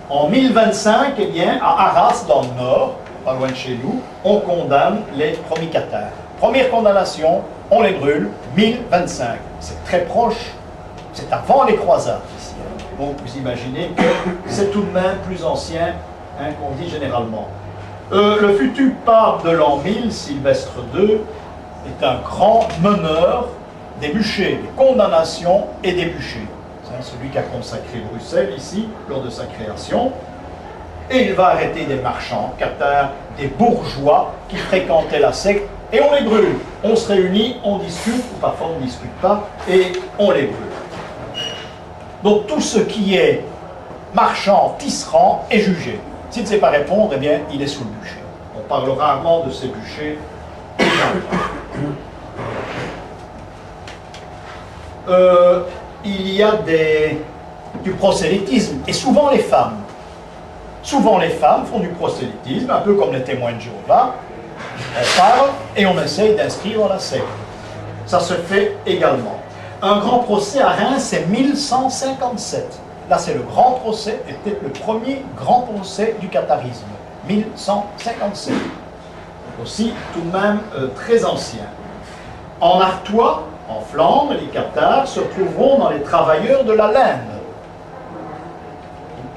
En 1025, eh bien, à Arras, dans le nord, pas loin de chez nous, on condamne les premiers cathares. Première condamnation, on les brûle, 1025. C'est très proche, c'est avant les croisades ici. Donc vous imaginez que c'est tout de même plus ancien qu'on dit généralement. Le futur pape de l'an 1000, Sylvestre II, est un grand meneur des bûchers, des condamnations et des bûchers. C'est celui qui a consacré Bruxelles ici, lors de sa création. Et il va arrêter des marchands cathares, des bourgeois qui fréquentaient la secte, et on les brûle. On se réunit, on discute, ou parfois on ne discute pas, et on les brûle. Donc tout ce qui est marchand, tisserand est jugé. S'il ne sait pas répondre, eh bien, il est sous le bûcher. On parle rarement de ces bûchers. Il y a du prosélytisme, et souvent les femmes. Souvent les femmes font du prosélytisme, un peu comme les témoins de Jéhovah. On parle et on essaye d'inscrire dans la secte. Ça se fait également. Un grand procès à Reims, c'est 1157. Là, c'est le grand procès, et peut-être le premier grand procès du catharisme. 1157. Aussi, tout de même, très ancien. En Artois, en Flandre, les cathares se trouveront dans les travailleurs de la laine.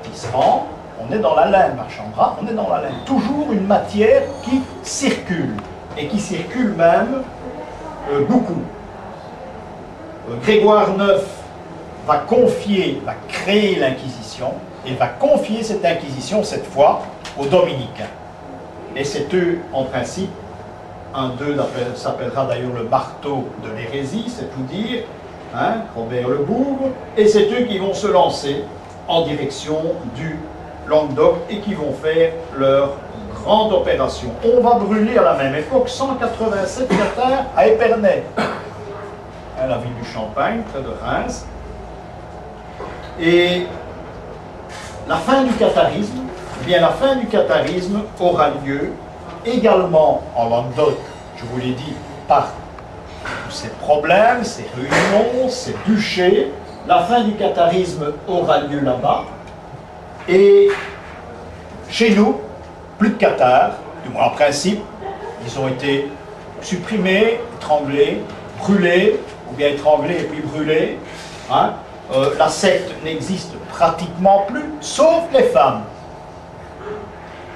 Tisserand, on est dans la laine, marchand de draps, on est dans la laine. Toujours une matière qui circule, et qui circule même beaucoup. Grégoire IX va créer l'Inquisition, et va confier cette Inquisition, cette fois, aux Dominicains. Et c'est eux, en principe, un d'eux s'appellera d'ailleurs le marteau de l'hérésie, c'est tout dire, hein, Robert le Bougre, et c'est eux qui vont se lancer en direction du Languedoc et qui vont faire leur grande opération. On va brûler à la même époque 187 cathares à Épernay, hein, la ville du Champagne, près de Reims. Et la fin du catharisme, eh bien la fin du catharisme aura lieu également en Languedoc, je vous l'ai dit, par tous ces problèmes, ces réunions, ces bûchers. La fin du catharisme aura lieu là-bas. Et chez nous, plus de cathares, du moins en principe, ils ont été supprimés, étranglés, brûlés, ou bien étranglés et puis brûlés. Hein. La secte n'existe pratiquement plus, sauf les femmes.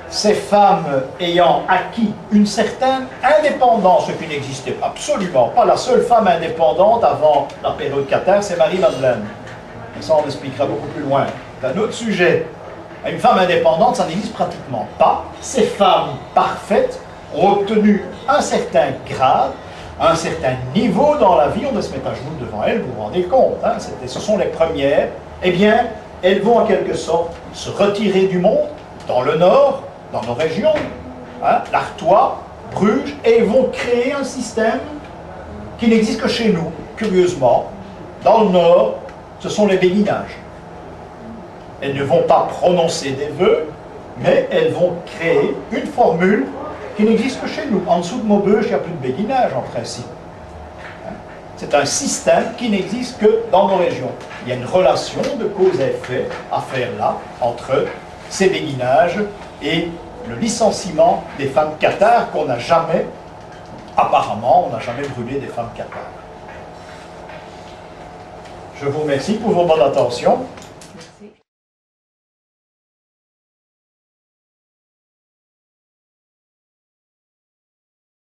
Ces femmes ayant acquis une certaine indépendance, ce qui n'existait absolument pas. La seule femme indépendante avant la période cathare, c'est Marie-Madeleine. Ça, on expliquera beaucoup plus loin. C'est un autre sujet. Une femme indépendante, ça n'existe pratiquement pas. Ces femmes parfaites ont obtenu un certain grade, un certain niveau dans la vie. On doit se mettre à genoux devant elles, vous vous rendez compte. Hein, ce sont les premières. Eh bien, elles vont en quelque sorte se retirer du monde, dans le nord, dans nos régions, hein, l'Artois, Bruges, et ils vont créer un système qui n'existe que chez nous, curieusement. Dans le nord, ce sont les béguinages. Elles ne vont pas prononcer des vœux, mais elles vont créer une formule qui n'existe que chez nous. En dessous de Maubeuge, il n'y a plus de béguinage en principe. Hein? C'est un système qui n'existe que dans nos régions. Il y a une relation de cause à effet à faire là, entre ces béguinages et le licenciement des femmes cathares qu'on n'a jamais, apparemment, on n'a jamais brûlé des femmes cathares. Je vous remercie pour votre bonne attention.